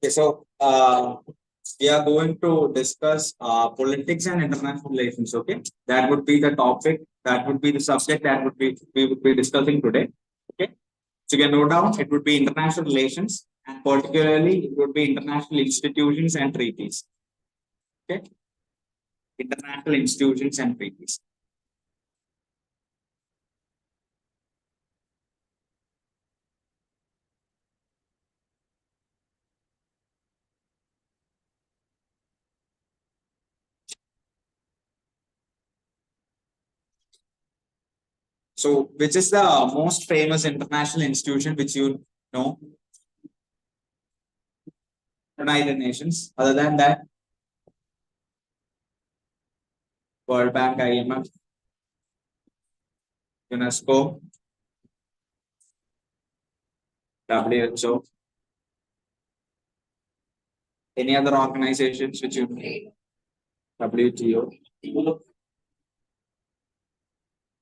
Okay, so we are going to discuss politics and international relations. Okay, that would be the topic. That would be the subject that would be we would be discussing today. Okay, so you can note down it would be international relations, and particularly it would be international institutions and treaties. Okay, international institutions and treaties. So, which is the most famous international institution which you know? United Nations. Other than that, World Bank, IMF, UNESCO, WHO. Any other organizations which you know? WTO.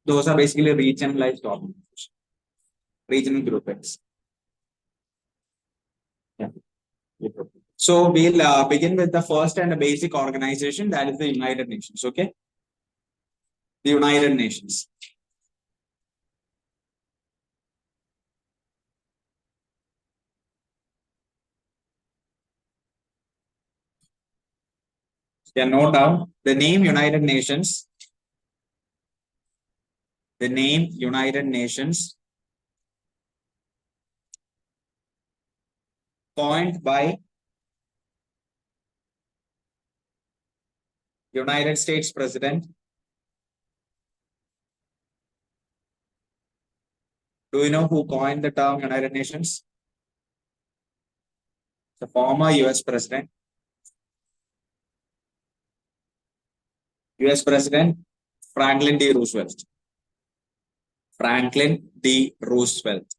Those are basically regionalized organizations, regional groupings. Yeah. So we'll begin with the first and the basic organization, that is the United Nations. Okay, the United Nations. Yeah, note down the name United Nations. The name United Nations, coined by United States President. Do you know who coined the term United Nations? The former US President. US President Franklin D. Roosevelt. Franklin D. Roosevelt.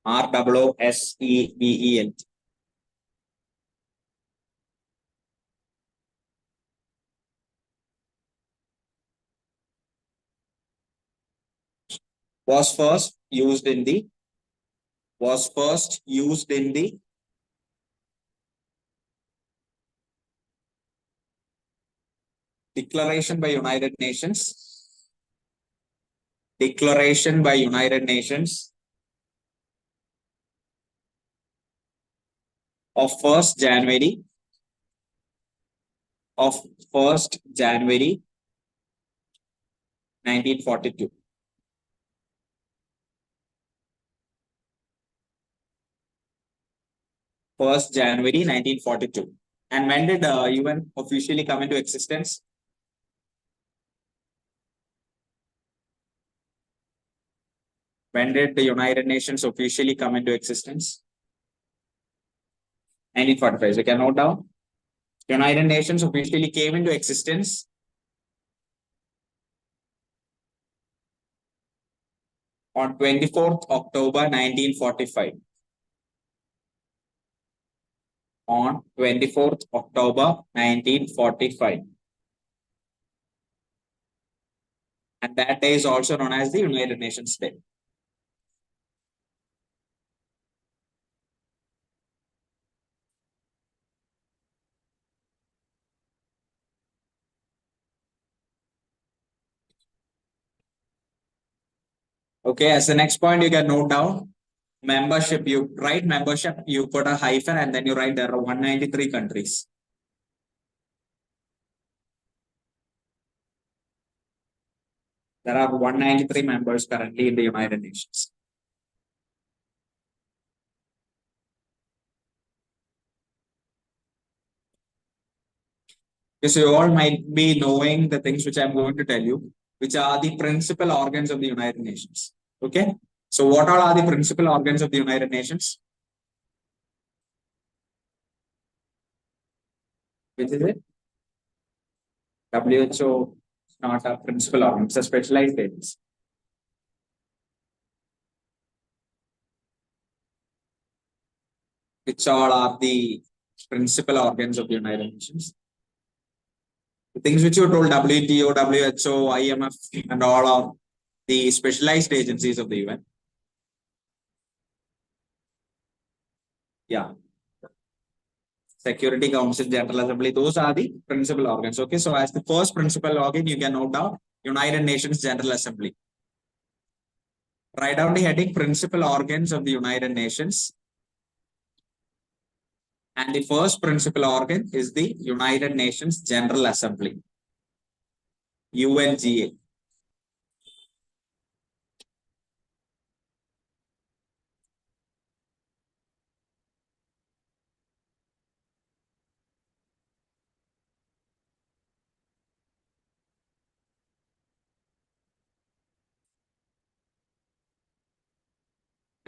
Roosevelt. Was first used in the Declaration by United Nations. Declaration by United Nations of 1st January 1942. 1st January 1942. And when did UN officially come into existence? When did the United Nations officially come into existence? 1945. So you can note down. United Nations officially came into existence on 24th October 1945. On 24th October 1945. And that day is also known as the United Nations Day. Okay, as the next point, you can note down membership. You write membership, you put a hyphen, and then you write there are 193 countries. There are 193 members currently in the United Nations. So you all might be knowing the things which I'm going to tell you, which are the principal organs of the United Nations. Okay. So what all are the principal organs of the United Nations? Which is it? WHO is not a principal organ, it's a specialized agency. Which all are the principal organs of the United Nations? The things which you told, WTO, WHO, IMF, and all are the specialized agencies of the UN. Yeah. Security Council, General Assembly, those are the principal organs. Okay, so as the first principal organ, you can note down United Nations General Assembly. Write down the heading principal organs of the United Nations. And the first principal organ is the United Nations General Assembly, UNGA.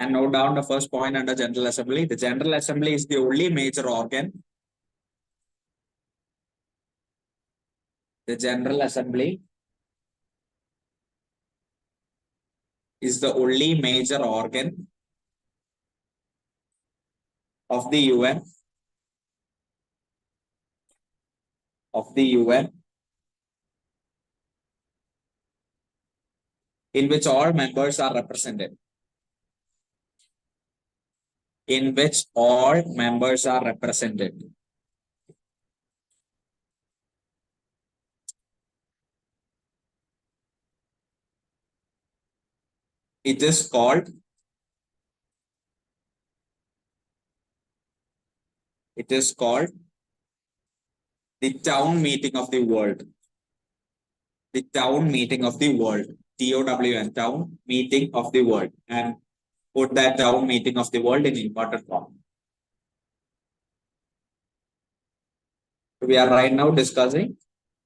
And note down the first point under General Assembly. The General Assembly is the only major organ. The General Assembly is the only major organ of the UN in which all members are represented. In which all members are represented. It is called the Town Meeting of the World. The Town Meeting of the World. TOWN, Town Meeting of the World. And put that Town Meeting of the World in important form. We are right now discussing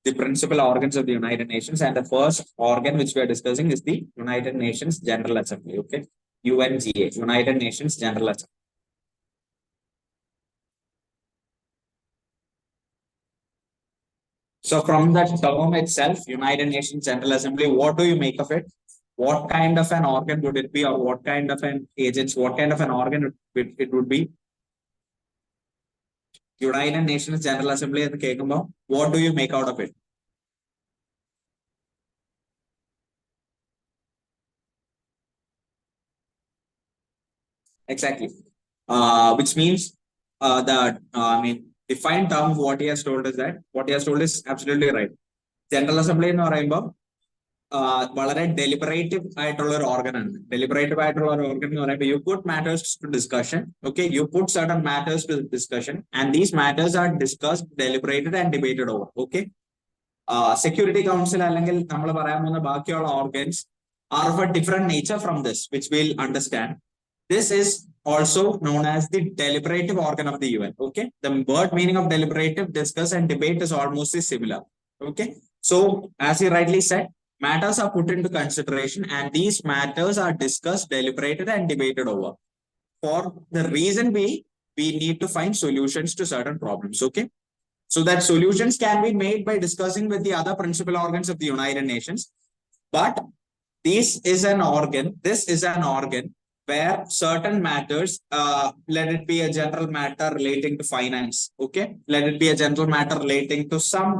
the principal organs of the United Nations, and the first organ which we are discussing is the United Nations General Assembly. Okay, UNGA, United Nations General Assembly. So from that term itself, United Nations General Assembly, what do you make of it? What kind of an organ would it be, or what kind of an agency, what kind of an organ it would be? United Nations General Assembly and the what do you make out of it? Exactly. Which means defined term of what he has told is that what he has told is absolutely right. General Assembly എന്ന് പറയുമ്പോൾ വളരെ deliberative ആയിട്ടുള്ള ഒരു organ ആണ്. Deliberative ആയിട്ടുള്ള ഒരു organ എന്ന് പറയുമ്പോൾ you put matters to discussion. Okay, you put certain matters to discussion, and these matters are discussed, deliberated, and debated over. Okay. Security Council അല്ലെങ്കിൽ നമ്മൾ പറയാൻ പോകുന്ന ബാക്കിയുള്ള organs are of a different nature from this, which we'll understand. This is also known as the deliberative organ of the UN. Okay, the word meaning of deliberative, discuss, and debate is almost similar. Okay, so as he rightly said, matters are put into consideration, and these matters are discussed, deliberated, and debated over. For the reason we need to find solutions to certain problems. Okay, so that solutions can be made by discussing with the other principal organs of the United Nations. But this is an organ where certain matters, let it be a general matter relating to finance, okay, let it be a general matter relating to some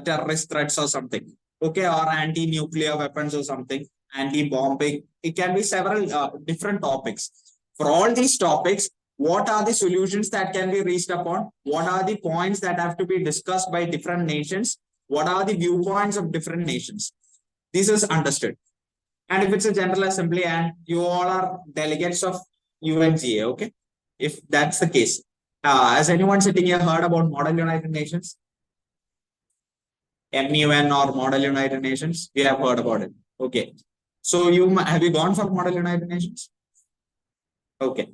terrorist threats or something, okay, or anti-nuclear weapons or something, anti-bombing. It can be several different topics. For all these topics, what are the solutions that can be reached upon? What are the points that have to be discussed by different nations? What are the viewpoints of different nations? This is understood. And if it's a General Assembly and you all are delegates of UNGA, okay, if that's the case, has anyone sitting here heard about Model United Nations? MUN or Model United Nations? We have heard about it. Okay. So have you gone for Model United Nations? Okay.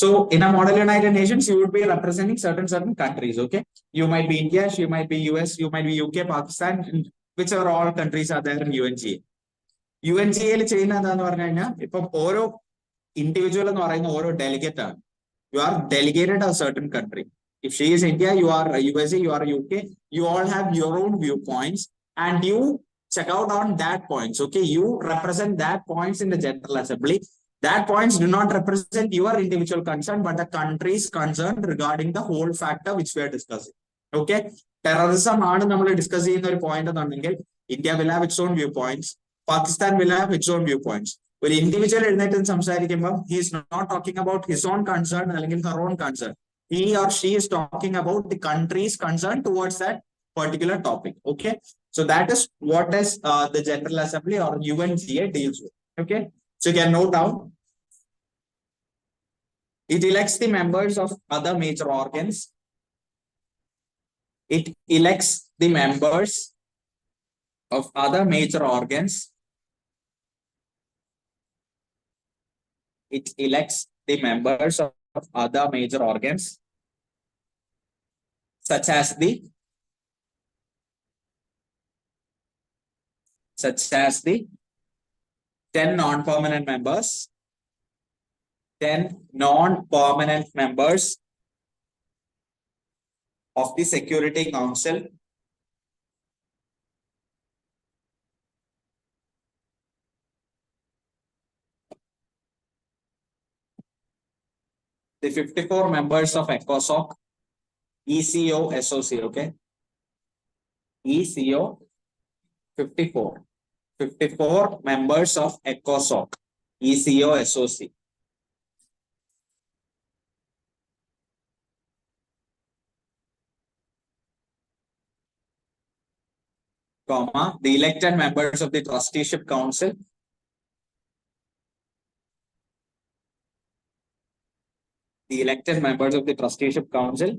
So in a Model United Nations, you would be representing certain countries. Okay. You might be India, you might be US, you might be UK, Pakistan, whichever all countries are there in UNGA. UNGA ചെയ്യുന്ന എന്താന്ന് പറഞ്ഞു കഴിഞ്ഞാൽ ഇപ്പം ഓരോ individual എന്ന് പറയുന്ന ഓരോ delegate ആണ്. You are delegated a certain country. If she is India, you are USA, you are UK, you all have your own viewpoints and you check out on that points. Okay, you represent that points in the General Assembly. That points do not represent your individual concern, but the country's concern regarding the whole factor which we are discussing. Okay, terrorism ആണ് നമ്മൾ discuss ചെയ്യുന്ന ഒരു point എന്നുണ്ടെങ്കിൽ India will have its own viewpoints. Pakistan will have its own viewpoints. ഒരു individual എഴുന്നേറ്റ് സംസാരിക്കുമ്പോൾ he is not talking about his own concern അല്ലെങ്കിൽ her own concern. he or she is talking about the countries concerned towards that particular topic. Okay. So that is what is the General Assembly or UNGA deals with. Okay. So you can note down. It elects the members of other major organs. It elects the members of other major organs. It elects the members of other major organs, such as the 10 non-permanent members, 10 non-permanent members of the Security Council, the 54 members of ECOSOC, ECO, SOC, okay? ECO, 54. 54 members of ECOSOC, ECO, SOC. Comma, the elected members of the Trusteeship Council, the elected members of the Trusteeship Council,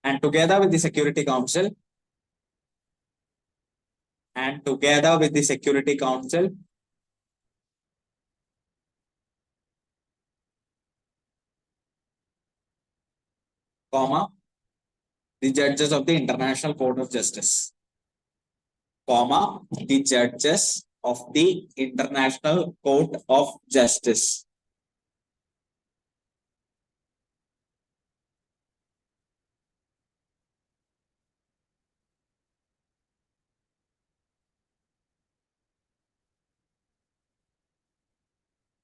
and together with the Security Council, comma, the judges of the International Court of Justice, comma, the judges of the International Court of Justice.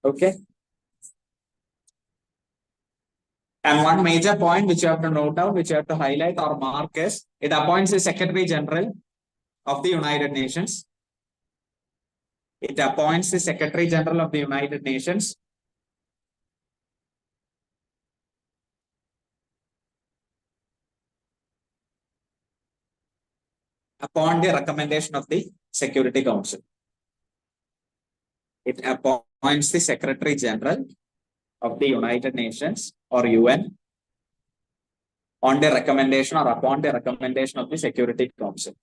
Okay. And one major point which you have to note down, which you have to highlight or mark is it appoints the Secretary General of the United Nations. It appoints the Secretary General of the United Nations. Upon the recommendation of the Security Council. It appoints the Secretary General of the United Nations or UN on the recommendation or upon the recommendation of the Security Council.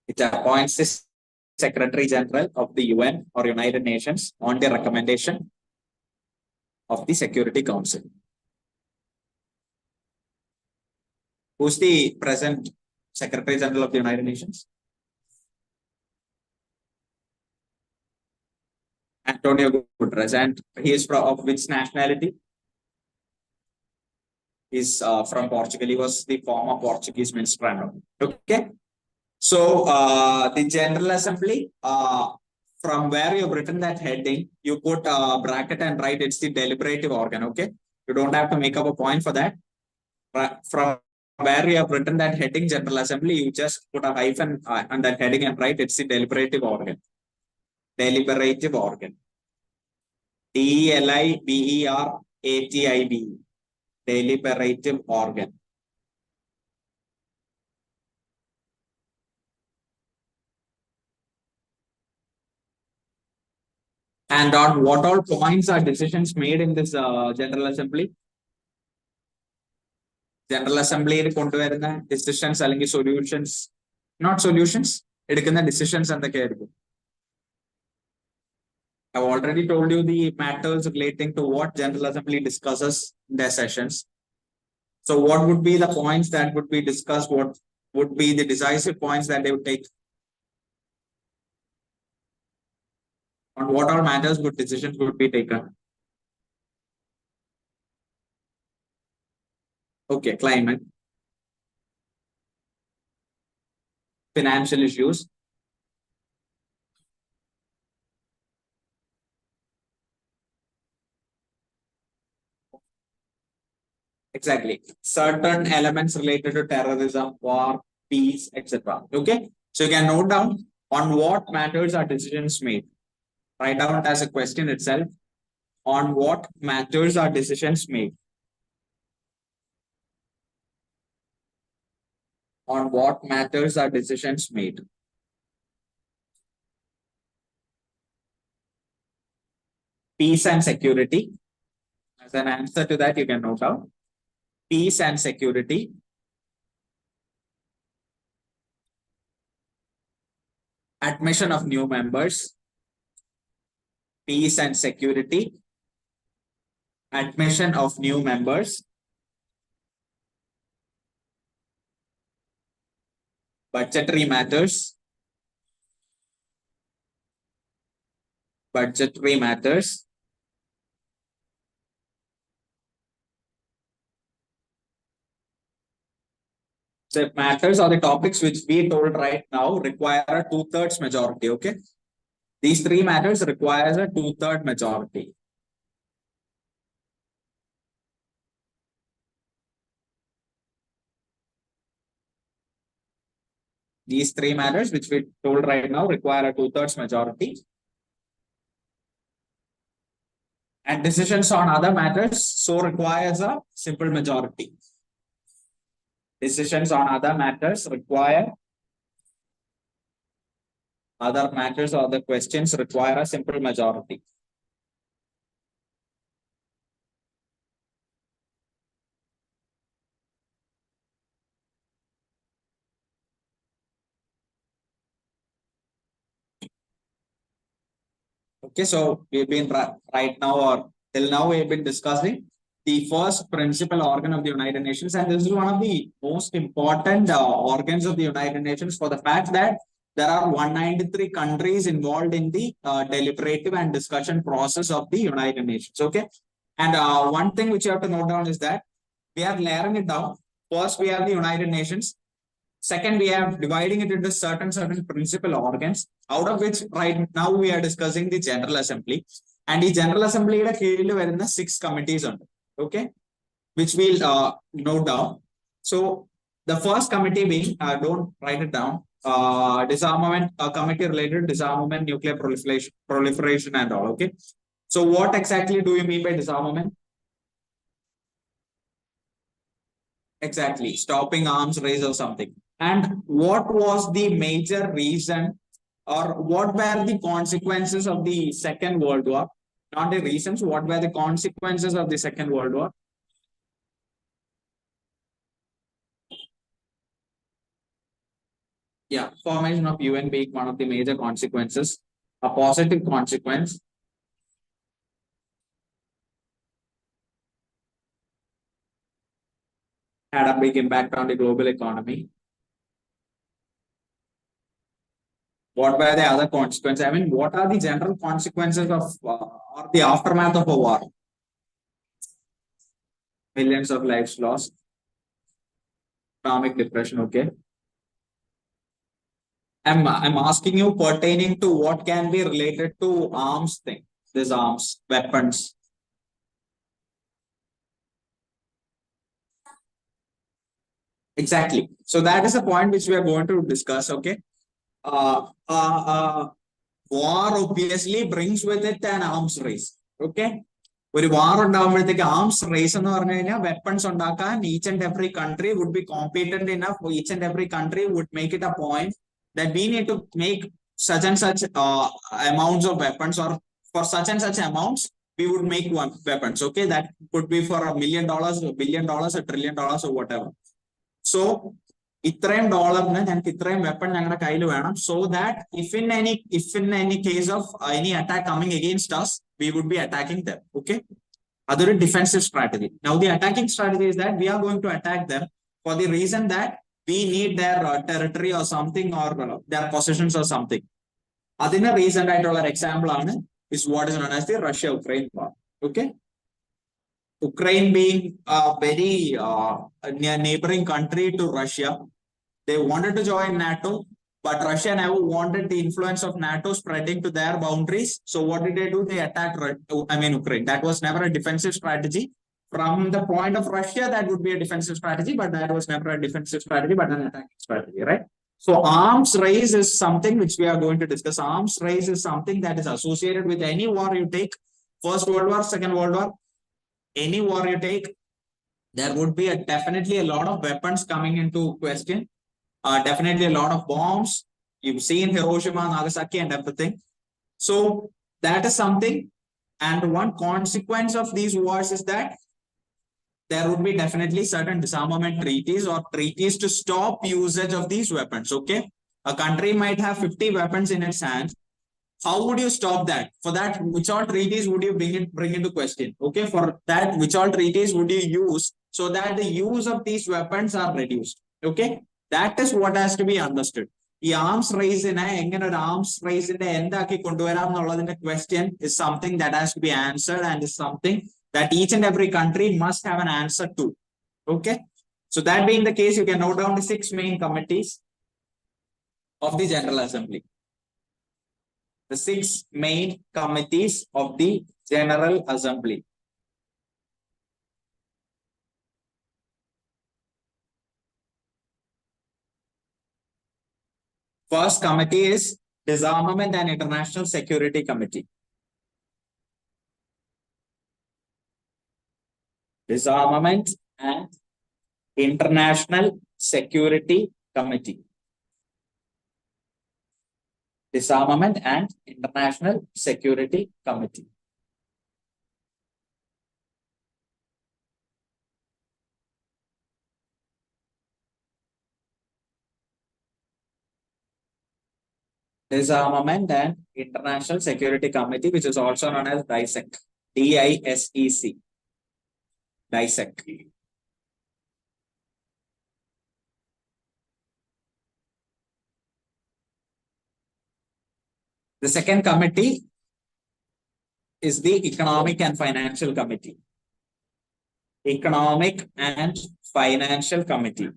It appoints the Secretary General of the UN or United Nations on the recommendation of the Security Council. Who's the present Secretary General of the United Nations? Antonio Guterres. And he is of which nationality? Is from Portugal. He was the former Portuguese minister. Okay. So the General Assembly, from where you've written that heading, you put a bracket and write it's the deliberative organ. Okay. You don't have to make up a point for that. From where you have written that heading, General Assembly, you just put a hyphen on that heading and write it's the deliberative organ. Deliberative organ. DELIBERATIB. Deliberative organ. And on what all points are decisions made in this General Assembly? General Assembly decisions or solutions, not solutions, decisions and the I've already told you the matters relating to what General Assembly discusses in their sessions. So what would be the points that would be discussed? What would be the decisive points that they would take? On what all matters would decisions would be taken? Okay, climate, financial issues, exactly, certain elements related to terrorism, war, peace, etc. Okay, so you can note down on what matters are decisions made. Write down it as a question itself. On what matters are decisions made? On what matters are decisions made? Peace and security. As an answer to that, you can note down peace and security. Admission of new members. Peace and security. Admission of new members. Budgetary matters. Budgetary matters. So matters are the topics which we told right now require a 2/3 majority. Okay. These three matters requires a 2/3 majority. These three matters which we told right now require a 2/3 majority. And decisions on other matters so requires a simple majority. Decisions on other matters require other matters or the questions require a simple majority. Okay, so we've been right now or till now we've been discussing the first principal organ of the United Nations, and this is one of the most important organs of the United Nations for the fact that there are 193 countries involved in the deliberative and discussion process of the United Nations. Okay, and one thing which you have to note down is that we are layering it down. First, we have the United Nations. Second, we have dividing it into certain principal organs, out of which right now we are discussing the General Assembly. And the General Assembly is 6 committees on it, okay, which we'll note down. So the first committee being, don't write it down, disarmament, committee related to disarmament, nuclear proliferation and all, okay. So what exactly do you mean by disarmament? Exactly, stopping arms race or something. And what was the major reason or what were the consequences of the Second World War? Not the reasons, what were the consequences of the Second World War? Yeah, formation of UN being one of the major consequences, a positive consequence. Had a big impact on the global economy. What were the other consequences? I mean, what are the general consequences of or the aftermath of a war? Millions of lives lost. Economic depression, okay. I'm asking you pertaining to what can be related to arms thing, this arms, weapons. Exactly. So that is a point which we are going to discuss, okay. War obviously brings with it an arms race, okay. ഒരു വാർ ഉണ്ടാകുമ്പോഴത്തേക്ക് arms raise എന്ന് പറഞ്ഞു കഴിഞ്ഞാൽ weapons ഉണ്ടാക്കാൻ each and every country would be competent enough each and every country would make it a point that we need to make such and such amounts of weapons, or for such and such amounts we would make one weapons, okay, that could be for $1 million, $1 billion, $1 trillion or whatever. So ഇത്രയും ഡോളറിന് ഞങ്ങൾക്ക് ഇത്രയും weapon ഞങ്ങളുടെ കയ്യിൽ വേണം, so that if in any case of any attack coming against us, we would be attacking them, okay. Other defensive strategy. Now the attacking strategy is that we are going to attack them for the reason that we need their territory or something, or their possessions or something. Adina reason ആയിട്ടുള്ള example is what is known as the Russia-Ukraine war, okay. Ukraine being a very neighboring country to Russia, they wanted to join NATO, but Russia never wanted the influence of NATO spreading to their boundaries. So what did they do? They attacked, Ukraine. That was never a defensive strategy. From the point of Russia, that would be a defensive strategy, but that was never a defensive strategy, but an attacking strategy, right? So arms race is something which we are going to discuss. Arms race is something that is associated with any war you take. First World War, Second World War, any war you take, there would be definitely a lot of weapons coming into question. Definitely a lot of bombs. You've seen Hiroshima, Nagasaki, and everything. So that is something. And one consequence of these wars is that there would be definitely certain disarmament treaties or treaties to stop usage of these weapons. Okay. A country might have 50 weapons in its hands. How would you stop that? For that, which all treaties would you bring into question? Okay. For that, which all treaties would you use so that the use of these weapons are reduced? Okay. That is what has to be understood. The arms race in arms race in the end the question is something that has to be answered and is something that each and every country must have an answer to. Okay. So that being the case, you can note down the 6 main committees of the General Assembly. The 6 main committees of the General Assembly. First committee is Disarmament and International Security Committee. Disarmament and International Security Committee. Disarmament and International Security Committee. Disarmament and International Security Committee, which is also known as DISEC. DISEC. DISEC. The second committee is the Economic and Financial Committee. Economic and Financial Committee.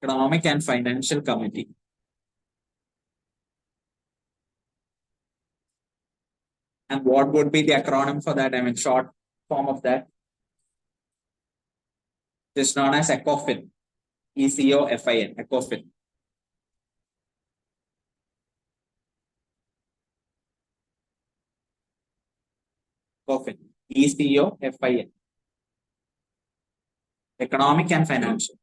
Economic and Financial Committee. And what would be the acronym for that? I mean, short form of that. It is known as ECOFIN. ECOFIN. ECOFIN. ECOFIN. ECOFIN. Economic and Financial.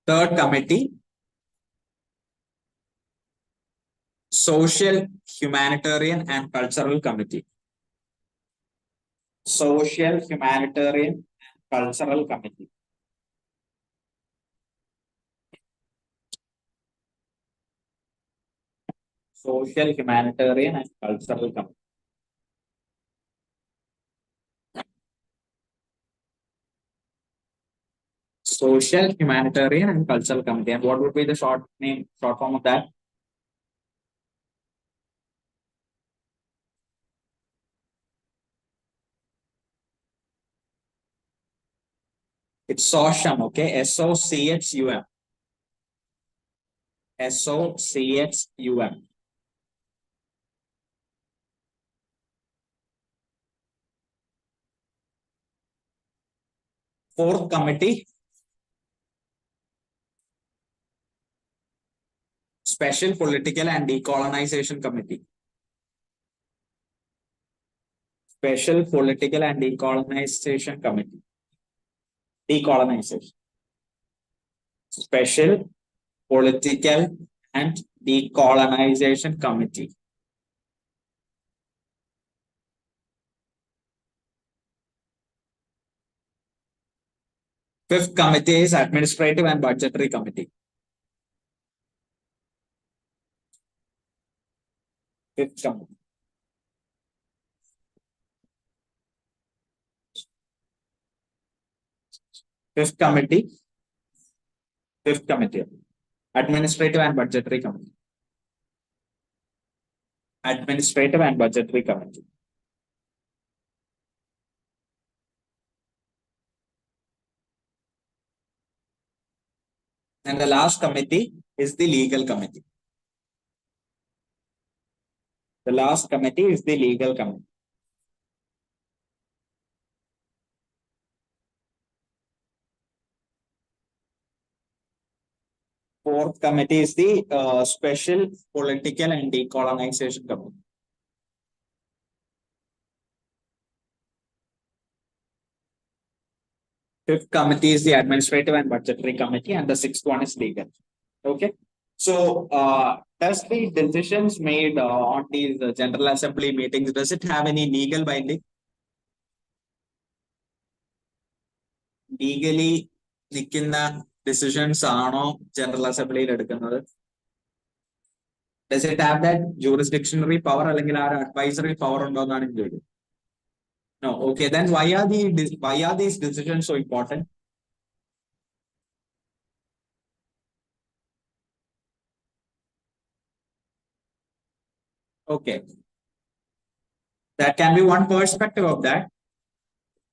Third committee, Social, Humanitarian and Cultural Committee. Social, Humanitarian and Cultural Committee. Social, Humanitarian and Cultural Committee. Social, Humanitarian and Cultural Committee. And what would be the short form of that? It's SOCHUM, okay? SOCHUM. SOCHUM. Fourth committee, Special Political and Decolonization Committee. Special Political and Decolonization Committee. Decolonization. Special Political and Decolonization Committee. Fifth committee is Administrative and Budgetary Committee. Fifth committee. Fifth committee. Fifth committee. Administrative and Budgetary Committee. Administrative and Budgetary Committee. And the last committee is the Legal Committee. The last committee is the Legal Committee. Fourth committee is the Special Political and Decolonization Committee. Fifth committee is the Administrative and Budgetary Committee, and the sixth one is legal. Okay. So, does the decisions made on these General Assembly meetings, does it have any legal binding? Legally നിൽക്കുന്ന decisions ആണോ general അസംബ്ലിയിൽ എടുക്കുന്നത്? Does it have that jurisdictionary power അല്ലെങ്കിൽ ആ advisory power ഉണ്ടോ എന്നാണ് എനിക്ക് ചോദിക്കുന്നത്. No. Okay, then why are these decisions so important? Okay. That can be one perspective of that.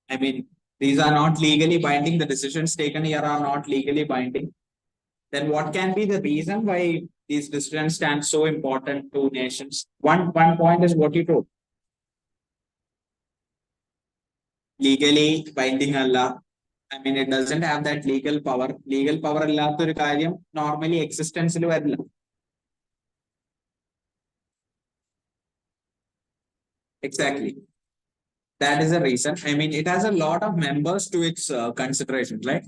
I mean, these are not legally binding. The decisions taken here are not legally binding. Then what can be the reason why these decisions stand so important to nations? One point is what you told. Legally binding Allah. I mean, it doesn't have that legal power. Legal power ഇല്ലാത്തൊരു കാര്യം normally existence-ൽ വരില്ല. Exactly. That is the reason. I mean, it has a lot of members to its consideration, right?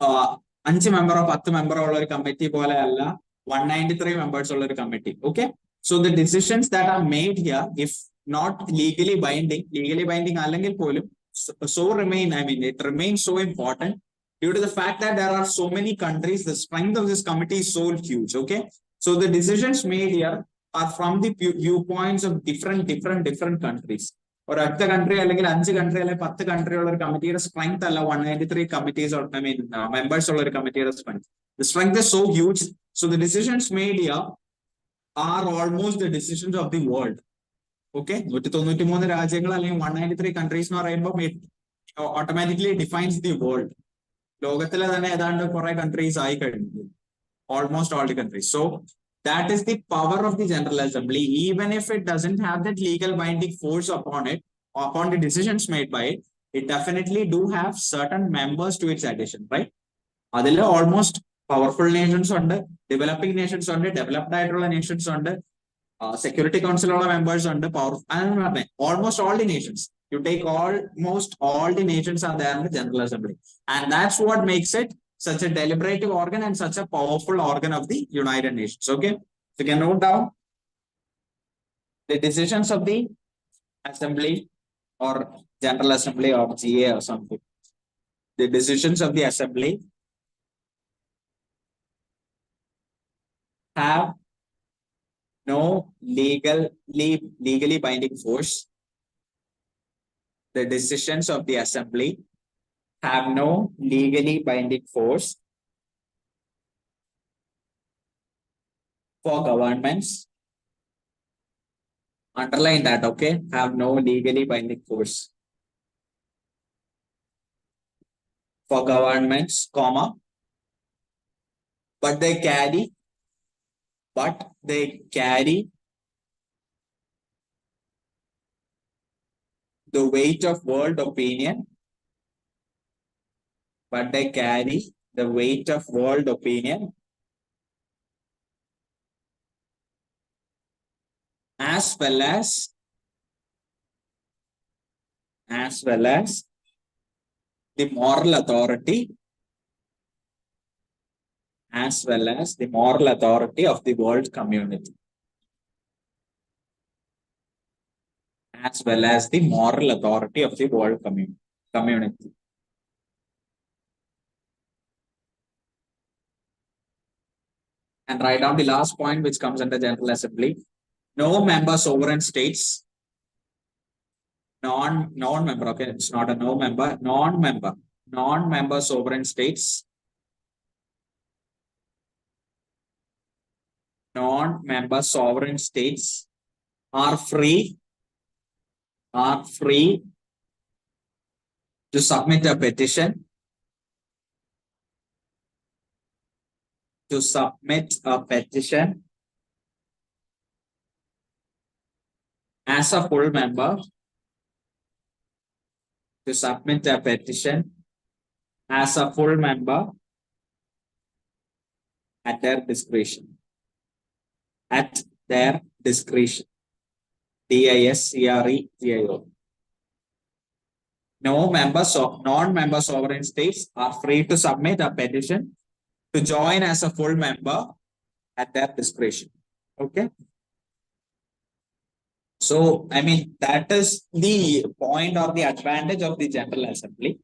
5 member or 10 member ഉള്ള ഒരു committee പോലെ അല്ല 193 members ഉള്ള ഒരു committee. Okay. So the decisions that are made here, if not legally binding അല്ലെങ്കിൽ പോലും so remain, I mean, it remains so important due to the fact that there are so many countries. The strength of this committee is so huge. Okay. So the decisions made here are from the viewpoints of different countries. Or at the country, അല്ലെങ്കിൽ 5 country അല്ലെങ്കിൽ 10 country ഉള്ള ഒരു കമ്മിറ്റിയുടെ strength അല്ല 193 committees or I mean members ഉള്ള ഒരു കമ്മിറ്റിയുടെ strength. The strength is so huge. So the decisions made here are almost the decisions of the world. Okay, 193 രാജ്യങ്ങൾ അല്ലെങ്കിൽ 193 countries എന്ന് പറയുമ്പോൾ ഓട്ടോമാറ്റിക്കലി ഡിഫൈൻസ് ദി വേൾഡ്. ലോകത്തിലെ തന്നെ ഏതാണ്ട് കുറെ കൺട്രീസ് ആയി കഴിഞ്ഞു. Almost all the countries. So that is the power of the General Assembly. Even if it doesn't have that legal binding force upon it, upon the decisions made by it, it definitely do have certain members to its addition, right? അതിൽ almost powerful nations ഉണ്ട്, developing nations ഉണ്ട്, developed ആയിട്ടുള്ള nations ഉണ്ട്, Security Council ഉള്ള members ഉണ്ട്, almost all the nations. You take almost all the nations are there in the General Assembly. And that's what makes it such a deliberative organ and such a powerful organ of the United Nations. Okay, so you can note down the decisions of the Assembly or General Assembly or GA or something. The decisions of the Assembly have no legally binding force. The decisions of the Assembly have no legally binding force for governments. Underline that, okay? Have no legally binding force for governments, comma, but they carry the weight of world opinion, but they carry the weight of world opinion as well as the moral authority of the world community. As well as the moral authority of the world community. And write down the last point which comes under General Assembly. No member sovereign states, non-member, okay, it's not a no member, non-member sovereign states, are free to submit a petition as a full member, at their discretion. At their discretion. DISCRETIO. No members of non-member sovereign states are free to submit a petition to join as a full member at their discretion. Okay. So, I mean, that is the point or the advantage of the General Assembly,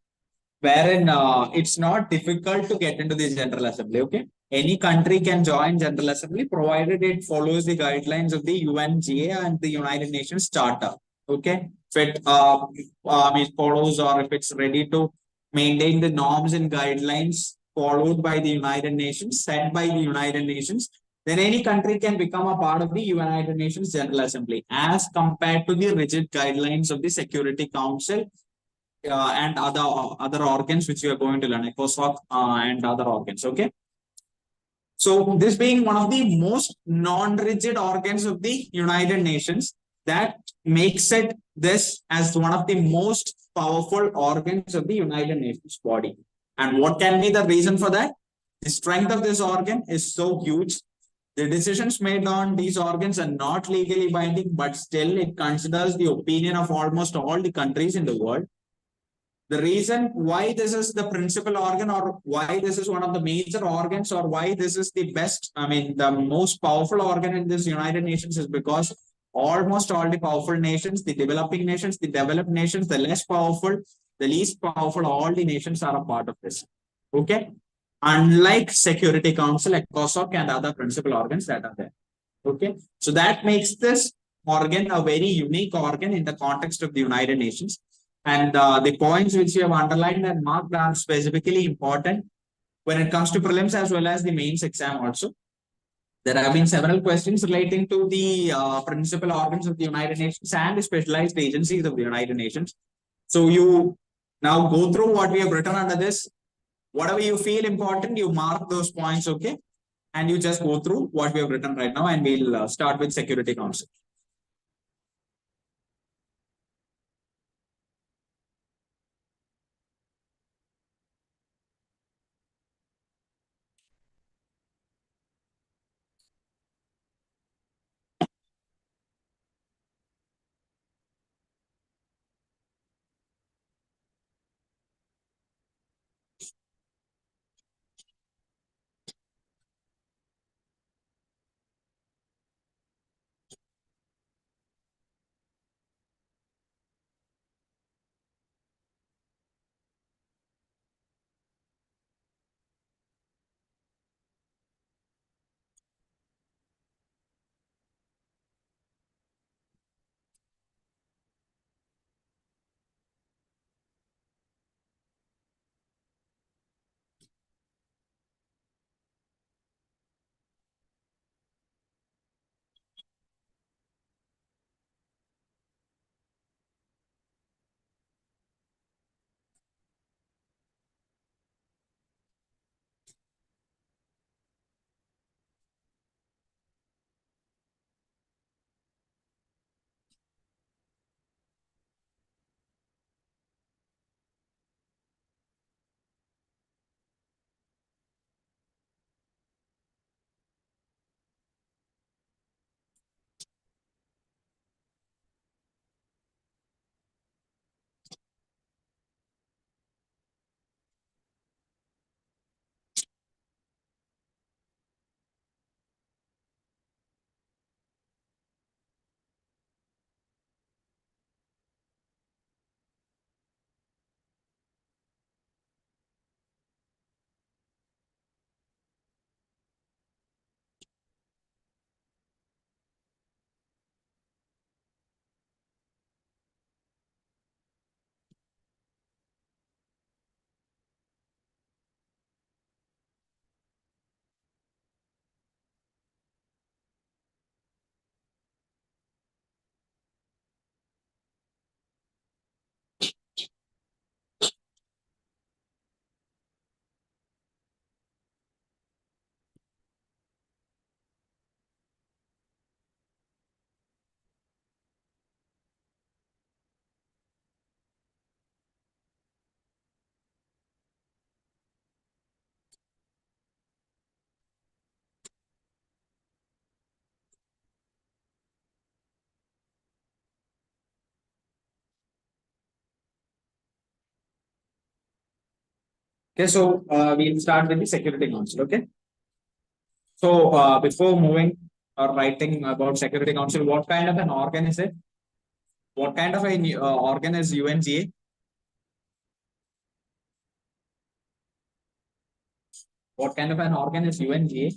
wherein it's not difficult to get into the General Assembly. Okay. Any country can join General Assembly provided it follows the guidelines of the UNGA and the United Nations Charter. Okay. If it it follows or if it's ready to maintain the norms and guidelines followed by the United Nations, set by the United Nations, then any country can become a part of the United Nations General Assembly as compared to the rigid guidelines of the Security Council and other organs which you are going to learn, ECOSOC and other organs. Okay. So this being one of the most non-rigid organs of the United Nations, that makes it this as one of the most powerful organs of the United Nations body. And what can be the reason for that? The strength of this organ is so huge. The decisions made on these organs are not legally binding, but still it considers the opinion of almost all the countries in the world. The reason why this is the principal organ or why this is one of the major organs or why this is the best, I mean, the most powerful organ in this United Nations is because almost all the powerful nations, the developing nations, the developed nations, the less powerful, the least powerful, all the nations are a part of this. Okay. Unlike Security Council, ECOSOC, and other principal organs that are there. Okay. So that makes this organ a very unique organ in the context of the United Nations. And the points which you have underlined and marked are specifically important when it comes to prelims as well as the mains exam also. There have been several questions relating to the principal organs of the United Nations and the specialized agencies of the United Nations. So you now go through what we have written under this. Whatever you feel important, you mark those points, okay? And you just go through what we have written right now, and we'll start with Security Council. Okay, so we'll start with the Security Council. Okay, so before moving or writing about Security Council, what kind of an organ is it? What kind of an organ is UNGA? What kind of an organ is UNGA?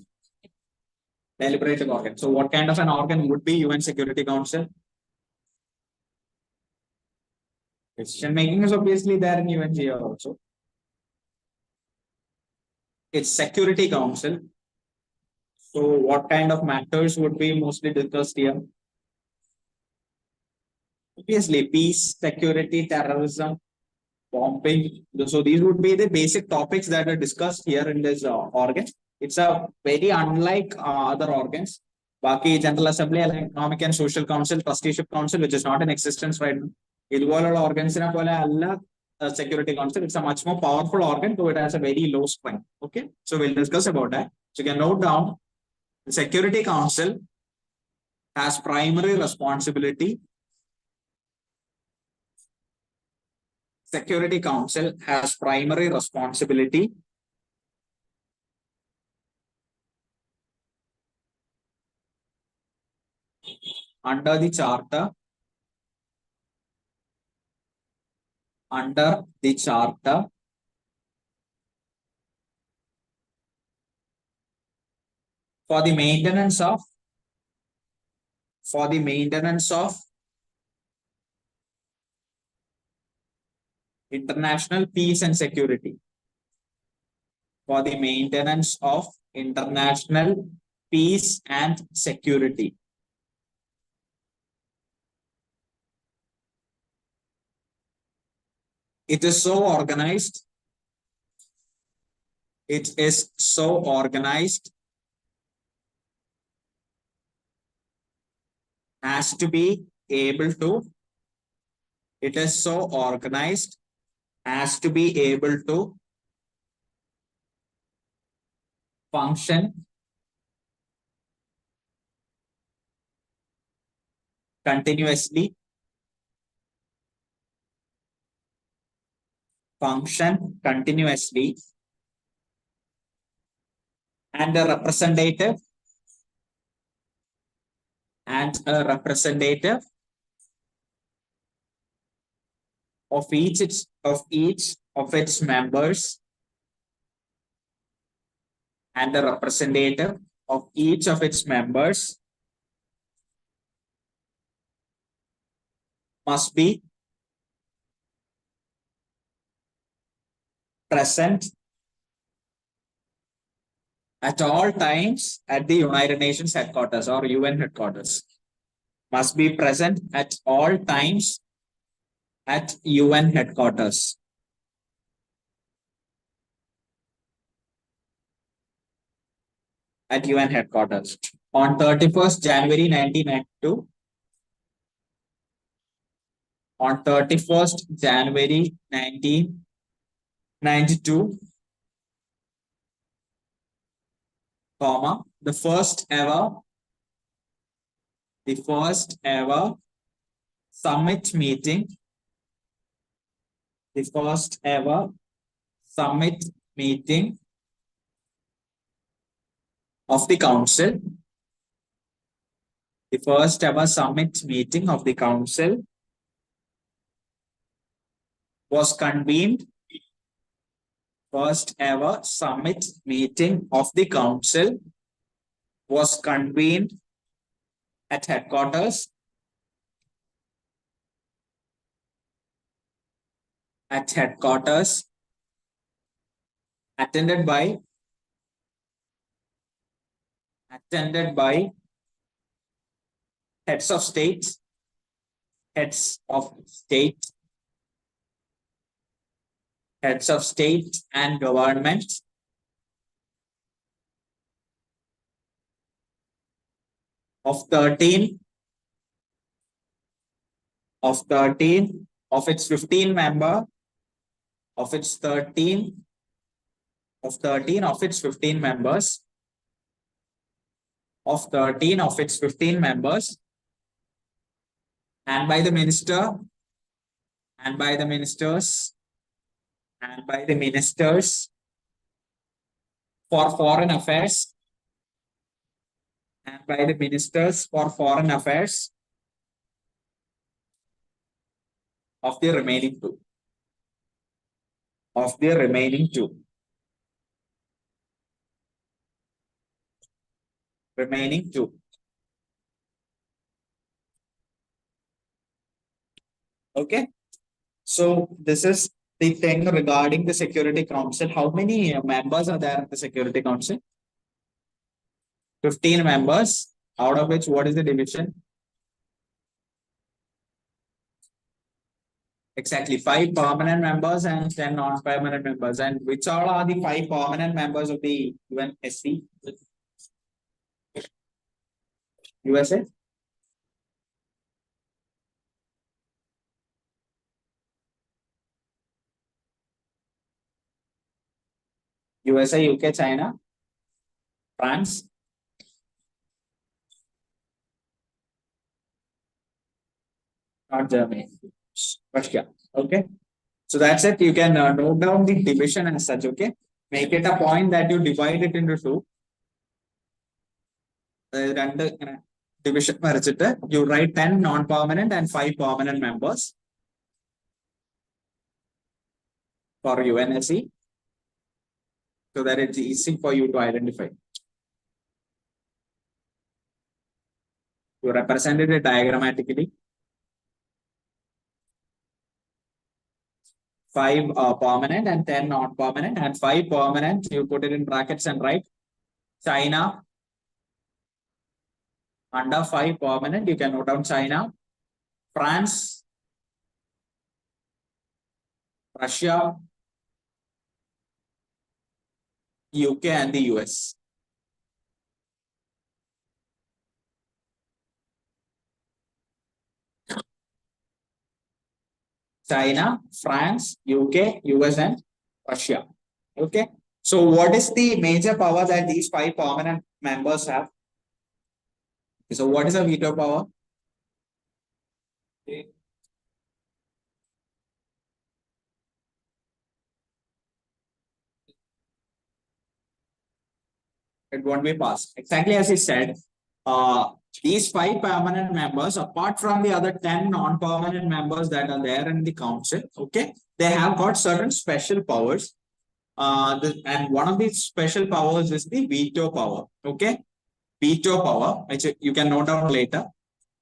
Deliberative organ. So, what kind of an organ would be UN Security Council? Decision making is obviously there in UNGA also. It's Security Council. So, what kind of matters would be mostly discussed here? Obviously, peace, security, terrorism, bombing. So, these would be the basic topics that are discussed here in this organ. It's a very unlike other organs. Baki General Assembly, Economic and Social Council, Trusteeship Council, which is not in existence right now. ഇതുപോലുള്ള ഓർഗൻസിനെ പോലെ അല്ല Security Council. It's a much more powerful organ, though it has a very low strength. Okay, so we'll discuss about that. So you can note down the Security Council has primary responsibility. Security Council has primary responsibility under the charter for the maintenance of international peace and security. For the maintenance of international peace and security. It is so organized. It is so organized as to be able to. It is so organized as to be able to function continuously. And a representative of each of its members, and the representative of each of its members must be present at all times at the United Nations headquarters or UN headquarters. Must be present at all times at UN headquarters. At UN headquarters. On 31st January 1992, on 31st January 1992, comma, the first ever summit meeting, the first ever summit meeting of the council, the first ever summit meeting of the council was convened. First ever summit meeting of the council was convened at headquarters. Attended by heads of state and government of 13 of its 15 member of its 13 of 13 of its 15 members of 13 of its 15 members, and by the minister and by the ministers for foreign affairs and by the ministers for foreign affairs of the remaining two. Of the remaining two. Remaining two. Okay. So this is the thing regarding the Security Council. How many members are there in the Security Council? 15 members, out of which what is the division? Exactly, 5 permanent members and 10 non-permanent members. And which all are the 5 permanent members of the UNSC? USA? USA, UK, China, France, not Germany, Russia. Okay. So that's it. You can note down the division as such. Okay. Make it a point that you divide it into two. Division you write 10 non-permanent and 5 permanent members for UNSC so that it's easy for you to identify. You represented it diagrammatically. 5 permanent and 10 non-permanent, and 5 permanent, you put it in brackets and write China. Under 5 permanent, you can note down China, France, Russia, UK, and the US. China, France, UK, US, and Russia. Okay. So what is the major power that these 5 permanent members have? So what is a veto power? Okay. It won't be passed. Exactly as he said, these 5 permanent members, apart from the other 10 non-permanent members that are there in the council, okay, they have got certain special powers. And one of these special powers is the veto power. Okay, veto power, which you can note down later.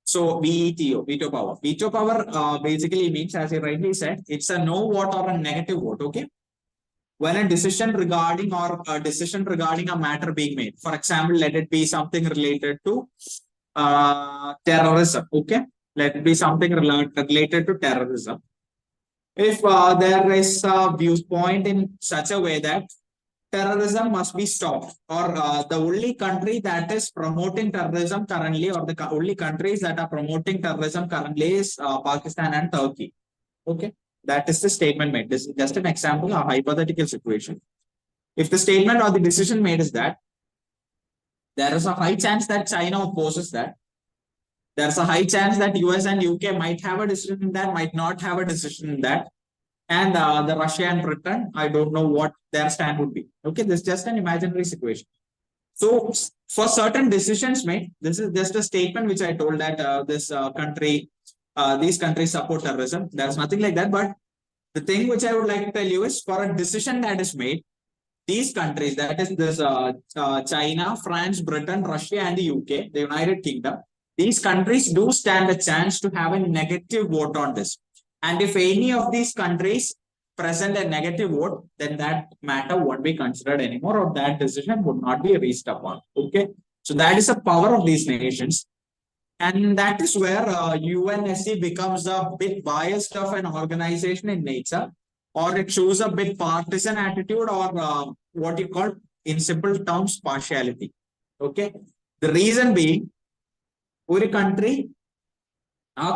So VETO, veto power. Veto power basically means, as he rightly said, it's a no vote or a negative vote. Okay. When a decision regarding a matter being made, for example, let it be something related to terrorism. Okay. Let it be something related to terrorism. If there is a viewpoint in such a way that terrorism must be stopped, or the only country that is promoting terrorism currently, or the only countries that are promoting terrorism currently is Pakistan and Turkey. Okay, that is the statement made. This is just an example, a hypothetical situation. If the statement or the decision made is that there is a high chance that China opposes that, there's a high chance that US and UK might have a decision in that, might not have a decision in that. And the Russia and Britain, I don't know what their stand would be. Okay, this is just an imaginary situation. So for certain decisions made, this is just a statement which I told that these countries support terrorism. There's nothing like that. But the thing which I would like to tell you is, for a decision that is made, these countries, that is this China, France, Britain, Russia, and the UK, the United Kingdom, these countries do stand a chance to have a negative vote on this. And if any of these countries present a negative vote, then that matter won't be considered anymore, or that decision would not be reached upon. Okay. So that is the power of these nations. And that is where UNSC becomes a bit biased of an organization in nature, or it shows a bit partisan attitude, or what you call, in simple terms, partiality. Okay. The reason being, ഒരു country ആ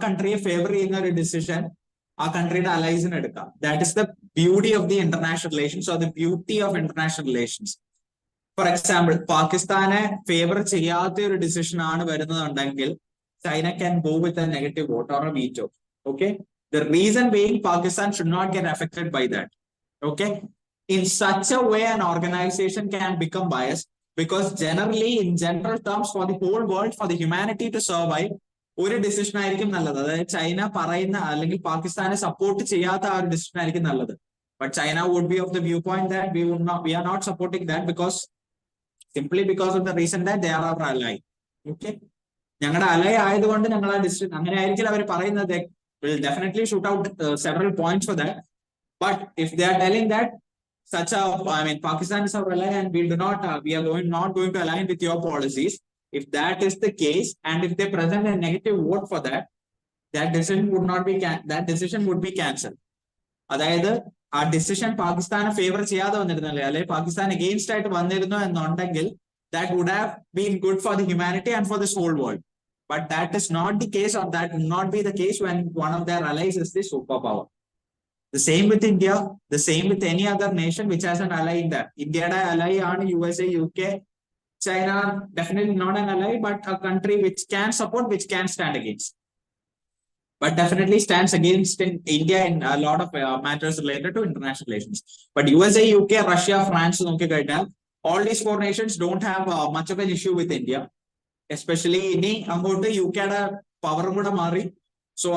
കൺട്രിയെ favour ചെയ്യുന്ന ഒരു decision ആ കൺട്രിയുടെ അലൈസിന് എടുക്കാം. That is the beauty of the international relations, or the beauty of international relations. For example, പാകിസ്ഥാനെ favour ചെയ്യാത്ത ഒരു decision ആണ് വരുന്നതുണ്ടെങ്കിൽ China can go with a negative vote or a veto. Okay. The reason being, Pakistan should not get affected by that. Okay. in such a way an organization can become biased, because generally in general terms for the whole world, for the humanity to survive, ഒരു decision ആയിരിക്കും നല്ലത്. അതായത് China പറയുന്ന അല്ലെങ്കിൽ പാകിസ്ഥാനെ support ചെയ്യാത്ത ആ ഒരു ഡിസിഷൻ ആയിരിക്കും നല്ലത്. But China would be of the view point that we are not supporting that because simply because of the reason that they are our ally. Okay, ഞങ്ങളുടെ അലൈ ആയതുകൊണ്ട് ഞങ്ങൾ ആ ഡിസിഷൻ അങ്ങനെ ആയിരിക്കും അവർ പറയുന്നത്. Will definitely shoot out several points for that. But if they are telling that such a, I mean, Pakistan is our ally and we do not, we are not going to align with your policies. If that is the case, and if they present a negative vote for that, that decision would not be, that decision would be cancelled. അതായത് ആ decision പാകിസ്ഥാനെ favour ചെയ്യാതെ വന്നിരുന്നല്ലേ, അല്ലെങ്കിൽ Pakistan against ആയിട്ട് വന്നിരുന്നു എന്നുണ്ടെങ്കിൽ that would have been good for the humanity and for this whole world. But that is not the case, or that will not be the case when one of their allies is the superpower. The same with India, the same with any other nation which has an ally in that. India's ally are USA, UK, China, definitely not an ally, but a country which can support, which can stand against. But definitely stands against in India in a lot of matters related to international relations. But USA, UK, Russia, France, all these four nations don't have much of an issue with India. Especially in UK power kuda mari. So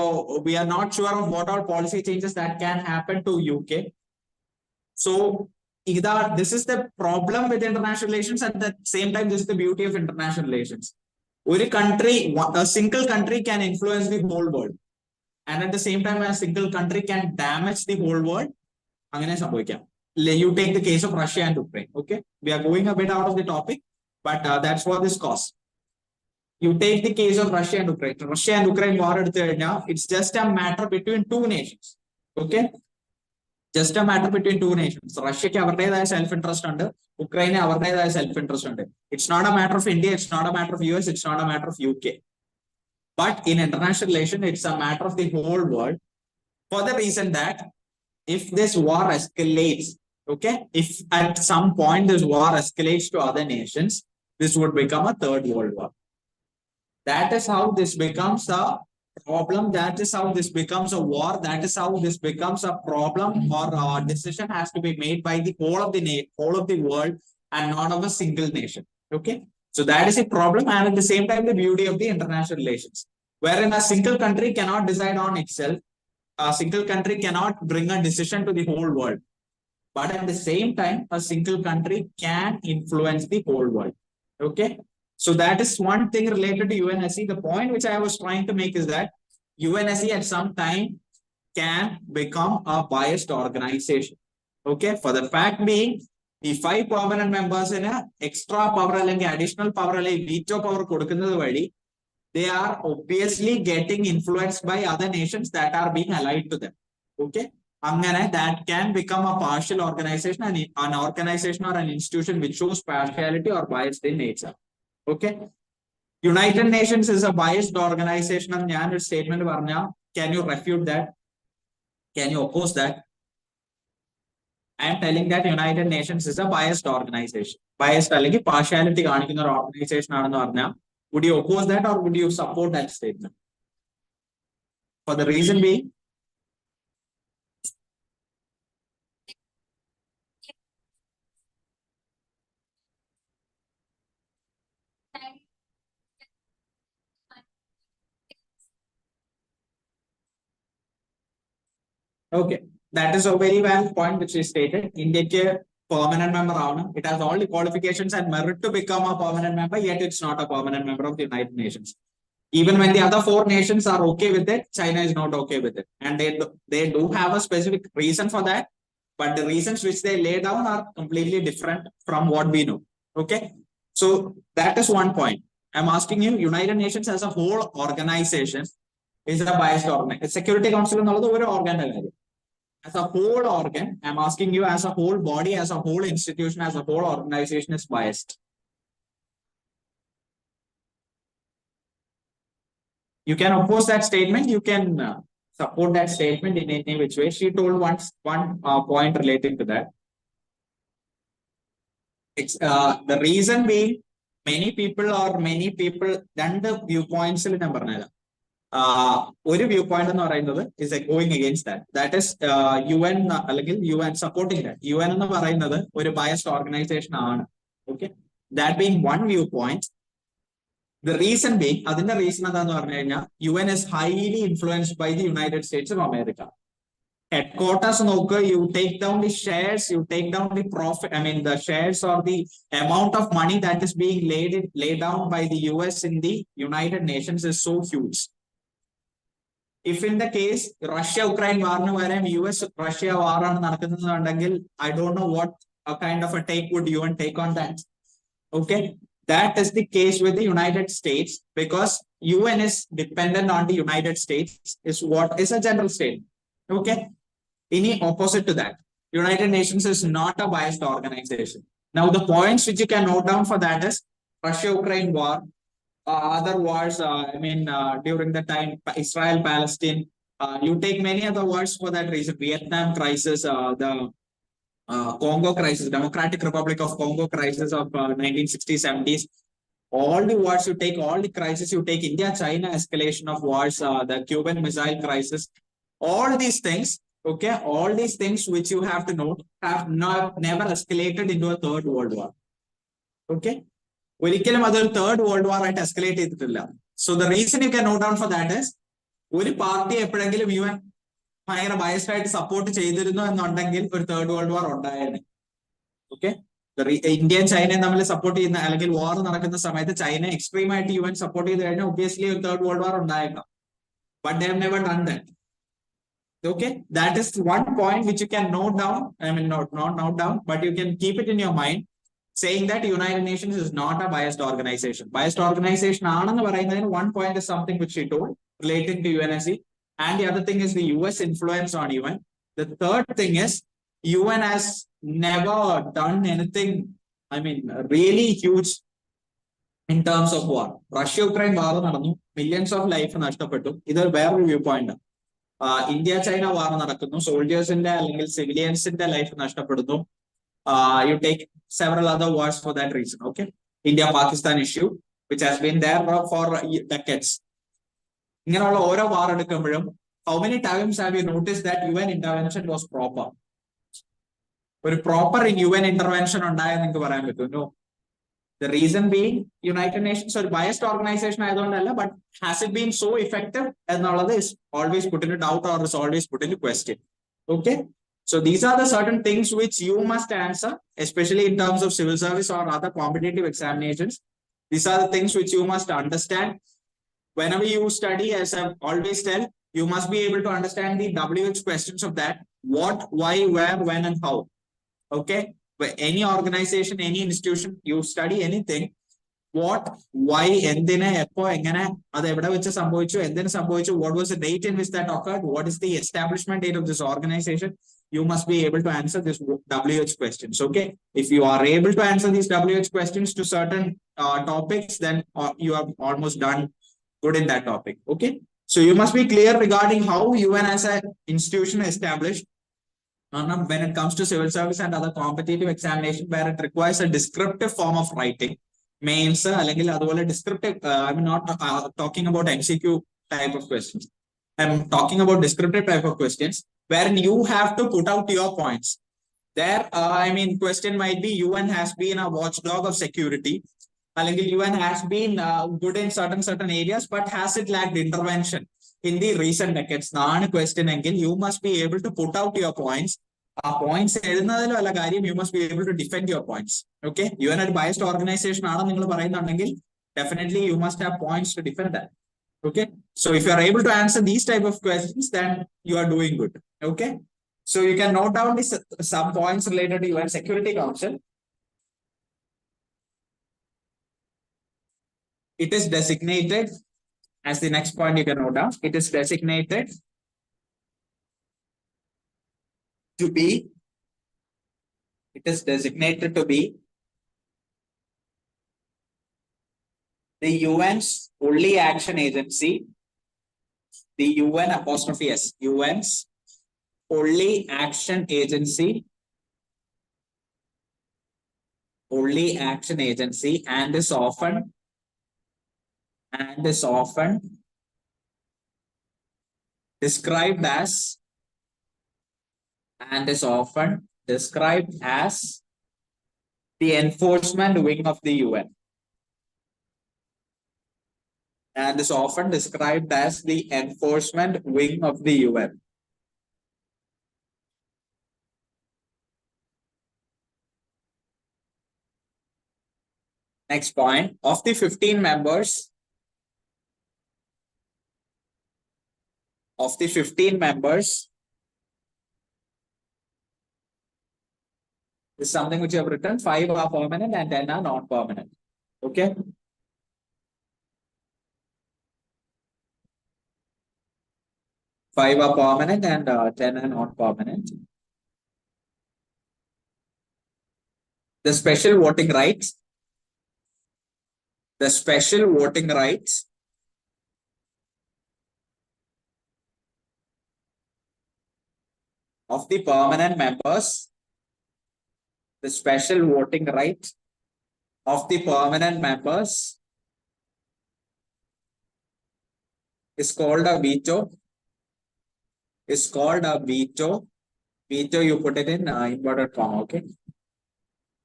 we are not sure of what all policy changes that can happen to UK. So this is the problem with international relations. At the same time, this is the beauty of international relations. A single country can influence the whole world. And at the same time, a single country can damage the whole world. You take the case of Russia and Ukraine. Okay, we are going a bit out of the topic, but that's what this costs. You take the case of Russia and Ukraine. Russia and Ukraine war now, it's just a matter between two nations. Okay, just a matter between two nations. Russia have self-interest under, Ukraine have self-interest under. It's not a matter of India, it's not a matter of US, it's not a matter of UK. But in international relation, it's a matter of the whole world, for the reason that if this war escalates, okay, if at some point this war escalates to other nations, this would become a third world war. That is how this becomes a problem. That is how this becomes a war. That is how this becomes a problem, or a decision has to be made by the whole of the world and not of a single nation. Okay, so that is a problem, and at the same time, the beauty of the international relations, wherein a single country cannot decide on itself. A single country cannot bring a decision to the whole world, but at the same time, a single country can influence the whole world. Okay. So that is one thing related to UNSC. The point which I was trying to make is that UNSC at some time can become a biased organization. Okay, for the fact being, the 5 permanent members in a extra power and additional power, veto power, they are obviously getting influenced by other nations that are being allied to them. Okay, that can become a partial organization, and an organization or an institution which shows partiality or biased in nature. Okay, United Nations is a biased organization, and your statement varna, can you refute that? Can you oppose that? I am telling that United Nations is a biased organization. Biased alleki partiality kanikkunna or organization aanennu varna, would you oppose that or would you support that statement? For the reason being, okay, that is a very valid point which is stated. India permanent member, it has all the qualifications and merit to become a permanent member, yet it's not a permanent member of the United Nations. Even when the other 4 nations are okay with it, China is not okay with it, and they do have a specific reason for that, but the reasons which they lay down are completely different from what we know. Okay, so that is one point. I'm asking you, United Nations as a whole organization is a biased organization. Security Council is an organ. As a whole organ, I'm asking you, as a whole body, as a whole institution, as a whole organization is biased. You can oppose that statement. You can support that statement in any which way. She told one point relating to that. It's the reason being, many people, then the viewpoints. ഒരു view point എന്ന് പറയുന്നത് is going against that. That is UN അല്ലെങ്കിൽ UN supporting that. UN എന്ന് പറയുന്നത് ഒരു biased organisation ആണ്. Okay. That being one viewpoint. The reason being, അതിന്റെ reason എന്താന്ന് പറഞ്ഞു കഴിഞ്ഞാൽ UN is highly influenced by the United States of America. Headquarters നോക്ക്, you take down the shares, you take down the profit, I mean the shares or the amount of money that is being laid down by the US in the United Nations is so huge. If in the case Russia-Ukraine വാറിന് പകരം US-Russia വാറാണ് നടക്കുന്നതെന്നുണ്ടെങ്കിൽ I don't know what kind of a take would UN take on that. Okay, that is the case with the United States because UN is dependent on the United States is what is a general state. Okay, any opposite to that, United Nations is not a biased organization. Now the points which you can note down for that is Russia-Ukraine war, other wars, during the time Israel-Palestine, you take many other wars for that reason, Vietnam crisis, the Congo crisis, Democratic Republic of Congo crisis of 1960s, 70s, all the wars you take, all the crises you take, India-China escalation of wars, the Cuban Missile Crisis, all these things, okay, all these things which you have to note have never escalated into a third world war. Okay, ഒരിക്കലും അതൊരു third world war ആയിട്ട് escalate ചെയ്തിട്ടില്ല. So the reason you can note down for that is ഒരു party എപ്പോഴെങ്കിലും UN ഭയങ്കര biased ആയിട്ട് support ചെയ്തിരുന്നു എന്നുണ്ടെങ്കിൽ ഒരു തേർഡ് വേൾഡ് വാർ ഉണ്ടായേനെ. ഓക്കെ, ഇന്ത്യയും ചൈനയും തമ്മിൽ സപ്പോർട്ട് ചെയ്യുന്ന അല്ലെങ്കിൽ വാർ നടക്കുന്ന സമയത്ത് ചൈന എക്സ്ട്രീം ആയിട്ട് UN സപ്പോർട്ട് ചെയ്ത് കഴിഞ്ഞാൽ ഒബ്വിയസ്ലി ഒരു തേർഡ് വേൾഡ് വാർ ഉണ്ടായേക്കാം. But they have never done that. Okay, that is one point which you can note down. I mean, not note down, but you can keep it in your mind, saying that United Nations is not a biased organization. Biased organization ആണെന്ന് പറയുന്നതിന് one point is something which she told relating to UNSC, and the other thing is the US influence on UN. The third thing is UN has never done anything, I mean, really huge in terms of war. Russia-Ukraine war നടന്നു, millions of life നഷ്ടപ്പെട്ടു. ഇതൊരു വേറൊരു view point. India-China വാർ നടക്കുന്നു, സോൾജേഴ്സിന്റെ അല്ലെങ്കിൽ സിവിലിയൻസിന്റെ life നഷ്ടപ്പെടുന്നു. You take several other wars for that reason. Okay, India-Pakistan issue, which has been there for decades. ഇങ്ങനെയുള്ള ഓരോ വാർ എടുക്കുമ്പോഴും how many times have you noticed that UN intervention was proper? ഒരു proper UN intervention ഉണ്ടായെന്ന് നിങ്ങൾക്ക് പറയാൻ പറ്റും? No. The reason being United Nations ഒരു biased organization ആയതുകൊണ്ടല്ല, but has it been so effective എന്നുള്ളത് is always put into doubt or is always put into question. Okay, so these are the certain things which you must answer, especially in terms of civil service or other competitive examinations. These are the things which you must understand. Whenever you study, as I always tell, you must be able to understand the WH questions of that. What, why, where, when, and how. Okay, any organization, any institution, you study anything, what, why, എന്തിന്, എപ്പോ, എങ്ങനെ, അത് എവിടെ വെച്ച് സംഭവിച്ചു, എന്തിന് സംഭവിച്ചു, what was the date in which that occurred, what is the establishment date of this organization. You must be able to answer this WH questions. Okay, if you are able to answer these WH questions to certain topics, then you have almost done good in that topic. Okay, so you must be clear regarding how UN as an institution established when it comes to civil service and other competitive examination, where it requires a descriptive form of writing. Mains അല്ലെങ്കിൽ അതുപോലെ descriptive, I'm not talking about MCQ type of questions. I'm talking about descriptive type of questions wherein you have to put out your points. There, question might be UN has been a watchdog of security. അല്ലെങ്കിൽ UN has been good in certain areas, but has it lacked intervention in the recent decades? നാണ് question എങ്കിൽ you must be able to put out your points. ആ points എഴുതുന്നതിലും അല്ല കാര്യം, you must be able to defend your points. Okay, UN ഒരു biased organization ആണെന്ന് നിങ്ങൾ പറയുന്നുണ്ടെങ്കിൽ definitely you must have points to defend that. Okay, so if you are able to answer these type of questions, then you are doing good. Okay, so you can note down some points related to UN Security Council. It is designated as the next point you can note down. It is designated to be. It is designated to be the UN's only action agency. The UN apostrophe S, UN's only action agency. Only action agency, and is often described as and is often described as the enforcement wing of the UN and is often described as the enforcement wing of the UN. Next point, of the 15 members, this is something which you have written, 5 are permanent and 10 are non-permanent. Okay. Five are permanent and 10 are non-permanent. The special voting rights. The special voting rights of the permanent members. The special voting right of the permanent members is called a veto. Is called a veto. Veto, you put it in inverted comma, okay?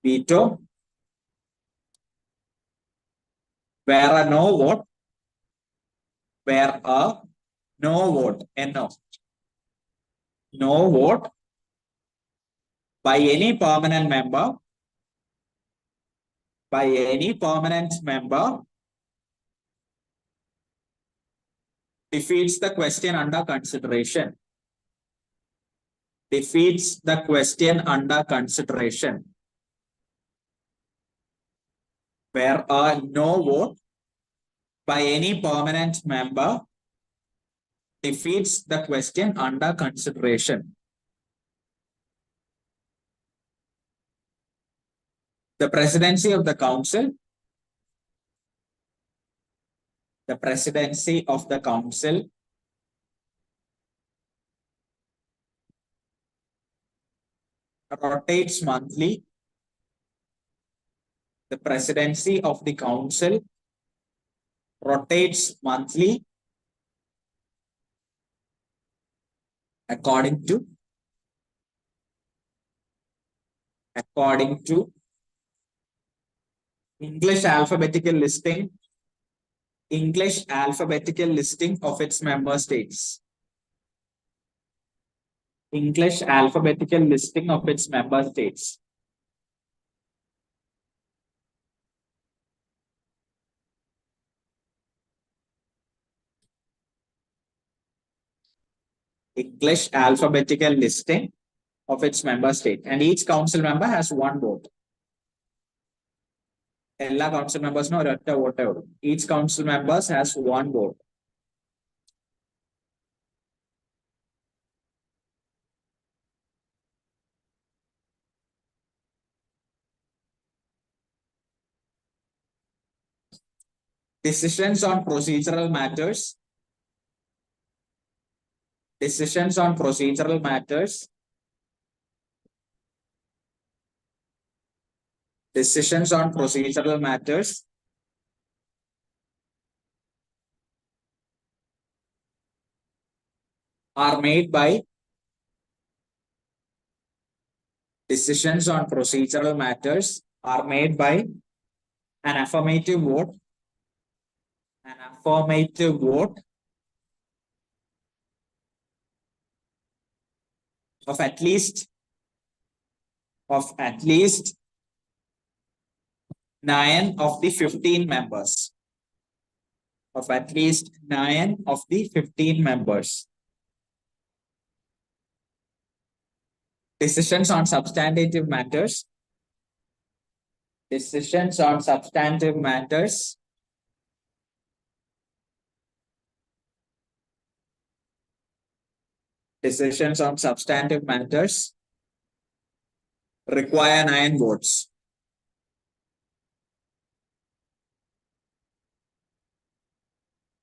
Veto, where a no vote, where a no vote, no, no vote by any permanent member, defeats the question under consideration. Defeats the question under consideration. Where a no vote by any permanent member defeats the question under consideration. The presidency of the council. The presidency of the council rotates monthly. The presidency of the council rotates monthly according to English alphabetical listing of its member states. English alphabetical listing of its member states. English alphabetical listing of its member state, and each council member has one vote. All council members know whatever. Each council members has one vote. Decisions on procedural matters. Decisions on procedural matters. Decisions on procedural matters are made by decisions on procedural matters are made by an affirmative vote. An affirmative vote of at least 9 of the 15 members. Of at least 9 of the 15 members. Decisions on substantive matters. Decisions on substantive matters decisions on substantive matters require 9 votes.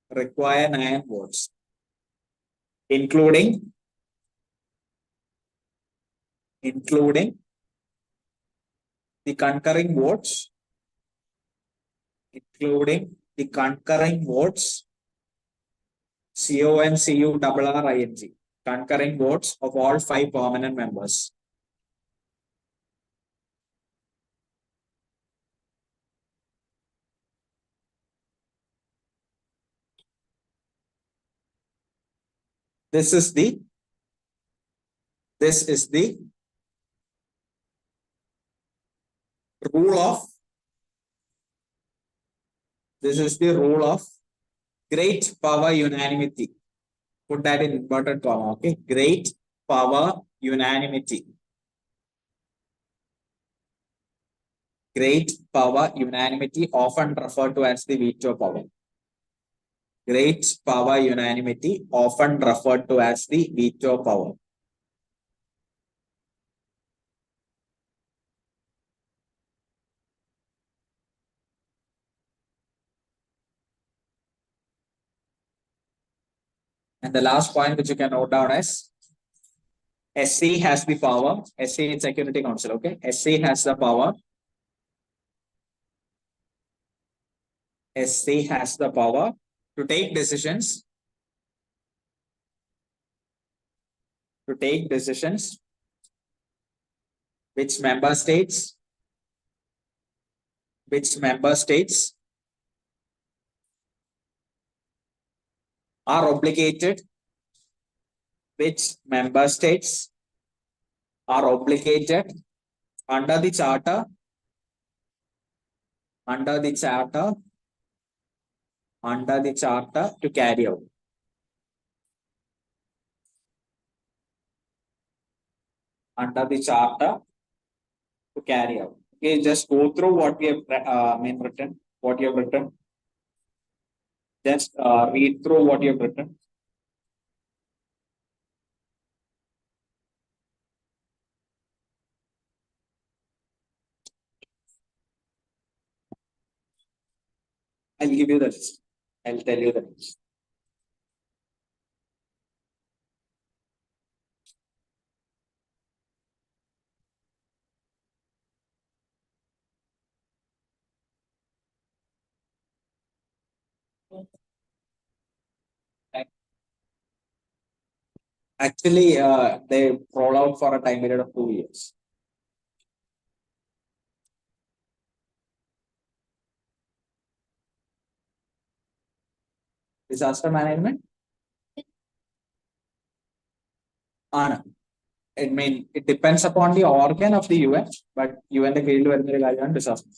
Require 9 votes, including the concurring votes, CONCURRING, concurring votes of all 5 permanent members. This is the rule of great power unanimity. Put that in inverted comma. Okay, great power unanimity. Great power unanimity, often referred to as the veto power. Great power unanimity, often referred to as the veto power. And the last point which you can note down as SC has the power. SC in Security Council. Okay, SC has the power. SC has the power to take decisions. Which member states are obligated. Which member states are obligated under the charter to carry out. Under the charter to carry out. Okay, just go through what we have written. What you have written. Just read through what you have written. I'll give you the list. I'll tell you the list. Actually, they roll out for a time period of 2 years. Disaster management? It depends upon the organ of the UN, but UN the field disaster.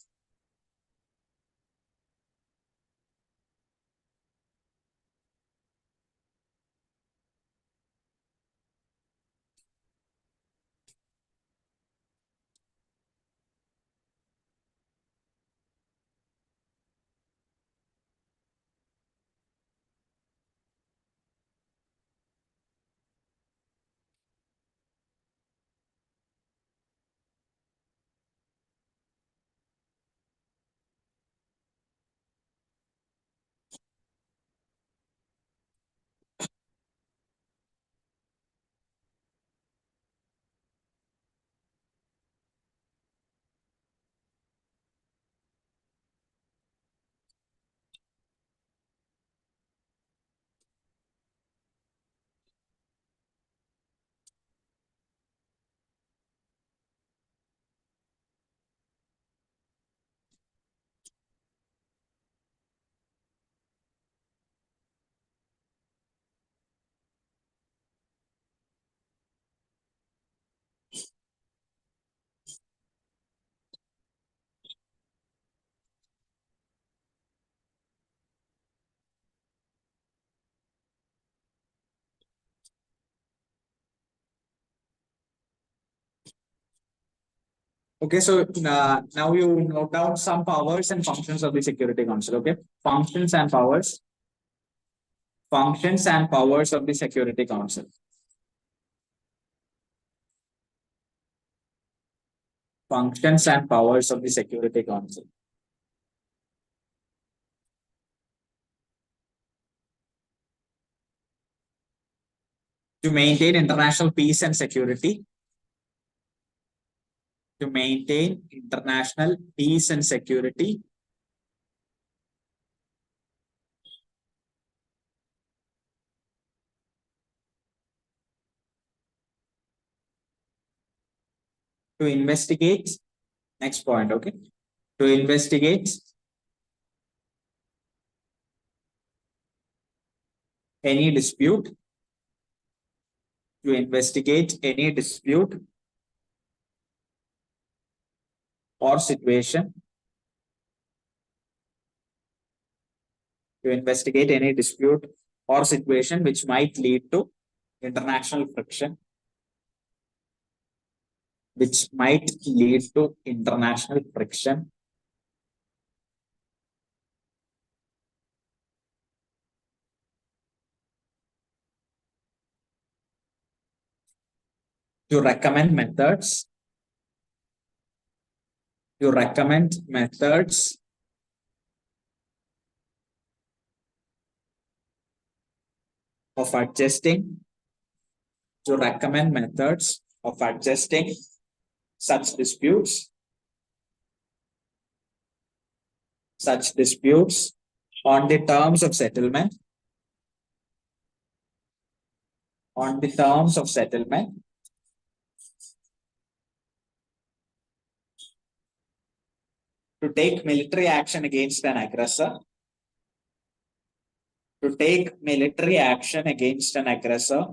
Okay, so now you note down some powers and functions of the Security Council. Okay, functions and powers of the Security Council. Functions and powers of the Security Council. To maintain international peace and security. To maintain international peace and security. to investigate, next point, okay, to investigate any dispute, to investigate any dispute or situation, to investigate any dispute or situation which might lead to international friction, which might lead to international friction, to recommend methods, to recommend methods of adjusting, to recommend methods of adjusting such disputes, on the terms of settlement, on the terms of settlement, to take military action against an aggressor, to take military action against an aggressor,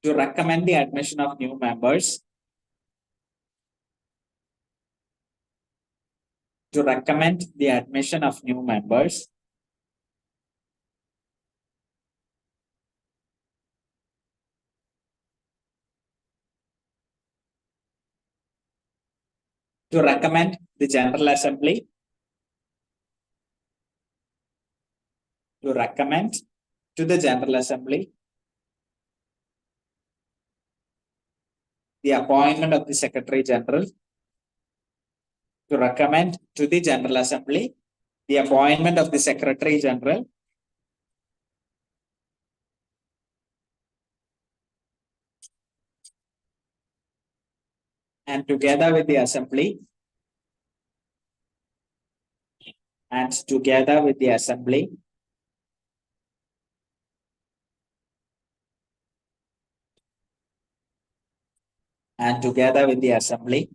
to recommend the admission of new members, to recommend the admission of new members, to recommend the General Assembly, to recommend to the General Assembly the appointment of the Secretary General, to recommend to the General Assembly the appointment of the Secretary General, and together with the Assembly, and together with the Assembly, and together with the Assembly,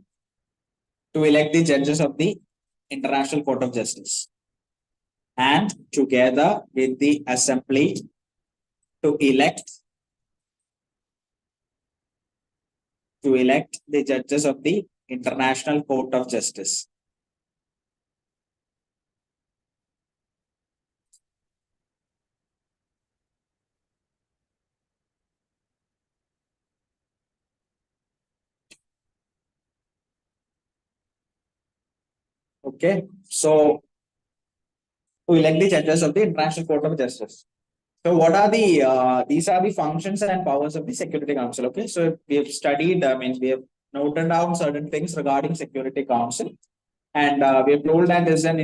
to elect the judges of the International Court of Justice, and together with the Assembly, to elect the judges of the International Court of Justice. Okay, so to elect the judges of the International Court of Justice. So what are the these are the functions and powers of the Security Council. Okay, so we have studied, I mean, we have noted down certain things regarding Security Council, and we have told that is an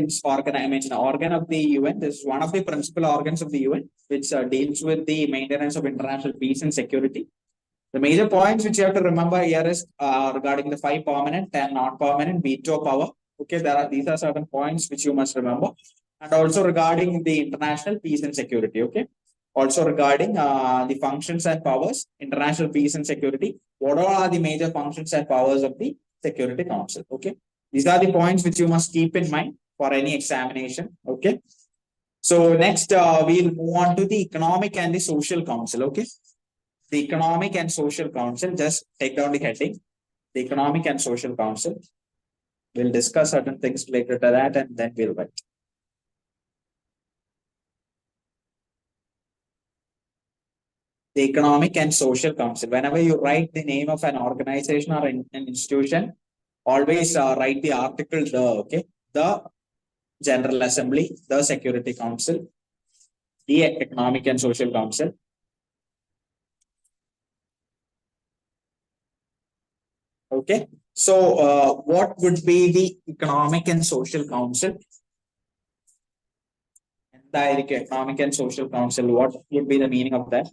organ of the UN. This is one of the principal organs of the UN, which deals with the maintenance of international peace and security. The major points which you have to remember here is regarding the 5 permanent and non-permanent veto power. Okay, these are certain points which you must remember, and also regarding the international peace and security. Okay, also regarding the functions and powers, international peace and security. What all are the major functions and powers of the Security Council? Okay, these are the points which you must keep in mind for any examination. Okay, so next we'll move on to the Economic and the Social Council. Okay, the Economic and Social Council. Just take down the heading. The Economic and Social Council. We'll discuss certain things related to that, and then we'll write. The Economic and Social Council. Whenever you write the name of an organization or an institution, always write the article the. Okay, the General Assembly, the Security Council, the Economic and Social Council. Okay, so what would be the Economic and Social Council? The Economic and Social Council, what would be the meaning of that?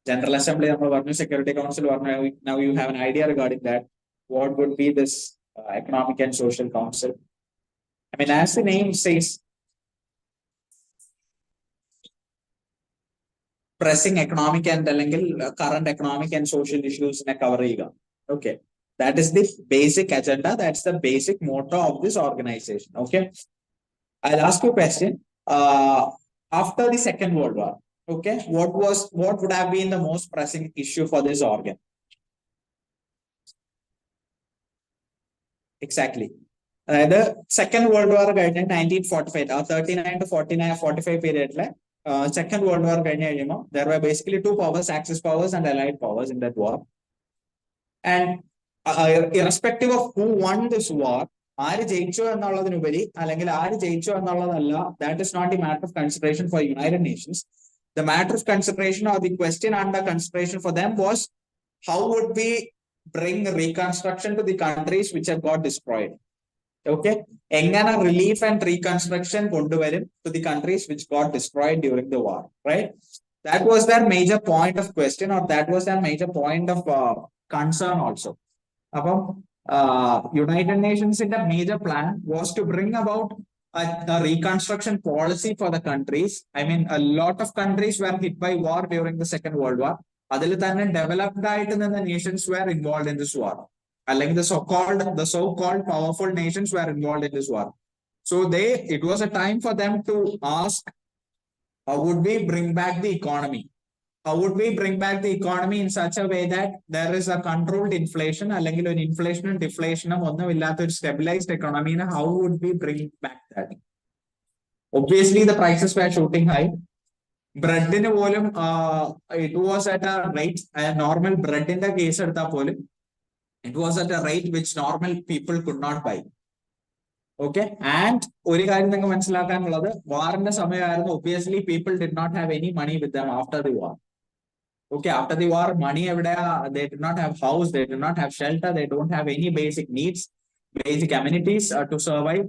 General Assembly, Security Council, now you have an idea regarding that. What would be this Economic and Social Council? I mean, as the name says, pressing economic and current economic and social issues in a cover. Okay. That is the basic agenda. That's the basic motto of this organization. Okay. I'll ask you a question. After the Second World War, okay, what would have been the most pressing issue for this organ? Exactly. The Second World War കഴിഞ്ഞ 1945 39 to 45 period Second World War there were basically two powers, Axis powers and Allied powers in that war. And irrespective of who won this war, ആര് ജയിച്ചു എന്നുള്ളതിനുപരി അല്ലെങ്കിൽ ആര് ജയിച്ചു എന്നുള്ളതല്ല, that is not a matter of consideration for United Nations. The matter of consideration or the question under consideration for them was how would we bring reconstruction to the countries which have got destroyed. Okay, എങ്ങനെ relief and reconstruction കൊണ്ടുവരും to the countries which got destroyed during the war, right? That was their major point of question, or that was their major point of concern also. United Nations in the major plan was to bring about a reconstruction policy for the countries. I mean, a lot of countries were hit by war during the Second World War. അതിൽ തന്നെ developed ആയിട്ട് the nations were involved in this war. Like the so-called powerful nations were involved in this war. So it was a time for them to ask, how would we bring back the economy? How would we bring back the economy in such a way that there is a controlled inflation, അല്ലെങ്കിൽ ഒരു ഇൻഫ്ലേഷനും ഡിഫ്ലേഷനും ഒന്നും ഇല്ലാത്ത ഒരു stabilized economy? How would we bring back that? Obviously, the prices were shooting high. Breadന് പോലും it was at a rate, normal breadന്റെ case എടുത്താൽ പോലും it was at a rate which normal people could not buy. Okay, and ഒരു കാര്യം നിങ്ങൾക്ക് മനസ്സിലാക്കാനുള്ളത്, വാറിന്റെ സമയമായിരുന്നു. Obviously, people did not have any money with them after the war. Okay, after the war, money എവിടെയാ? They did not have house, they did not have shelter, they don't have any basic needs, basic amenities to survive.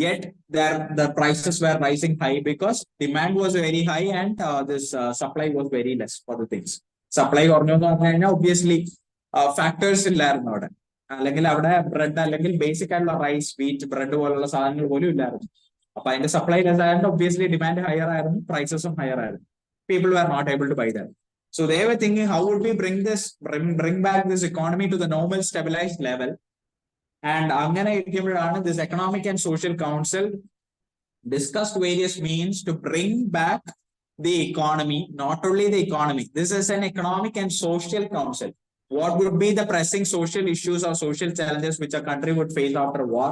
Yet the prices were rising high because demand was very high and this supply was very less for the things. Supply കുറഞ്ഞു എന്ന് പറഞ്ഞു കഴിഞ്ഞാൽ obviously factors ഇല്ലായിരുന്നു അവിടെ. അല്ലെങ്കിൽ അവിടെ bread അല്ലെങ്കിൽ basic ആയിട്ടുള്ള റൈസ്, വീറ്റ്, ബ്രെഡ് പോലുള്ള സാധനങ്ങൾ പോലും ഇല്ലായിരുന്നു. അപ്പൊ അതിന്റെ സപ്ലൈ ലെസ് ആയതുകൊണ്ട് ഒബ്വിയസ്ലി ഡിമാൻഡ് ഹയർ ആയിരുന്നു, പ്രൈസസും ഹയർ ആയിരുന്നു. People were not able to buy that. So they were thinking, how would we bring back this economy to the normal stabilized level? And അങ്ങനെ ഇരിക്കുമ്പോഴാണ് this Economic and Social Council discussed various means to bring back the economy. Not only the economy, this is an Economic and Social Council. What would be the pressing social issues or social challenges which a country would face after war?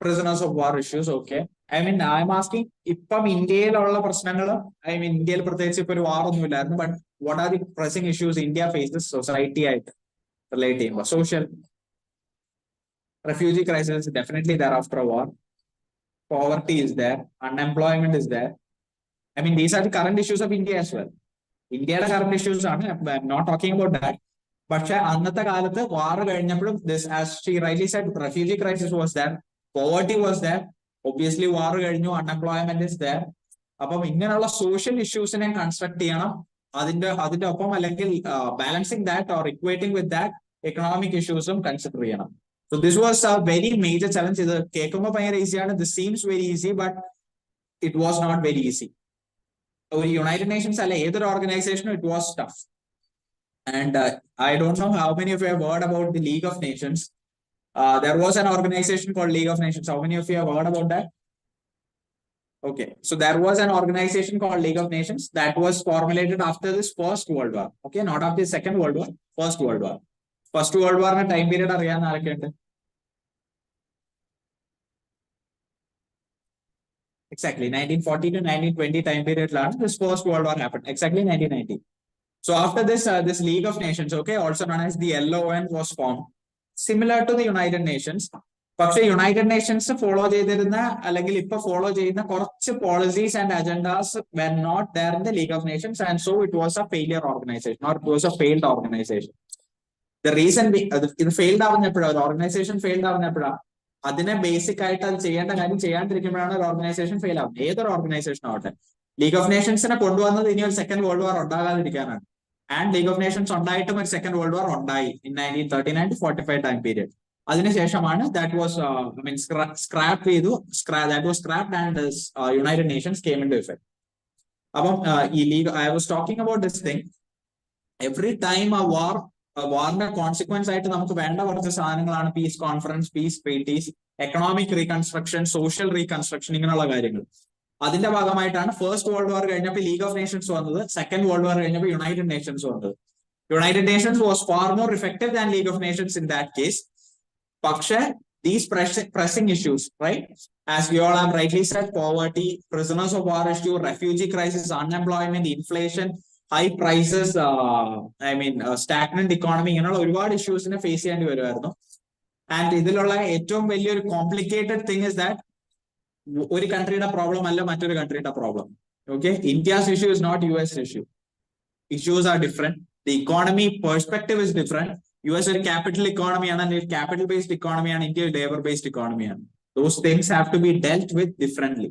Prisoners of war issues. Okay, I mean, I'm asking, ഇപ്പം ഇന്ത്യയിലുള്ള പ്രശ്നങ്ങൾ, ഇന്ത്യയിൽ പ്രത്യേകിച്ച് ഇപ്പൊ ഒരു വാർ ഒന്നും ഇല്ലായിരുന്നു, but what are the pressing issues India faces society ആയിട്ട് relate ചെയ്യുമ്പോൾ? Social, refugee crisis is definitely there after a war. Poverty is there, unemployment is there. I mean, these are the current issues of India as well. India's current issues are, I'm not talking about that. പക്ഷെ അന്നത്തെ കാലത്ത് വാർ കഴിഞ്ഞപ്പോഴും this, as she rightly said, refugee crisis was there, poverty was there, obviously war കഴിഞ്ഞു, unemployment is there. അപ്പം ഇങ്ങനെയുള്ള social ഇഷ്യൂസിനെ construct ചെയ്യണം. അതിന്റെ ഒപ്പം അല്ലെങ്കിൽ balancing that or equating with that economic ഇഷ്യൂസും കൺസിഡർ ചെയ്യണം. So this was a very major challenge. ഇത് കേൾക്കുമ്പോൾ ഭയങ്കര ഈസിയാണ്, this seems very easy, but it was not very easy. ഒരു യുണൈറ്റഡ് നേഷൻസ് അല്ല ഏതൊരു ഓർഗനൈസേഷനും it was tough. And I don't know how many of you have heard about the League of Nations. There was an organization called League of Nations. How many of you have heard about that? Okay, so there was an organization called League of Nations that was formulated after this First World War. Okay, not after the Second World War, First World War. First World War time period അറിയാവുന്ന ആരൊക്കെയുണ്ട്? Exactly 1940 to 1920 time period this First World War happened. Exactly 1990. So after this, this League of Nations, okay, also known as the LON, was formed, similar to the United Nations. പക്ഷെ United Nations follow ചെയ്തിരുന്ന അല്ലെങ്കിൽ ഇപ്പൊ follow ചെയ്യുന്ന കുറച്ച് policies and agendas were not there in the League of Nations, and so it was a failure organization, or it was a failed organization. The reason ഇത് failed ആവുന്നപ്പോഴാണ്, ഒരു organisation failed ആവുന്നപ്പോഴാണ്, അതിനെ basic ആയിട്ട് അത് ചെയ്യേണ്ട കാര്യം ചെയ്യാണ്ടിരിക്കുമ്പോഴാണ് ഒരു ഓർഗനൈസേഷൻ ഫെയിൽ ആവുന്നത്, ഏതൊരു ഓർഗനൈസേഷൻ ആവട്ടെ. ലീഗ് ഓഫ് നേഷൻസിനെ കൊണ്ടുവന്നത് ഇനി ഒരു സെക്കൻഡ് വേൾഡ് വാർ ഉണ്ടാകാതിരിക്കാനാണ്. ആൻഡ് ലീഗ് ഓഫ് നേഷൻസ് ഉണ്ടായിട്ടും ഒരു സെക്കൻഡ് വേൾഡ് വാർ ഉണ്ടായി in 1939 to 45 ടൈം പീരിയഡ്. അതിനുശേഷമാണ് that was I mean scrap ചെയ്തു that was scrapped and United Nations came into effect. അപ്പം ഈ League I was talking about this thing. Every time വാറിന്റെ consequence ആയിട്ട് നമുക്ക് വേണ്ട കുറച്ച് സാധനങ്ങളാണ് peace conference, peace treaties, economic reconstruction, social reconstruction, ഇങ്ങനെയുള്ള കാര്യങ്ങൾ. അതിന്റെ ഭാഗമായിട്ടാണ് ഫസ്റ്റ് വേൾഡ് വാർ കഴിഞ്ഞപ്പോൾ ലീഗ് ഓഫ് നേഷൻസ് വന്നത്, സെക്കൻഡ് വേൾഡ് വാർ കഴിഞ്ഞപ്പോൾ യുണൈറ്റഡ് നേഷൻസ് വന്നത്. United Nations was far more effective than League of Nations in that case. പക്ഷേ these pressing issues, right? As we all have rightly said, poverty, prisoners of war issue, refugee crisis, unemployment, inflation, high prices, stagnant economy, ഇങ്ങനെയുള്ള ഒരുപാട് ഇഷ്യൂസിനെ face ചെയ്യേണ്ടി വരുമായിരുന്നു. And ഇതിലുള്ള ഏറ്റവും വലിയൊരു complicated thing is that ഒരു കൺട്രിയുടെ problem അല്ല മറ്റൊരു കൺട്രിയുടെ problem. Okay, India's issue is not US issue. Issues are different. The economy perspective is different. US ഒരു ക്യാപിറ്റൽ ഇക്കോണമിയാണ്, അല്ലെങ്കിൽ ക്യാപിറ്റൽ ബേസ്ഡ് ഇക്കോണമിയാണ്, ഇന്ത്യ ലേബർ ബേസ്ഡ് ഇക്കോണമിയാണ്. Those things have to be dealt with differently.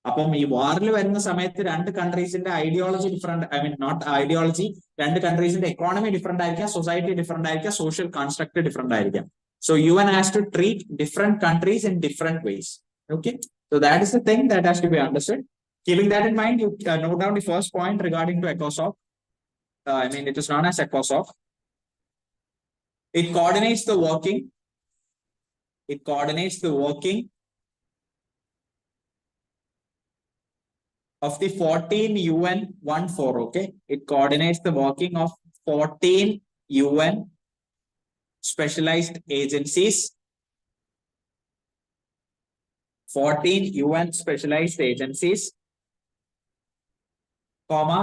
അപ്പം ഈ വാറിൽ വരുന്ന സമയത്ത് രണ്ട് കൺട്രീസിന്റെ ഐഡിയോളജി ഡിഫറെന്റ്, നോട്ട് ഐഡിയോളജി, രണ്ട് കൺട്രീസിന്റെ എക്കോണമി ഡിഫറെന്റ് ആയിരിക്കാം, സൊസൈറ്റി ഡിഫറെന്റ് ആയിരിക്കാം, സോഷ്യൽ കൺസ്ട്രക്ട് ഡിഫറെന്റ് ആയിരിക്കാം. So UN has to treat different countries in different ways. Okay, so that is the thing that has to be understood. Keeping that in mind, you note down the first point regarding to ECOSOC. It is known as ECOSOC. It coordinates the working. It coordinates the working of the 14 UN 14. Okay, it coordinates the working of 14 UN specialized agencies. 14 UN specialized agencies, comma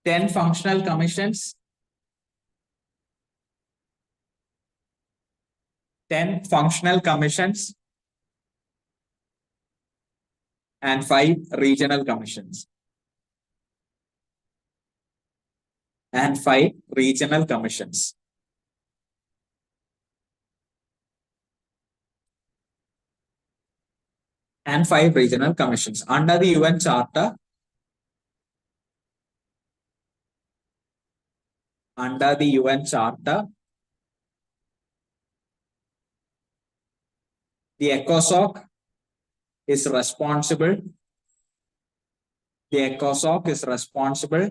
10 functional commissions, 10 functional commissions, and 5 regional commissions. And 5 regional commissions. And 5 regional commissions under the UN Charter. Under the UN Charter, the ECOSOC is responsible. The ECOSOC is responsible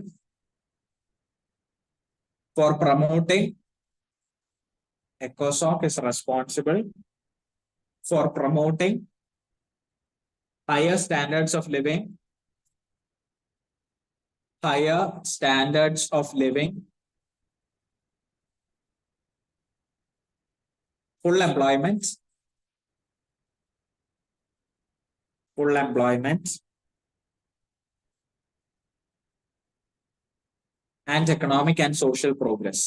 for promoting. ECOSOC is responsible for promoting higher standards of living, higher standards of living, full employment, and economic and social progress.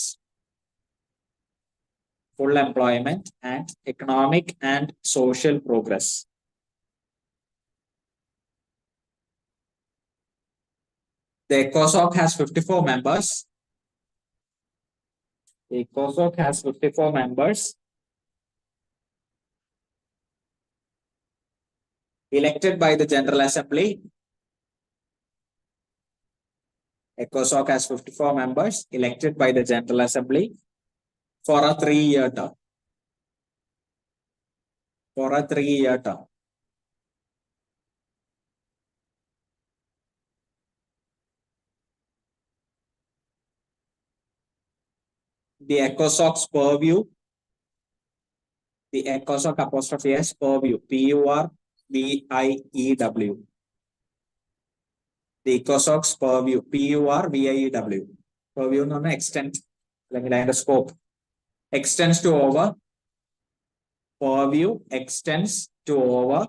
Full employment and economic and social progress. The ECOSOC has 54 members. The ECOSOC has 54 members elected by the General Assembly. ECOSOC has 54 members elected by the General Assembly for a 3-year term. For a 3-year term. The ECOSOC's purview, the ECOSOC apostrophe S purview, PURVIEW. The ECOSOC's purview, PURVIEW. Purview no extent, like the scope, extends to over. Purview extends to over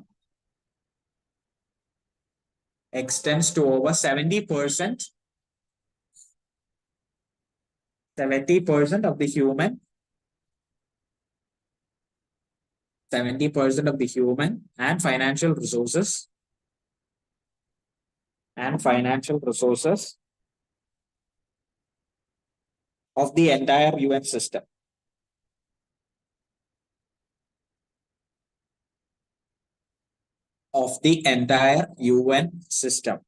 70%. 70% of the human, 70% of the human and financial resources, of the entire UN system. Of the entire UN system.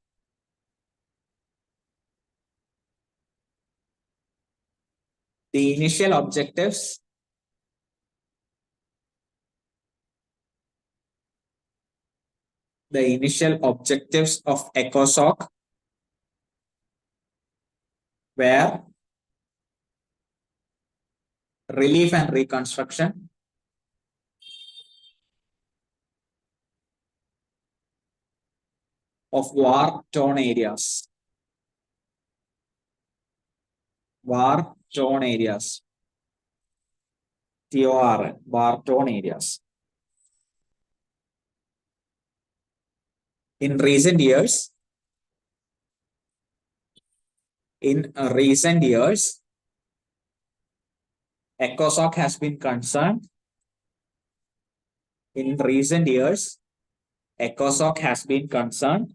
The initial objectives The initial objectives of ECOSOC were relief and reconstruction, of war-torn areas. War-torn areas. TOR, war-torn areas. In recent years, ECOSOC has been concerned. In recent years, ECOSOC has been concerned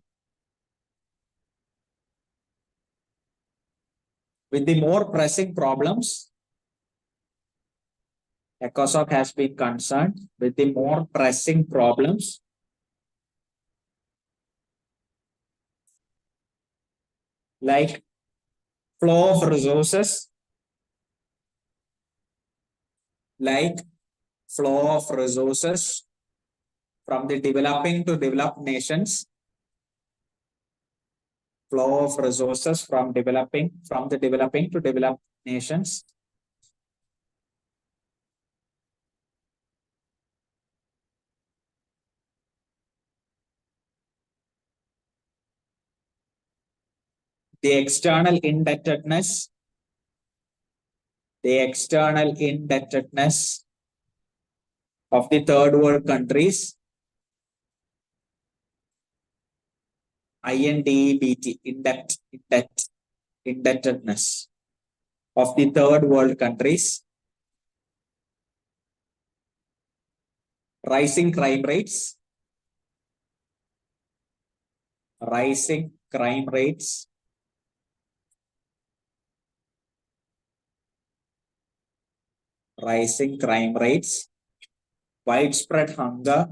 with the more pressing problems. ECOSOC has been concerned with the more pressing problems like flow of resources, from the developing to developed nations, flow of resources from the developing to developed nations, the external indebtedness of the third world countries, INDEBT, indebtedness of the third world countries, rising crime rates, widespread hunger,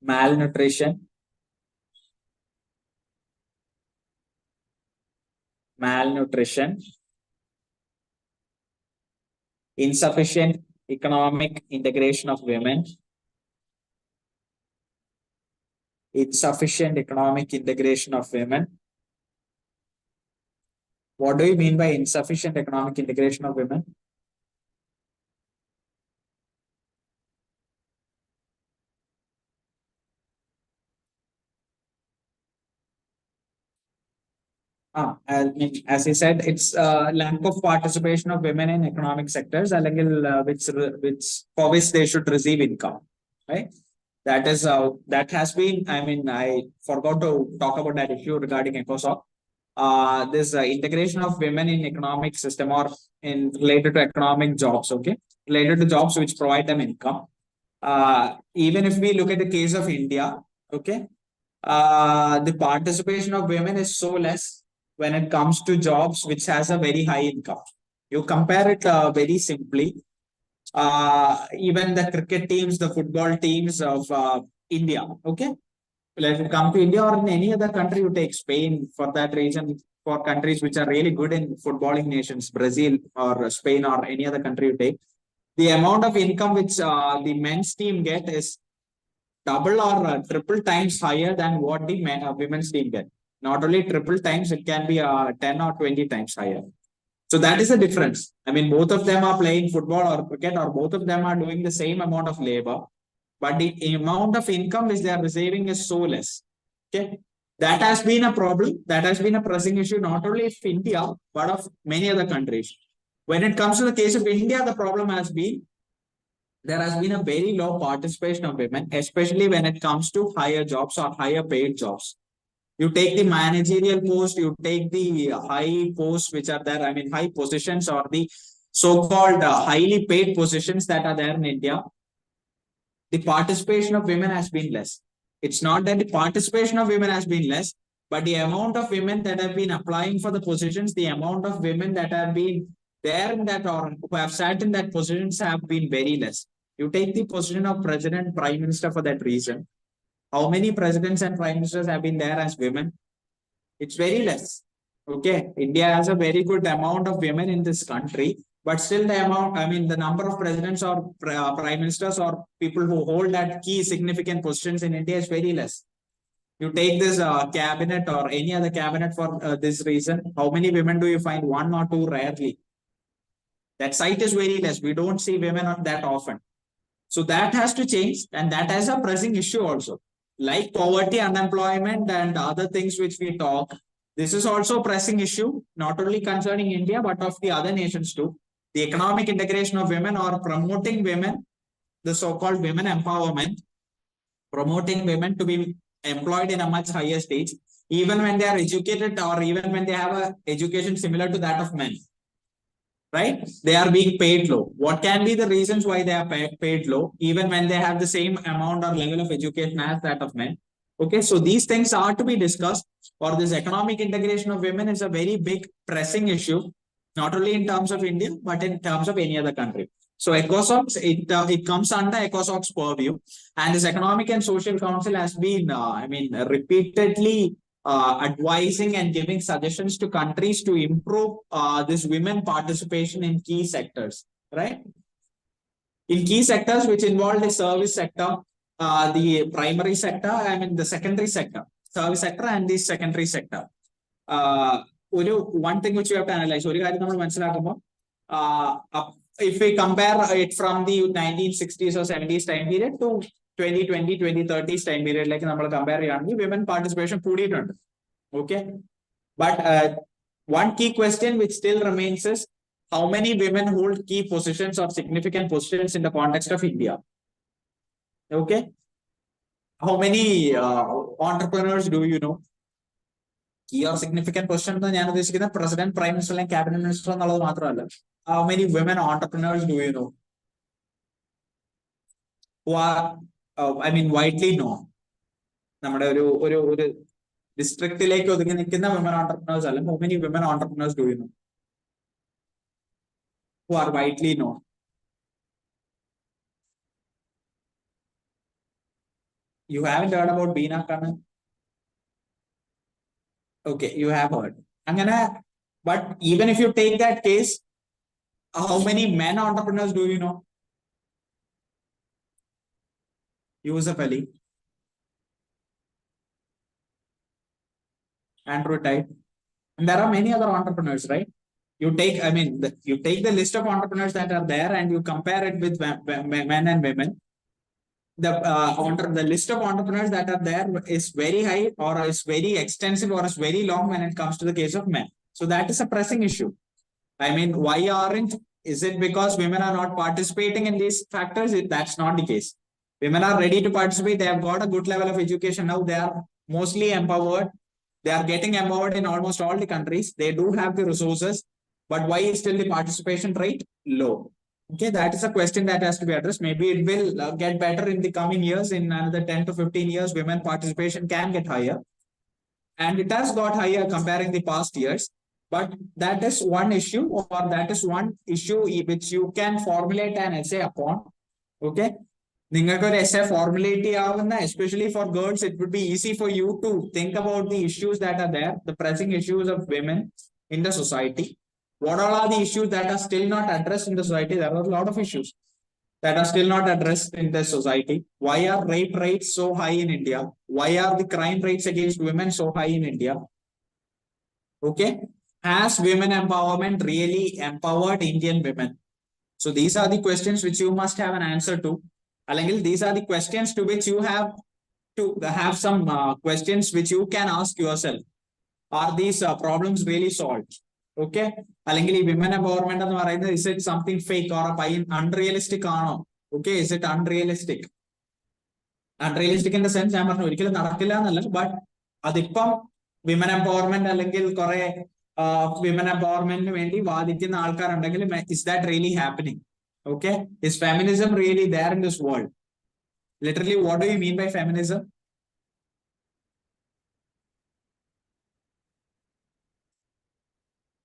malnutrition, insufficient economic integration of women, What do you mean by insufficient economic integration of women? As I said, it's lack of participation of women in economic sectors, for which they should receive income, right? That has been. I forgot to talk about that issue regarding ECOSOC. This integration of women in economic system or in related to economic jobs, okay, related to jobs which provide them income. Even if we look at the case of India, okay, the participation of women is so less when it comes to jobs which has a very high income. You compare it very simply. Even the cricket teams, the football teams of India, okay, like if you come to India or in any other country, you take Spain for that reason, for countries which are really good in footballing nations, Brazil or Spain or any other country you take, the amount of income which the men's team get is double or triple times higher than what the women's team get. Not only triple times, it can be 10 or 20 times higher. So that is the difference. Both of them are playing football or cricket, or both of them are doing the same amount of labor, but the amount of income which they are receiving is so less. Okay, that has been a problem. That has been a pressing issue, not only of India, but of many other countries. When it comes to the case of India, the problem has been there has been a very low participation of women, especially when it comes to higher jobs or higher paid jobs. You take the managerial post, you take the high posts which are there, high positions or the so-called highly paid positions that are there in India, the participation of women has been less. It's not that the participation of women has been less, but the amount of women that have been applying for the positions, the amount of women that have been there in that or who have sat in that positions have been very less. You take the position of president, prime minister for that reason. How many presidents and prime ministers have been there as women? It's very less. Okay, India has a very good amount of women in this country, but still the amount, I mean, the number of presidents or prime ministers or people who hold that key significant positions in India is very less. You take this cabinet or any other cabinet for this reason, how many women do you find? One or two, rarely. That site is very less. We don't see women that often. So that has to change, and that has a pressing issue also. Like poverty, unemployment, and other things which we talk, this is also a pressing issue, not only concerning India, but of the other nations too. The economic integration of women or promoting women, the so-called women empowerment, promoting women to be employed in a much higher stage, even when they are educated or even when they have an education similar to that of men, right? They are being paid low. What can be the reasons why they are paid low, even when they have the same amount or level of education as that of men? Okay, so these things are to be discussed, or this economic integration of women is a very big pressing issue, not only in terms of India, but in terms of any other country. So ECOSOC's, it comes under ECOSOC's purview, and this Economic and Social Council has been, repeatedly advising and giving suggestions to countries to improve this women participation in key sectors, right? In key sectors which involve the service sector, the primary sector, I mean the secondary sector, service sector and the secondary sector. One thing which you have to analyze, if we compare it from the 1960s or 70s time period to 2020, 2030s time period, like we compare women participation കൂടിയിട്ടുണ്ട്. Okay, but one key question which still remains is how many women hold key positions or significant positions in the context of India? Okay, how many entrepreneurs do you know? Key or significant position എന്ന് ഞാൻ ഉദ്ദേശിക്കുന്നത് president, prime minister അല്ലെങ്കിൽ cabinet minister എന്നുള്ളത് മാത്രമല്ല. How many women entrepreneurs do you know? Who are, widely known. നമ്മുടെ ഒരു ഡിസ്ട്രിക്റ്റിലേക്ക് ഒതുങ്ങി നിൽക്കുന്ന women entrepreneurs അല്ല. How many women entrepreneurs do you know? Who are widely known? You haven't heard about Beena Kanan? Okay, you have heard. But even if you take that case, how many men entrepreneurs do you know? Yusuf Ali, Andrew Tate, and there are many other entrepreneurs, right? You take, you take the list of entrepreneurs that are there and you compare it with men and women. The list of entrepreneurs that are there is very high, or is very extensive, or is very long when it comes to the case of men. So that is a pressing issue. Why aren't? Is it because women are not participating in these factors? That's not the case. Women are ready to participate. They have got a good level of education now. They are mostly empowered. They are getting empowered in almost all the countries. They do have the resources. But why is still the participation rate low? Okay, that is a question that has to be addressed. Maybe it will get better in the coming years. In another 10 to 15 years, women participation can get higher. And it has got higher comparing the past years. But that is one issue, or that is one issue which you can formulate an essay upon. Okay. നിങ്ങൾക്ക് ഒരു essay formulate ചെയ്യാവുന്ന, especially for girls, it would be easy for you to think about the issues that are there, the pressing issues of women in the society. What all are the issues that are still not addressed in the society? There are a lot of issues that are still not addressed in the society. Why are rape rates so high in India? Why are the crime rates against women so high in India? Okay. Has women empowerment really empowered Indian women? So these are the questions which you must have an answer to. These are the questions to which you have to have some questions which you can ask yourself. Are these problems really solved? Okay. Women empowerment, is it something fake or unrealistic? Okay, is it unrealistic? Unrealistic in the sense, but adipam women empowerment women empowerment is that really happening? Okay, is feminism really there in this world? Literally, what do you mean by feminism?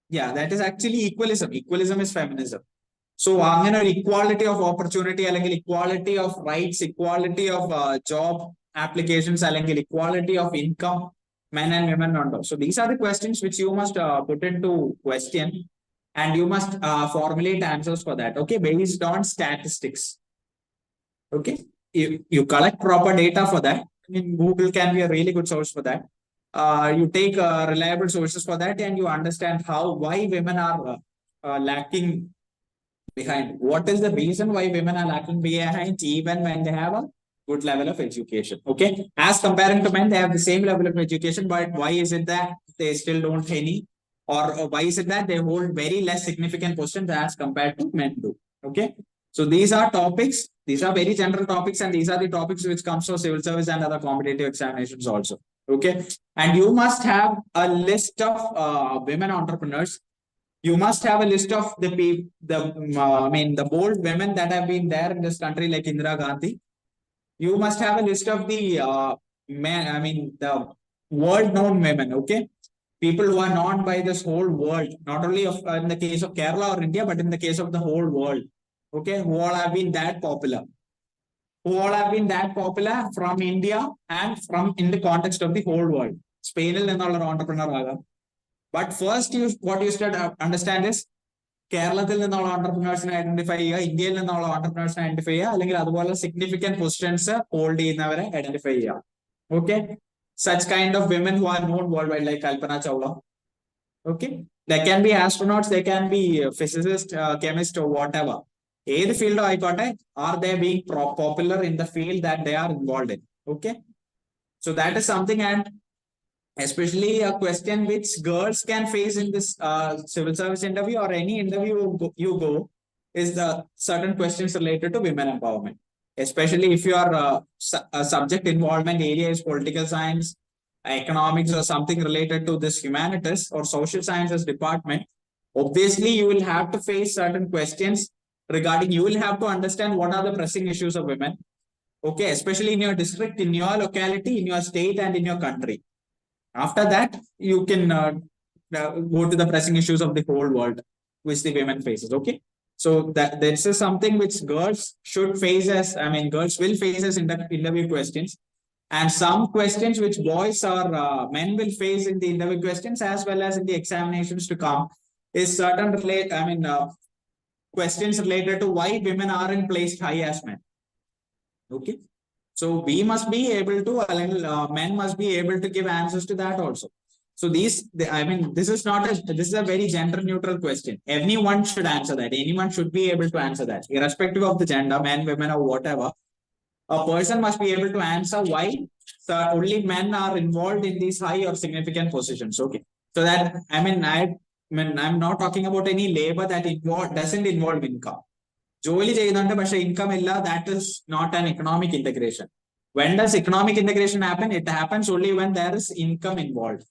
Yeah, that is actually equalism. Equalism is feminism. So equality of opportunity, equality of rights, equality of job applications അല്ലെങ്കിൽ equality of income men and women ഉണ്ടോ? So these are the questions which you must put into question, and you must formulate answers for that, okay, based on statistics. Okay, you collect proper data for that. I mean, Google can be a really good source for that. You take reliable sources for that, and you understand how why women are lacking behind. What is the reason why women are lacking behind even when they have a good level of education? Okay, as comparing to men, they have the same level of education, but why is it that they still don't any, or why is it that they hold very less significant positions as compared to men do? Okay, so these are topics. These are very general topics, and these are the topics which comes for civil service and other competitive examinations also. Okay, and you must have a list of women entrepreneurs. You must have a list of the people, I mean, the bold women that have been there in this country, like Indira Gandhi. You must have a list of the men, I mean, the world-known women. Okay, people who are known by this whole world, not only of in the case of Kerala or India, but in the case of the whole world. Okay, who all have been that popular, from India and from in the context of the whole world. സ്പെയിനിൽ നിന്നുള്ള ഒരു entrepreneur ആകാം. But first, what you should understand is കേരളത്തിൽ നിന്നുള്ള ഓണ്ടർപ്രണേഴ്സിനെ identify ചെയ്യുക, ഇന്ത്യയിൽ നിന്നുള്ള ഓണ്ടർപ്രണേഴ്സിനെ identify ചെയ്യുക, അല്ലെങ്കിൽ അതുപോലെ സിഗ്നിഫിക്കന്റ് പൊസിഷൻസ് ഹോൾഡ് ചെയ്യുന്നവരെ ഐഡന്റിഫൈ ചെയ്യുക. Okay, such kind of women who are non world wide, like Kalpana Chawla. Okay, they can be astronauts, they can be physicists, chemists, or whatever. ഏത് ഫീൽഡോ ആയിക്കോട്ടെ, are they being popular in the field that they are involved in? Okay, so that is something, and especially a question which girls can face in this civil service interview or any interview you go, is the certain questions related to women empowerment. Especially if your subject involvement area is political science, economics, or something related to this humanities or social sciences department, obviously you will have to face certain questions regarding, you will have to understand what are the pressing issues of women. Okay, especially in your district, in your locality, in your state, and in your country. After that, you can go to the pressing issues of the whole world which the women faces. Okay, so that this is something which girls should face as, I mean, girls will face as in the interview questions, and some questions which boys or men will face in the interview questions as well as in the examinations to come, is certain relate, I mean, questions related to why women aren't placed high as men. Okay, so we must be able to, men must be able to give answers to that also. So I mean, this is not this is a very gender neutral question. Anyone should answer that. Anyone should be able to answer that, irrespective of the gender, men, women, or whatever. A person must be able to answer why only men are involved in these high or significant positions. Okay, so that, I mean, I'm not talking about any labor that doesn't involve income. ജോലി ചെയ്യുന്നുണ്ട് പക്ഷെ income ഇല്ല, that is not an economic integration. When does economic integration happen? It happens only when there is income involved.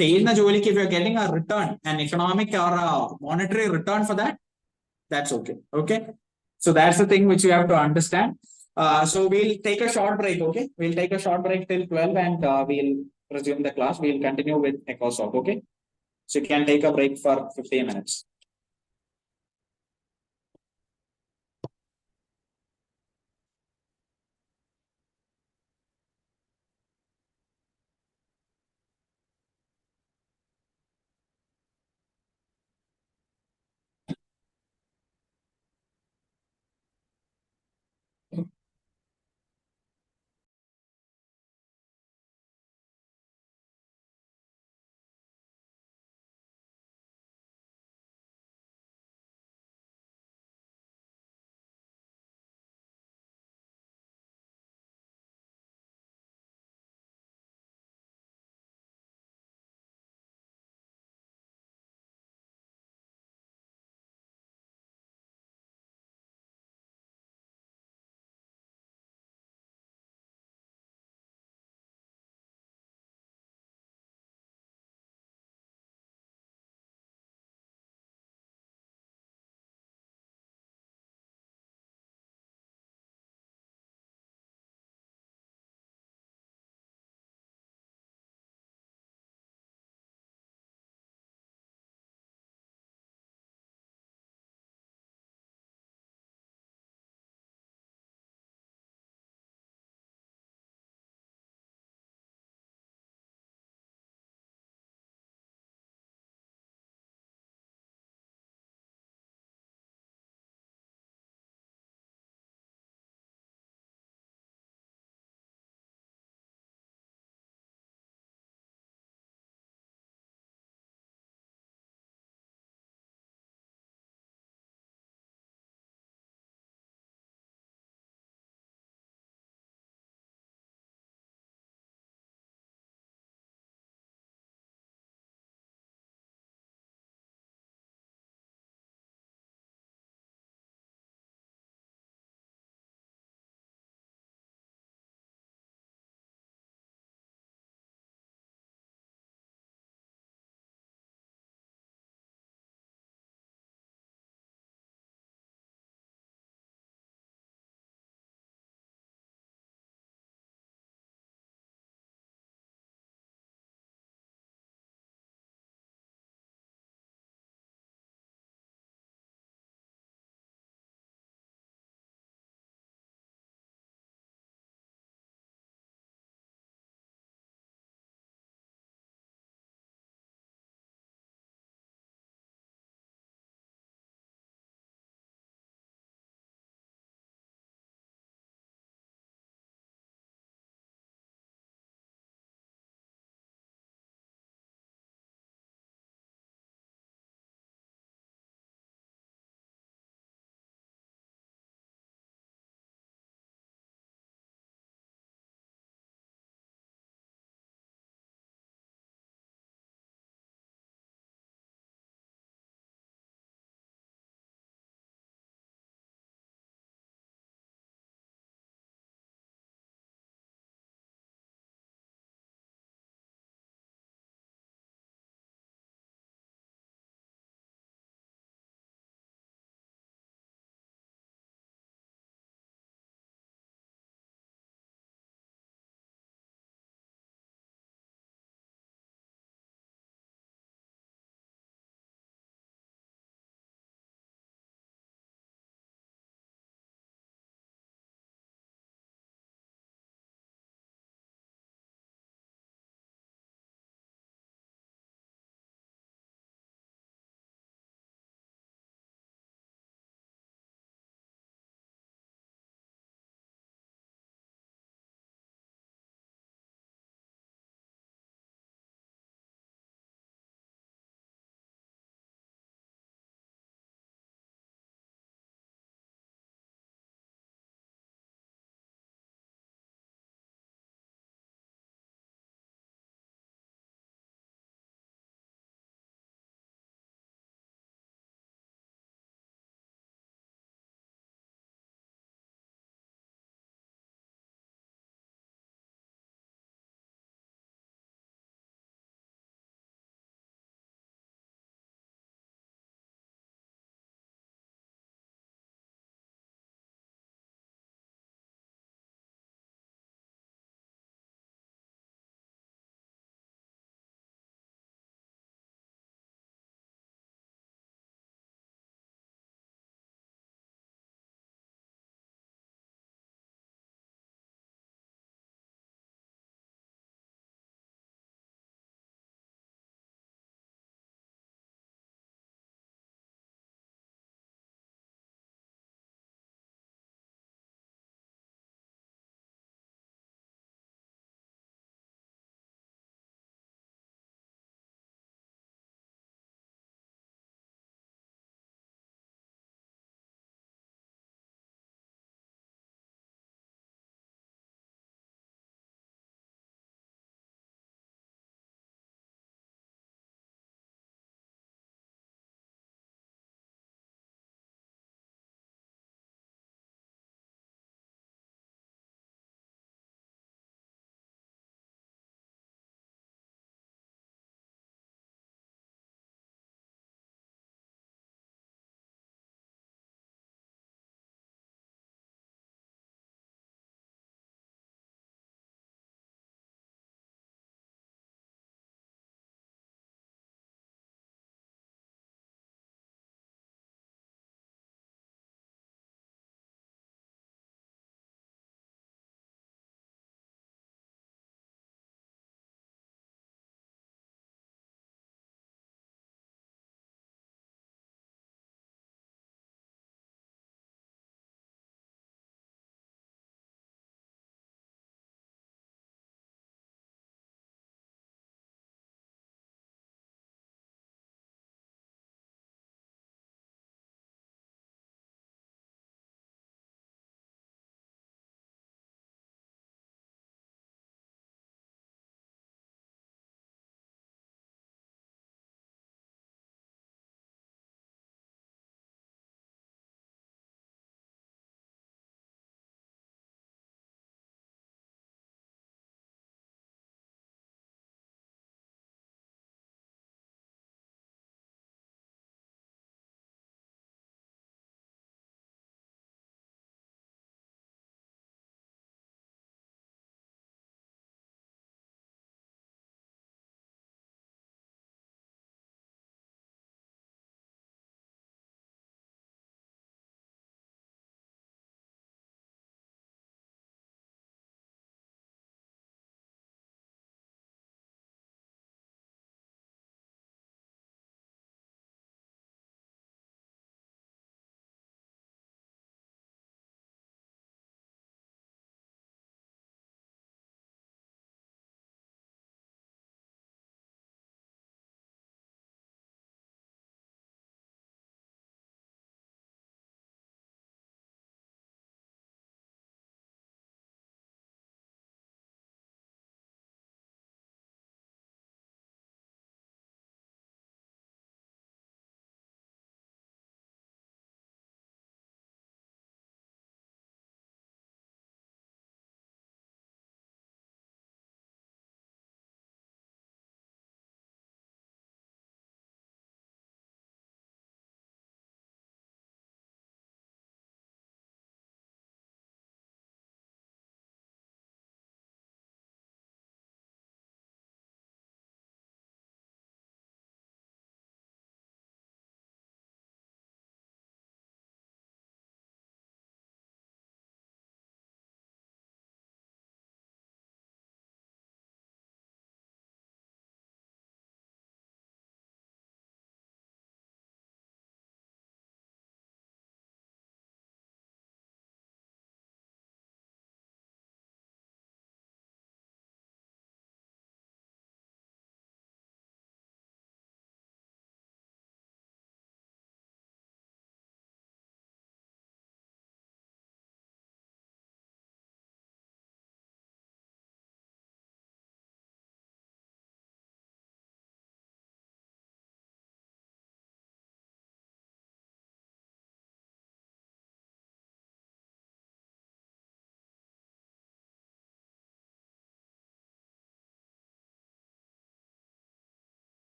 ചെയ്യുന്ന ജോലിക്ക്, if you're getting a return, an economic or a monetary return for that, that's okay. Okay, so that's the thing which you have to understand. So we'll take a short break. Okay, we'll take a short break till 12, and we'll resume the class. We'll continue with EcoSoc. Okay, so you can take a break for 15 minutes.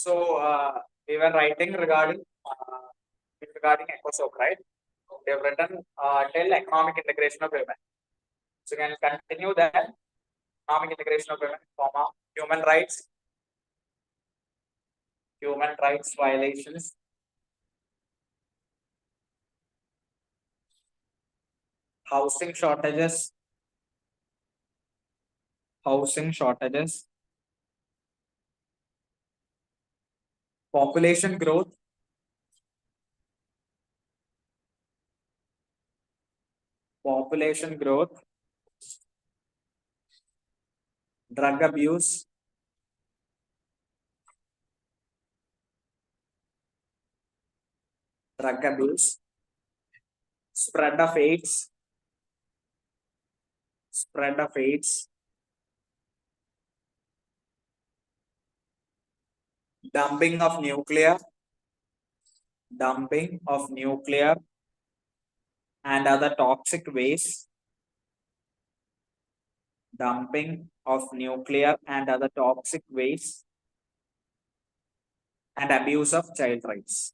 So we were writing regarding ECOSOC, right? We have written till economic integration of women. So we can continue that economic integration of women, comma, human rights violations, housing shortages, housing shortages, population growth, population growth, drug abuse, drug abuse, spread of AIDS, spread of AIDS, dumping of nuclear, dumping of nuclear and other toxic waste, dumping of nuclear and other toxic waste, and abuse of child rights,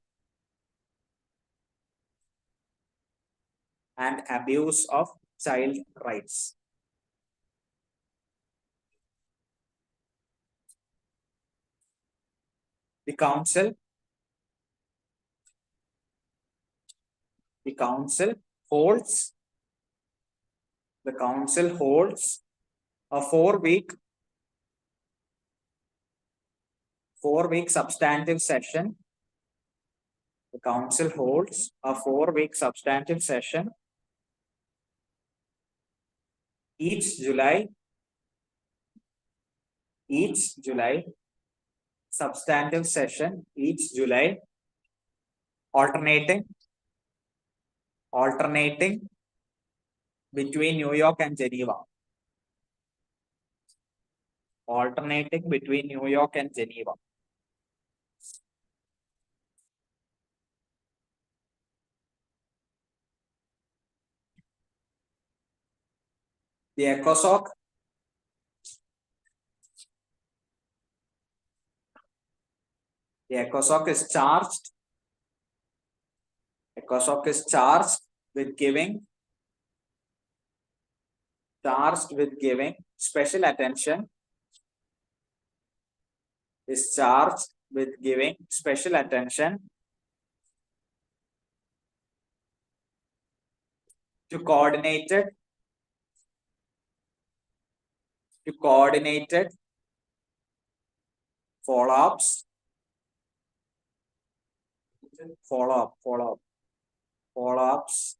and abuse of child rights. The council holds the council holds a 4-week substantive session. The council holds a 4-week substantive session each July, substantive session each July, alternating between New York and Geneva. Alternating between New York and Geneva. The ECOSOC is charged with giving special attention to coordinated follow-ups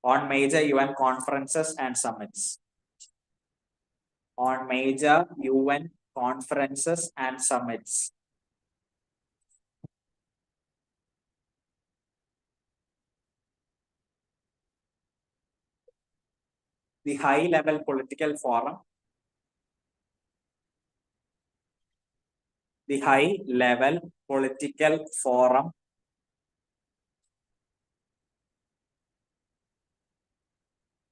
on major UN conferences and summits. The high-level political forum.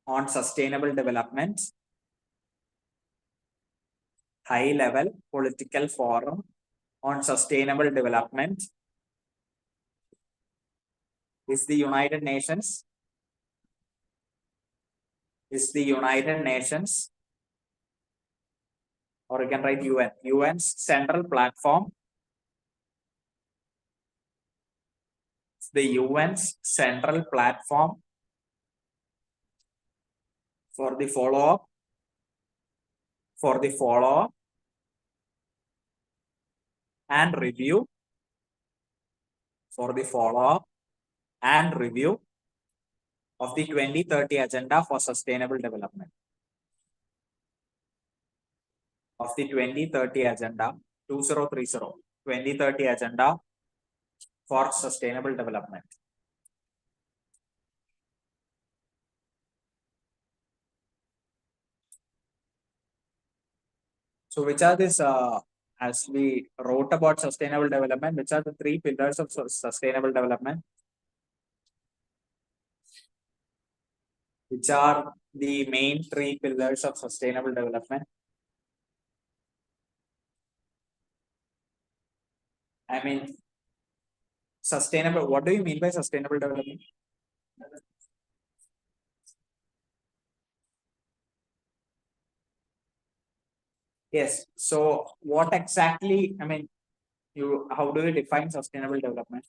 On sustainable development. High-level political forum on sustainable development is the United Nations. Or you can write UN. UN's central platform. The UN's central platform for the follow-up and review of the 2030 Agenda for Sustainable Development. Of the 2030 Agenda, 2030 Agenda for Sustainable Development. So which are these, as we wrote about sustainable development, which are the 3 pillars of sustainable development? Which are the main 3 pillars of sustainable development? I mean, sustainable. What do you mean by sustainable development? Yes. So what exactly, I mean, how do you define sustainable development?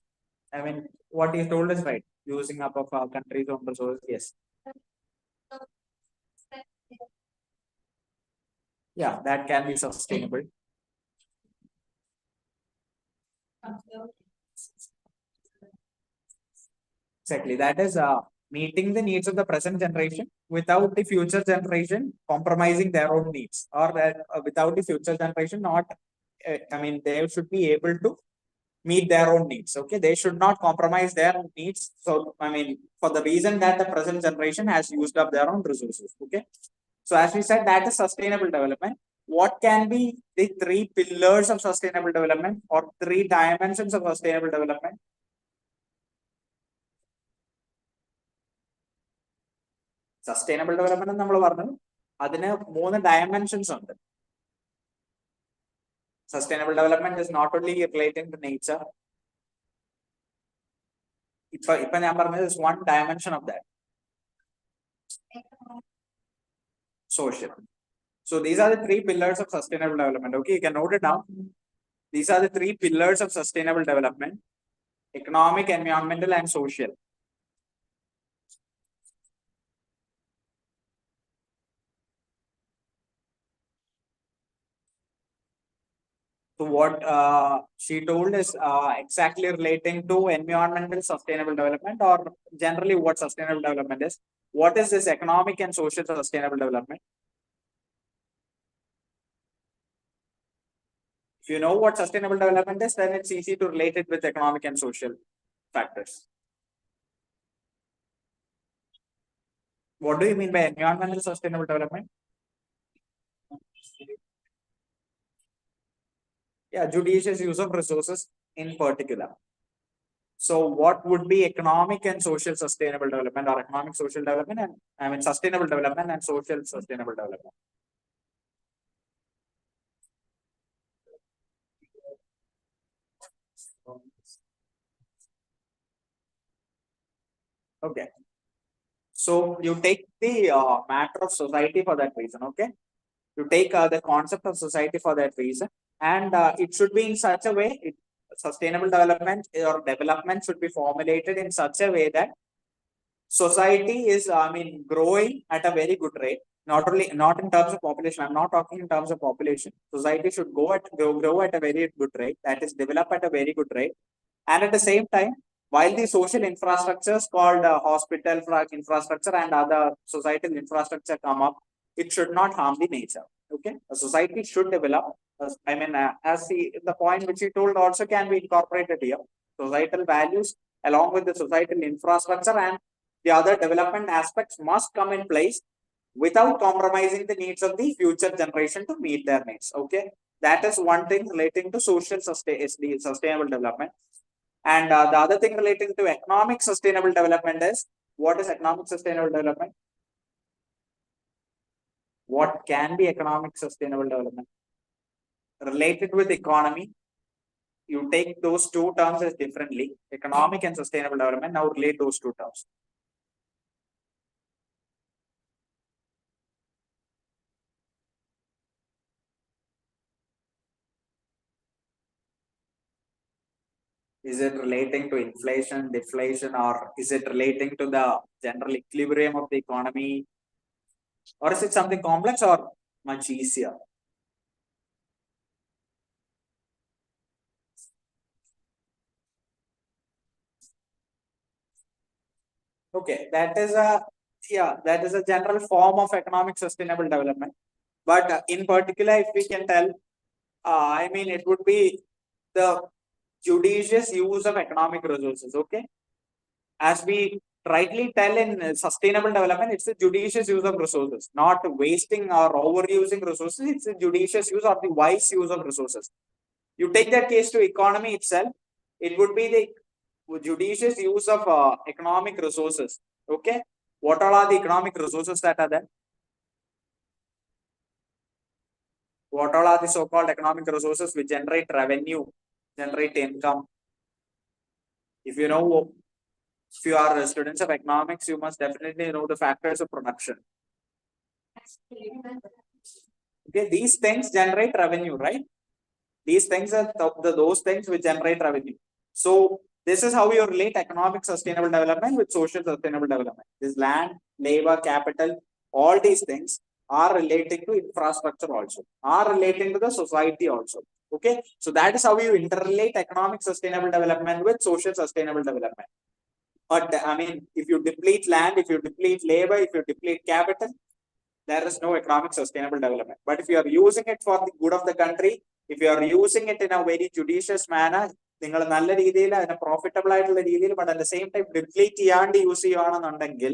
I mean, what you told is right. Using up of our country's own resources. Yes. Yeah, that can be sustainable. Exactly. That is meeting the needs of the present generation without the future generation compromising their own needs, or that without the future generation not. I mean, they should be able to meet their own needs. Okay, they should not compromise their needs. So, I mean, for the reason that the present generation has used up their own resources. Okay, so as we said, that is sustainable development. What can be the three pillars of sustainable development or three dimensions of sustainable development? Sustainable development നമ്മൾ പറഞ്ഞു അതിന് മൂന്ന് dimensions ഉണ്ട്. Sustainable development is not only relating to nature. ഇപ്പൊ ഞാൻ പറഞ്ഞത് is one dimension of that. Social. So these are the three pillars of sustainable development. Okay, you can note it down. These are the three pillars of sustainable development: economic, environmental, and social. So what she told is exactly relating to environmental sustainable development, or generally what sustainable development is. What is this economic and social sustainable development? If you know what sustainable development is, then it's easy to relate it with economic and social factors. What do you mean by environmental sustainable development? Yeah, judicious use of resources in particular. So what would be economic and social sustainable development, or economic social development, and I mean sustainable development and social sustainable development? Okay. So you take the matter of society for that reason. Okay. You take the concept of society for that reason, and it should be in such a way. Sustainable development or development should be formulated in such a way that society is, I mean, growing at a very good rate. Not in terms of population. I'm not talking in terms of population. Society should grow at a very good rate. That is, develop at a very good rate, and at the same time, while the social infrastructures called hospital infrastructure and other societal infrastructure come up, it should not harm the nature. Okay, a society should develop. I mean, as the point which you told also can be incorporated here. Societal values along with the societal infrastructure and the other development aspects must come in place without compromising the needs of the future generation to meet their needs. Okay, that is one thing relating to sustainable development. And the other thing relating to economic sustainable development is, what is economic sustainable development? What can be economic sustainable development? Related with economy, you take those two terms as differently, economic and sustainable development. Now relate those two terms. Is it relating to inflation, deflation, or is it relating to the general equilibrium of the economy? Or is it something complex or much easier? Okay, that is a general form of economic sustainable development. But in particular, if we can tell, I mean, it would be the judicious use of economic resources. Okay, as we rightly tell in sustainable development, it's a judicious use of resources, not wasting or overusing resources. It's a judicious use or the wise use of resources. You take that case to economy itself, it would be the judicious use of economic resources. Okay, what all are the economic resources that are there? What all are the so-called economic resources which generate revenue? generate income. If you know, if you are students of economics, you must definitely know the factors of production. Okay, these things generate revenue, right? These things are those things which generate revenue. So this is how you relate economic sustainable development with social sustainable development. This land, labor, capital, all these things are relating to infrastructure also, are relating to the society also. Okay, so that is how you interrelate economic sustainable development with social sustainable development. But I mean, if you deplete land, if you deplete labor, if you deplete capital, there is no economic sustainable development. But if you are using it for the good of the country, if you are using it in a very judicious manner, നിങ്ങൾ നല്ല രീതിയിൽ അതിനെ profitable ആയിട്ടുള്ള രീതിയിൽ but at the same time deplete ചെയ്യാണ്ട് use ചെയ്യുകയാണെന്നുണ്ടെങ്കിൽ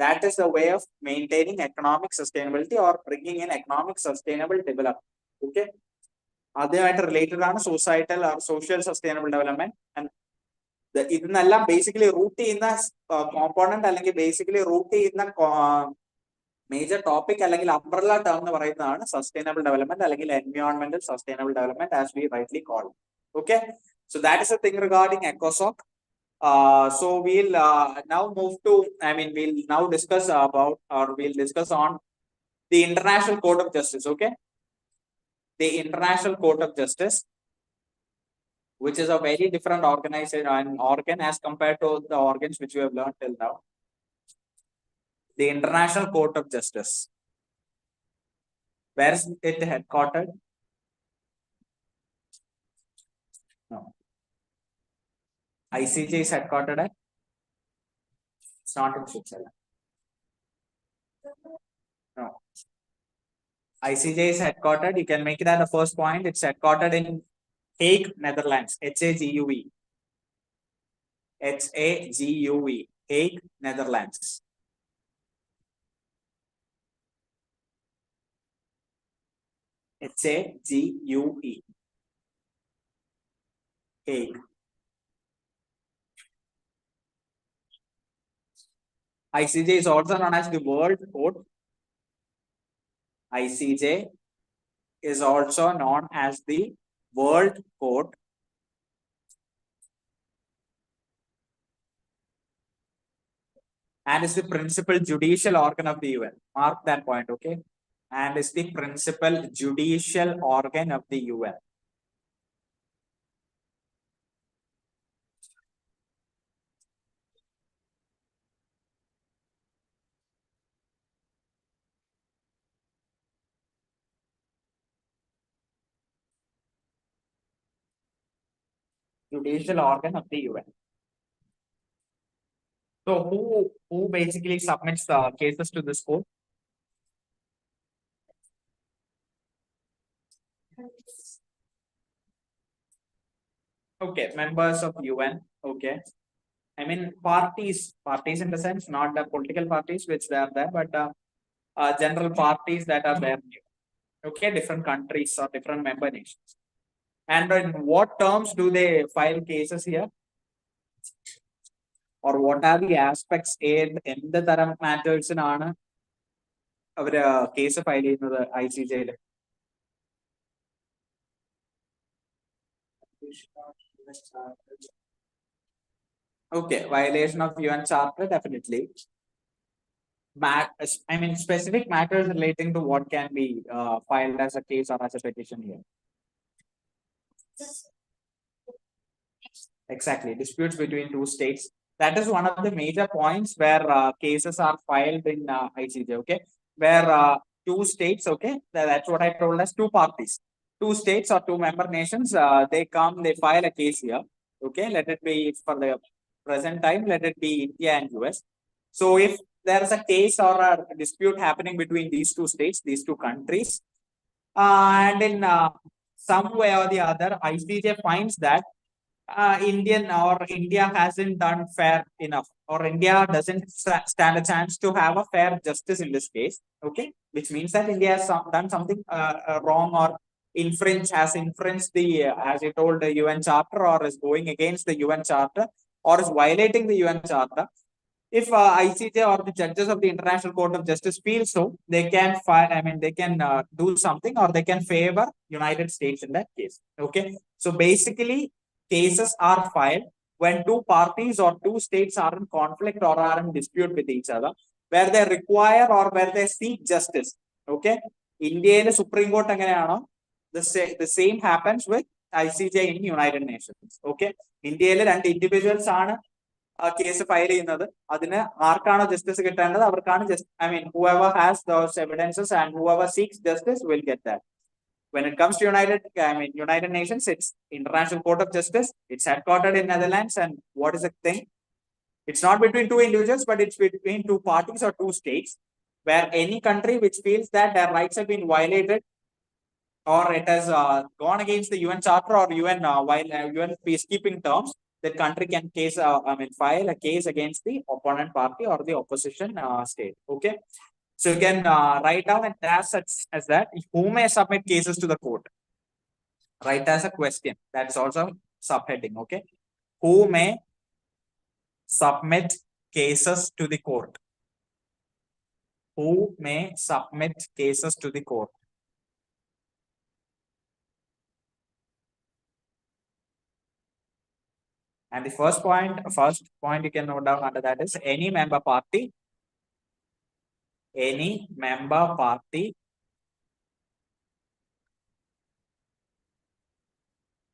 that is the way of maintaining economic sustainability or bringing in economic sustainable development. Okay, അതുമായിട്ട് related ആണ് societal or social sustainable development. And ഇതിനെല്ലാം ബേസിക്കലി റൂട്ട് ചെയ്യുന്ന component അല്ലെങ്കിൽ basically root ചെയ്യുന്ന major topic അല്ലെങ്കിൽ umbrella term എന്ന് പറയുന്നതാണ് sustainable development അല്ലെങ്കിൽ എൻവയോൺമെന്റൽ sustainable development as we rightly call. Okay, so that is A thing regarding എക്കോസോക്. So we'll now move to, I mean, we'll now discuss about, or we'll discuss on the International Court of Justice. Okay, the International Court of Justice, which is a very different organization and organ as compared to the organs which we have learned till now. The International Court of Justice. Where is it headquartered? No. ICJ is headquartered at? It's not in Switzerland. No. ICJ is headquartered. You can make that the first point. It's headquartered in Hague, Netherlands. H-A-G-U-E. H-A-G-U-E. Hague, Netherlands. H-A-G-U-E. Hague. ICJ is also known as the World Court. ICJ is also known as the World Court. And is the principal judicial organ of the UN. Mark that point, okay? And is the principal judicial organ of the UN. Judicial organ of the UN. So who basically submits the cases to this court? Okay, members of UN. Okay, I mean parties in the sense not the political parties which they are there, but general parties that are there. Okay, different countries or different member nations. And in what terms do they file cases here? Or what are the aspects in the taram matters in ആണ് അവര് case file ചെയ്യുന്നത് ICJ-യിൽ? Okay, violation of UN Charter, definitely. I mean, specific matters relating to what can be filed as a case or as a petition here. Exactly, disputes between two states. That is one of the major points where cases are filed in ICJ. Okay, where two states, okay, that's what I told as two parties, two states or two member nations, they file a case here. Okay, let it be for the present time, let it be India and US. So if there is a case or a dispute happening between these two states, these two countries, and in some way or the other, ICJ finds that India hasn't done fair enough, or India doesn't stand a chance to have a fair justice in this case. Okay, which means that India has done something wrong or has infringed the, as you told, the UN Charter, or is going against the UN Charter, or is violating the UN Charter. If ICJ or the judges of the International Court of Justice feel so, they can file. I mean, they can do something, or they can favor United States in that case. Okay. So basically, cases are filed when two parties or two states are in conflict or are in dispute with each other, where they require or where they seek justice. Okay. Indian Supreme Court the same happens with ICJ in United Nations. Okay. Indian and individuals are case file ചെയ്യുന്നത് അതിന് ആർക്കാണോ justice കിട്ടേണ്ടത് അവർക്കാണ് whoever has those evidences and whoever seeks justice will get that. When it comes to United Nations, it's International Court of Justice. It's headquartered in Netherlands, and what is the thing? It's not between two individuals, but it's between two parties or two states, where any country which feels that their rights have been violated or it has gone against the UN Charter or UN peacekeeping terms, the country can file a case against the opponent party or the opposition state. Okay, so you can write down and ask such as that: who may submit cases to the court? Write as a question. That's also subheading. Okay, who may submit cases to the court? Who may submit cases to the court? And the first point you can note down under that is any member party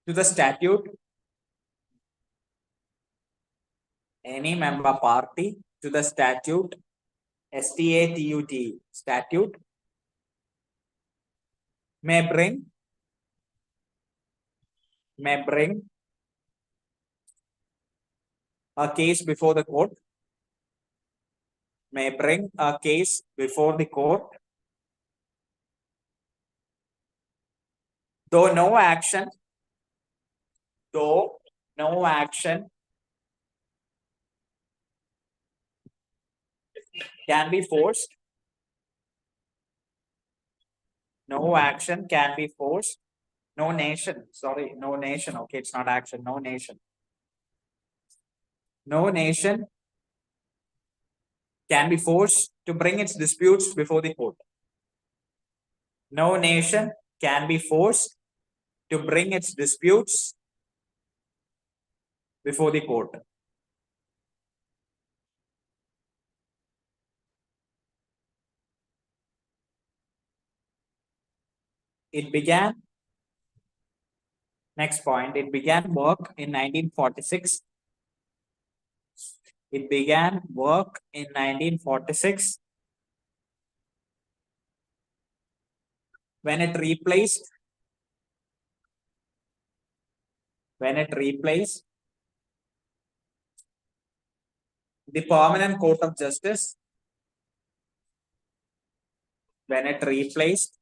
to the statute, any member party to the statute, statute may bring a case before the court, though no action can be forced. No action can be forced. No nation. Okay, it's not action. No nation. No nation can be forced to bring its disputes before the court. No nation can be forced to bring its disputes before the court. It began, next point, it began work in 1946. It began work in 1946 when it replaced the Permanent Court of Justice. When it replaced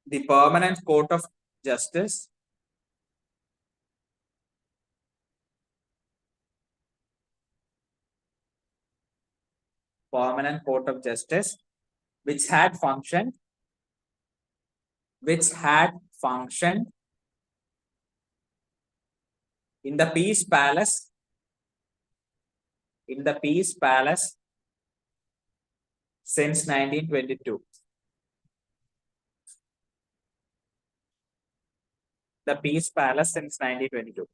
the Permanent Court of Justice which had functioned in the Peace Palace since 1922. The Peace Palace since 1922.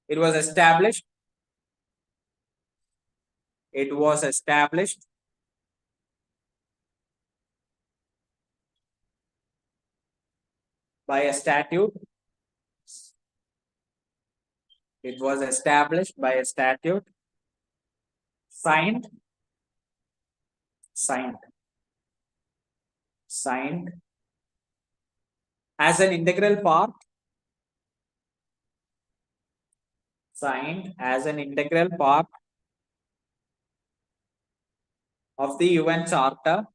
It was established by a statute. It was established by a statute signed as an integral part of the UN Charter.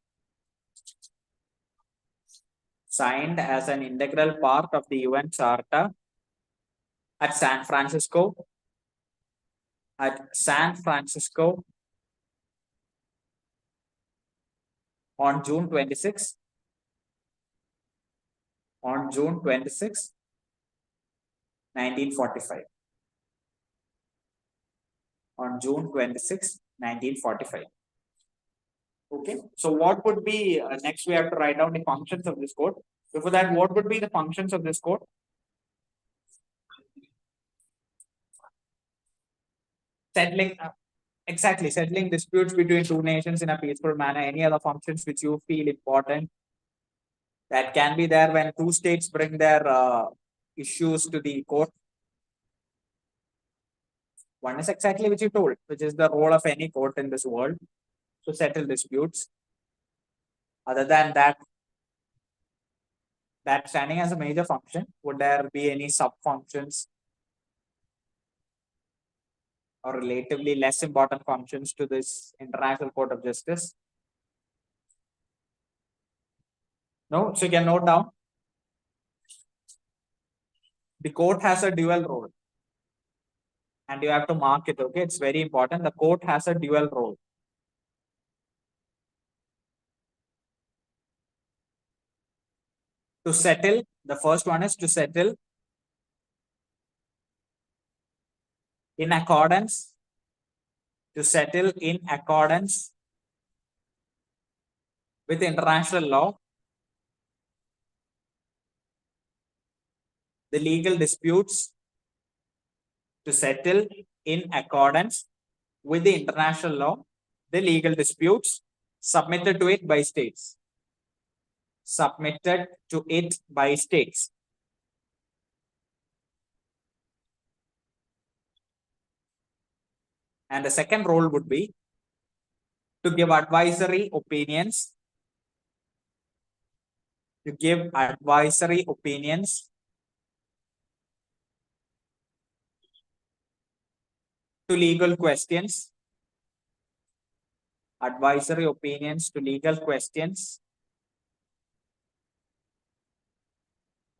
Signed as an integral part of the UN Charter at San Francisco on June 26, 1945. on June 26, 1945. Okay, so what would be next? We have to write down the functions of this code. Before that, what would be the functions of this code? Settling, exactly, settling disputes between two nations in a peaceful manner. Any other functions which you feel important that can be there when two states bring their issues to the court? One is exactly which you told, which is the role of any court in this world to settle disputes. Other than that, that standing as a major function, would there be any sub functions or relatively less important functions to this International Court of Justice? No, so you can note down the court has a dual role and you have to mark it. Okay, it's very important. The court has a dual role. To settle, the first one is to settle in accordance, to settle in accordance with international law, the legal disputes, to settle in accordance with the international law, the legal disputes submitted to it by states. Submitted to it by states. And the second role would be to give advisory opinions, to give advisory opinions to legal questions, advisory opinions to legal questions,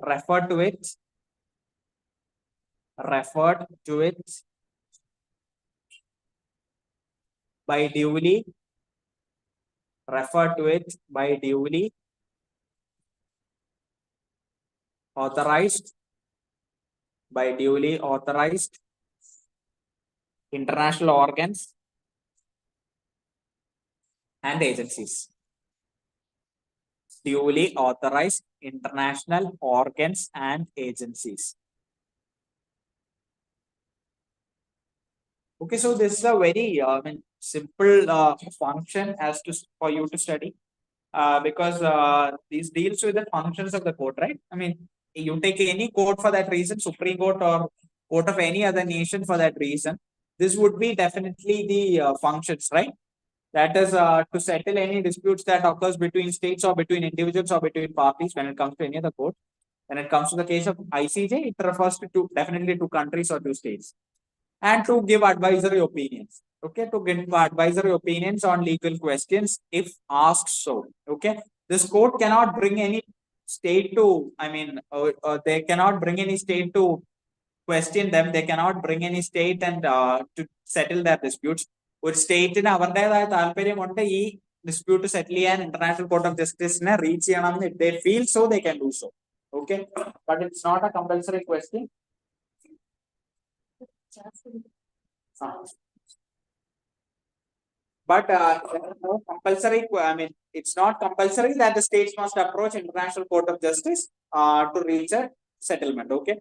referred to it by duly, referred to it by duly authorized, by duly authorized international organs and agencies. Duly authorized international organs and agencies. Okay, so this is a very simple function as to for you to study because these deals with the functions of the court, right? I mean, you take any court for that reason, Supreme Court or court of any other nation for that reason, this would be definitely the functions, right? That is to settle any disputes that occurs between states or between individuals or between parties when it comes to any other court. When it comes to the case of ICJ, it refers to definitely two countries or two states. And to give advisory opinions. Okay, to give advisory opinions on legal questions if asked so. Okay, this court cannot bring any state to, they cannot bring any state to question them. They cannot bring any state and to settle their disputes. ഒരു സ്റ്റേറ്റിന് അവരുടേതായ താല്പര്യമുണ്ട് ഈ dispute സെറ്റിൽ ചെയ്യാൻ international court of ജസ്റ്റിസിനെ reach ചെയ്യണമെന്ന് they feel so they can do so. Okay, but it's not a compulsory question. But no compulsory. I mean, it's not compulsory that the states must approach International Court of Justice to reach a settlement. Okay,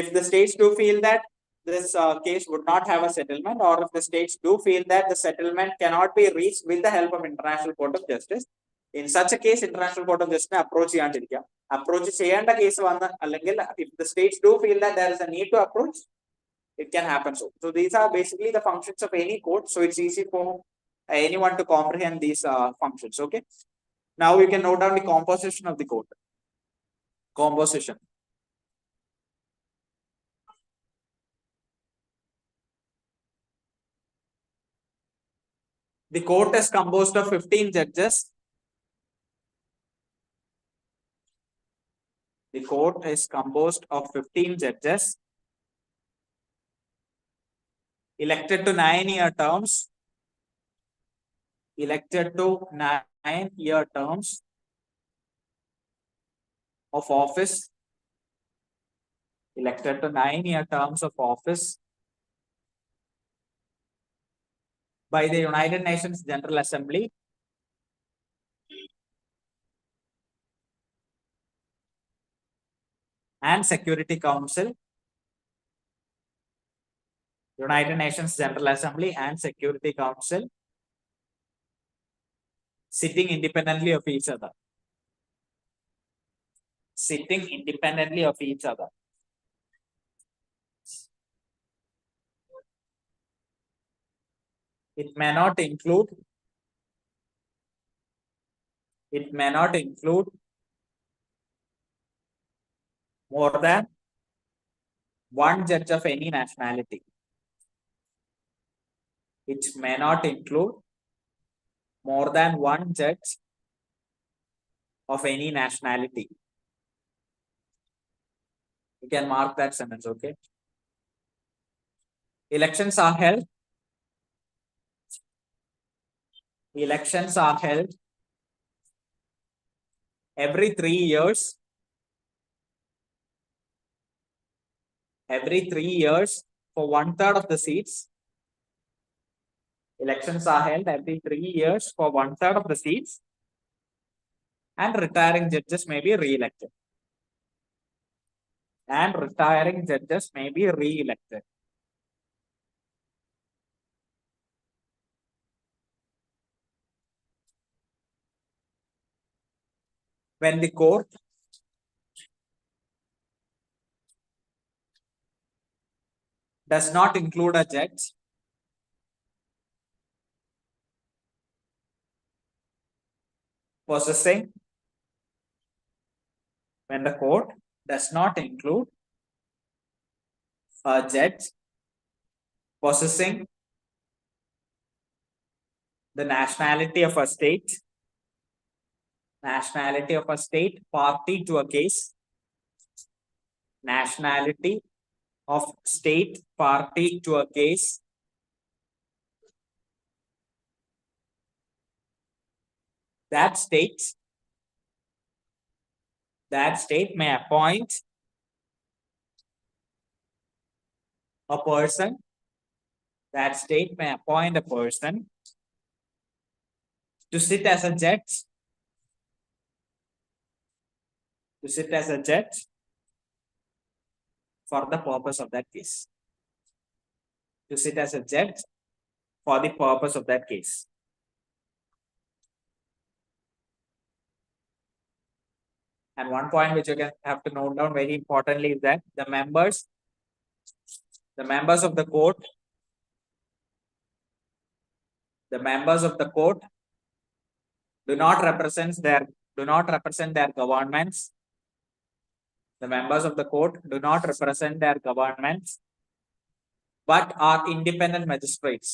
if the states do feel that this case would not have a settlement, or if the states do feel that the settlement cannot be reached with the help of International Court of Justice, in such a case, International Court of Justice approach ചെയ്യാണ്ടിരിക്കുക. Approach ചെയ്യേണ്ട case വന്ന അല്ലെങ്കിൽ if the states do feel that there is a need to approach, it can happen so. So these are basically the functions of any court. So it's easy for anyone to comprehend these functions. Okay. Now you can note down the composition of the court. Composition. The court is composed of 15 judges. The court is composed of 15 judges elected to 9-year terms. Elected to 9-year terms of office. Elected to 9-year terms of office by the United Nations General Assembly and Security Council, United Nations General Assembly and Security Council, sitting independently of each other. Sitting independently of each other. It may not include more than one judge of any nationality. It may not include more than one judge of any nationality. You can mark that sentence, okay? Elections are held. Elections are held every 3 years. Every 3 years for 1/3 of the seats. Elections are held every 3 years for 1/3 of the seats. And retiring judges may be re-elected. And retiring judges may be re-elected. When the court does not include a judge possessing, when the court does not include a judge possessing the nationality of a state, party to a case, nationality of state party to a case, that state may appoint a person. That state may appoint a person to sit as a judge. To sit as a judge for the purpose of that case. To sit as a judge for the purpose of that case. And one point which you can have to note down very importantly is that the members of the court, do not represent their governments. The members of the court do not represent their governments, but are independent magistrates.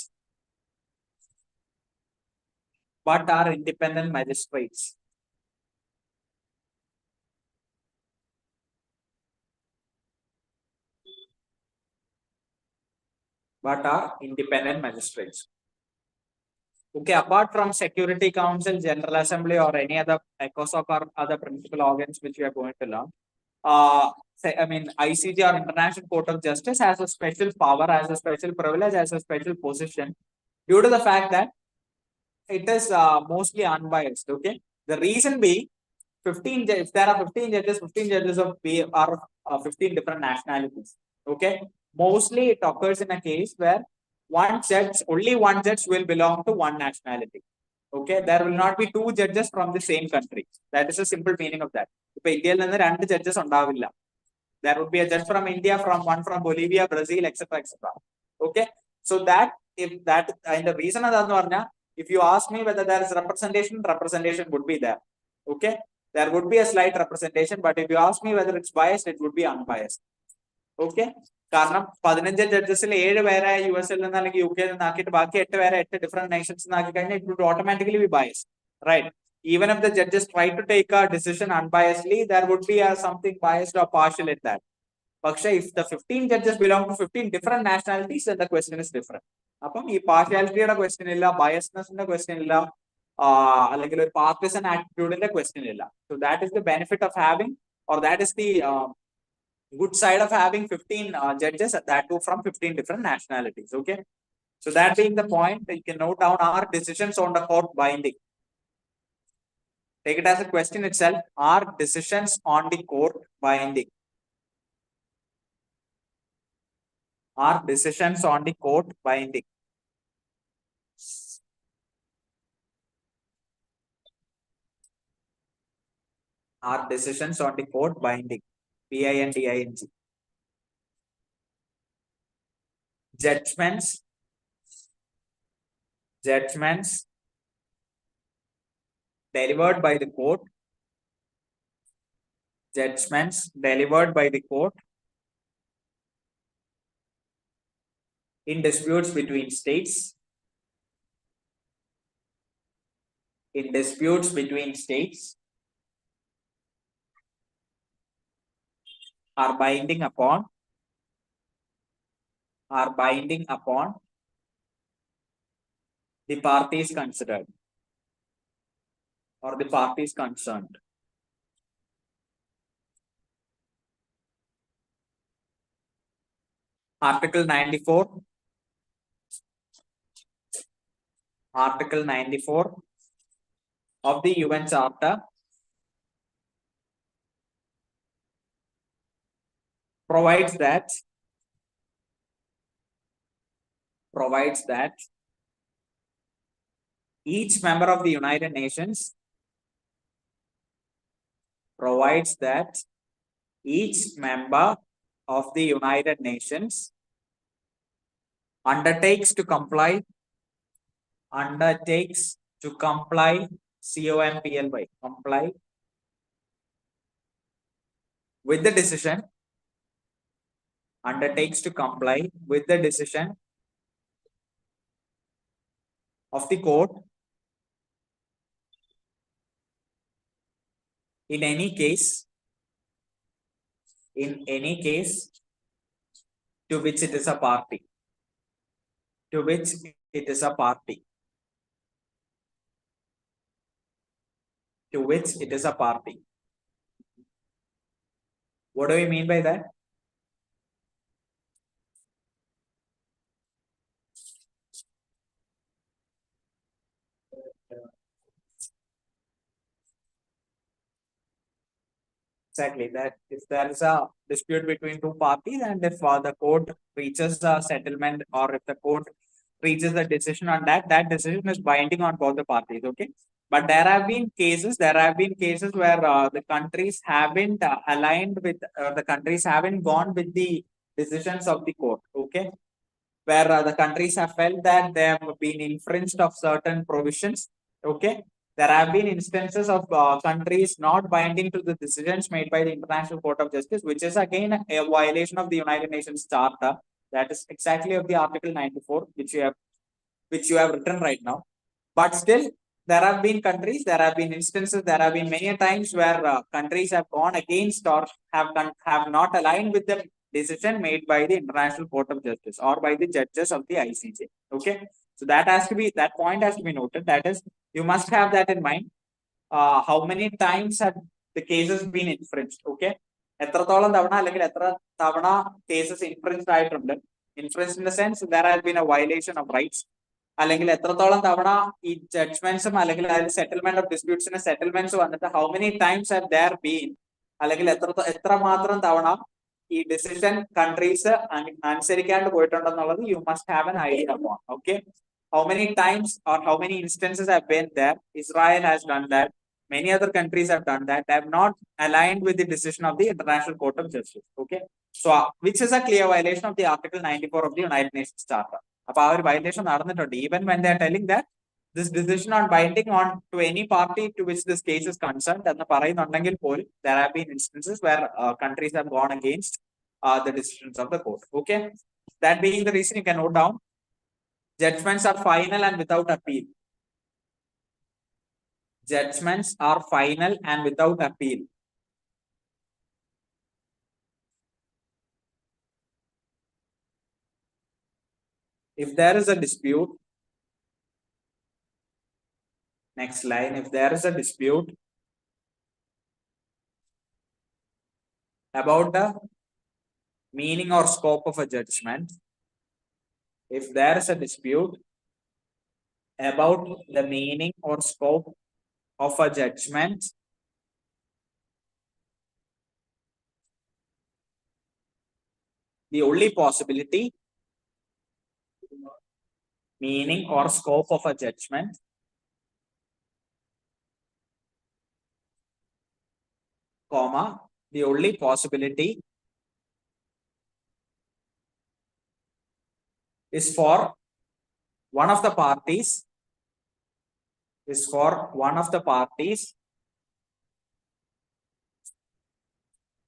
But are independent magistrates. Okay, apart from Security Council, General Assembly, or any other ECOSOC or other principal organs which we are going to learn, ICJ or International Court of Justice has a special power, has a special privilege, has a special position due to the fact that it is mostly unbiased. Okay, the reason being, if there are 15 judges, 15 judges are 15 different nationalities. Okay, mostly it occurs in a case where only one judge will belong to one nationality. Okay, there will not be two judges from the same country. That is the simple meaning of that. If judges there would be a judge from India, one from Bolivia, Brazil, etc. Okay, so that if that and the reason if you ask me whether there is representation would be there. Okay, there would be a slight representation, but if you ask me whether it's biased, it would be unbiased. Okay, കാരണം 15 ജഡ്ജസിൽ 7 പേരെ US-ൽ നിന്ന് അല്ലെങ്കിൽ UK നിന്ന് ആക്കിയിട്ട് ബാക്കി 8 പേരെ 8 different nations ആക്കി കഴിഞ്ഞാൽ it would automatically be biased, right? Even if the judges try to take a decision unbiasedly, there would be something biased or partial in that. പക്ഷേ if the 15 judges belong to 15 different nationalities, then the question is different. അപ്പം ഈ പാർഷ്യാലിറ്റിയുടെ question ഇല്ല, ബയസ്നെസിന്റെ question ഇല്ല, അല്ലെങ്കിൽ ഒരു partisan ആറ്റിറ്റ്യൂഡിന്റെ question ഇല്ല. So that is the benefit of having, or that is the good side of having 15 judges, that too from 15 different nationalities. Okay, So that being the point, you can note down, are decisions on the court binding? Take it as a question itself. Are decisions on the court binding? Are decisions on the court binding? Are decisions on the court binding? Binding. Judgments. Judgments delivered by the court. Judgments delivered by the court in disputes between states. In disputes between states are binding upon the parties considered or the parties concerned. Article 94. Article 94 of the UN Charter provides that each member of the United Nations provides that each member of the United Nations undertakes to comply comply with the decision undertakes to comply with the decision of the court in any case to which it is a party. To which it is a party. To which it is a party. What do we mean by that? Exactly, that if there is a dispute between two parties and if the court reaches a settlement or if the court reaches a decision on that, that decision is binding on both the parties. Okay, but there have been cases where the countries haven't aligned with the countries haven't gone with the decisions of the court. Okay, where the countries have felt that they have been infringed of certain provisions. Okay, there have been instances of countries not binding to the decisions made by the International Court of Justice, which is again a violation of the United Nations Charter. That is exactly of the Article 94, which you have written right now. But still, there have been countries, there have been instances, there have been many times where countries have gone against or have not aligned with the decision made by the International Court of Justice or by the judges of the ICJ. Okay, so that point has to be noted. That is, you must have that in mind. How many times have the cases been infringed? Okay, എത്രത്തോളം തവണ അല്ലെങ്കിൽ എത്ര തവണ cases ഇൻഫ്രിഞ്ച്ഡ് ആയിട്ടുണ്ട്? Infringed in the sense there has been a violation of rights. അല്ലെങ്കിൽ എത്രത്തോളം തവണ ഈ ജഡ്ജ്മെന്റ്സും അല്ലെങ്കിൽ സെറ്റിൽമെന്റ് ഓഫ് ഡിസ്പ്യൂട്ട്സിന് സെറ്റിൽമെന്റ്സ് വന്നിട്ട് how many times have there been അല്ലെങ്കിൽ എത്രമാത്രം തവണ ഈ ഡിസിഷൻ കൺട്രീസ് അനുസരിക്കാണ്ട് പോയിട്ടുണ്ടെന്നുള്ളത് you must have an idea upon. Okay, how many times or how many instances have been there? Israel has done that. Many other countries have done that. They have not aligned with the decision of the International Court of Justice. Okay, so which is a clear violation of the Article 94 of the United Nations Charter. അപ്പൊ ആ ഒരു violation നടന്നിട്ടുണ്ട്. Even when they are telling that this decision on binding on to any party to which this case is concerned എന്ന് പറയുന്നുണ്ടെങ്കിൽ പോലും there have been instances where countries have gone against the decisions of the court. Okay, that being the reason, you can note down, judgments are final and without appeal. Judgments are final and without appeal. If there is a dispute, next line, if there is a dispute about the meaning or scope of a judgment, if there is a dispute about the meaning or scope of a judgment, the only possibility, meaning or scope of a judgment, comma, the only possibility is for one of the parties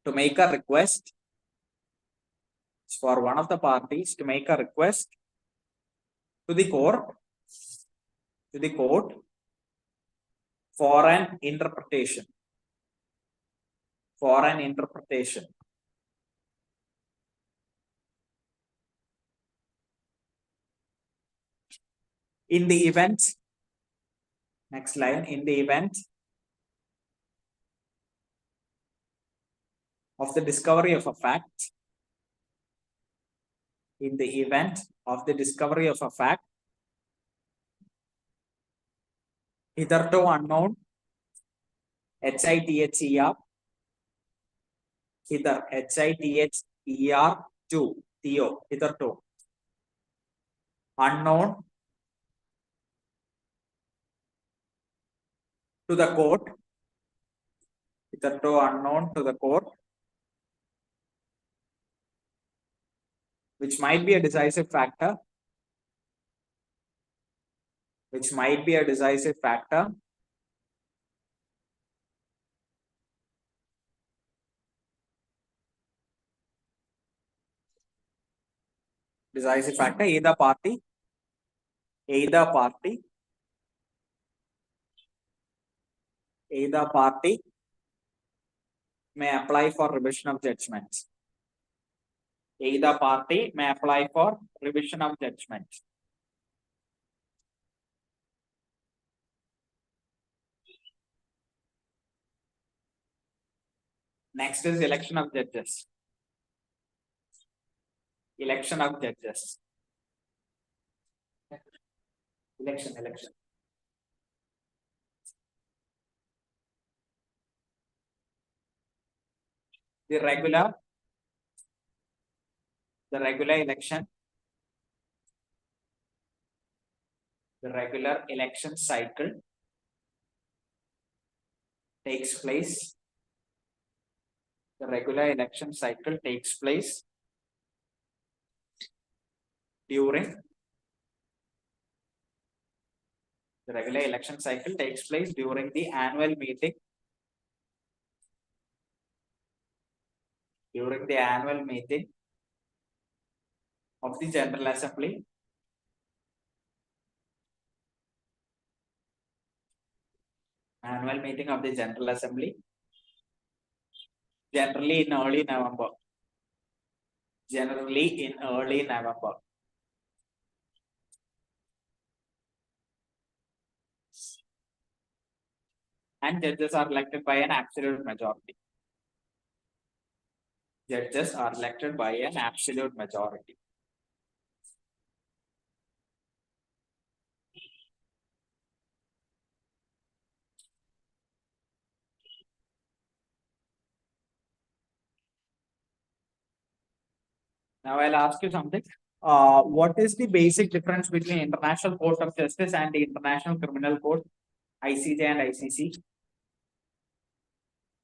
to make a request, for one of the parties to make a request to the court for an interpretation in the event, next line, in the event of the discovery of a fact, in the event of the discovery of a fact hitherto unknown, HITHER, HITHER to Theo, hitherto unknown to the court, hitherto unknown to the court, which might be a decisive factor, decisive factor either party may apply for revision of judgment. Either party may apply for revision of judgment. Next is election of judges. Election. The regular election. The regular election cycle takes place. The regular election cycle takes place during the annual meeting of the General Assembly generally in early November. And judges are elected by an absolute majority. Now I'll ask you something. What is the basic difference between International Court of Justice and the International Criminal Court, ICJ and ICC?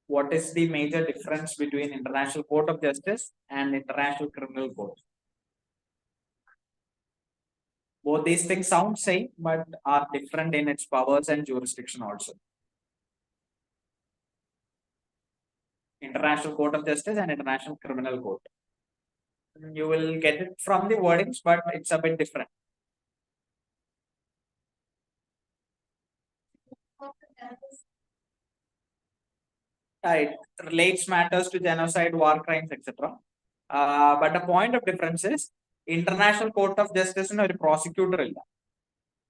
What is the major difference between International Court of Justice and International Criminal Court? Both these things sound same, but are different in its powers and jurisdiction also. International Court of Justice and International Criminal Court. You will get it from the wordings, but it's a bit different. It relates matters to genocide, war crimes, etc. But the point of difference is International Court of Justice is a prosecutor.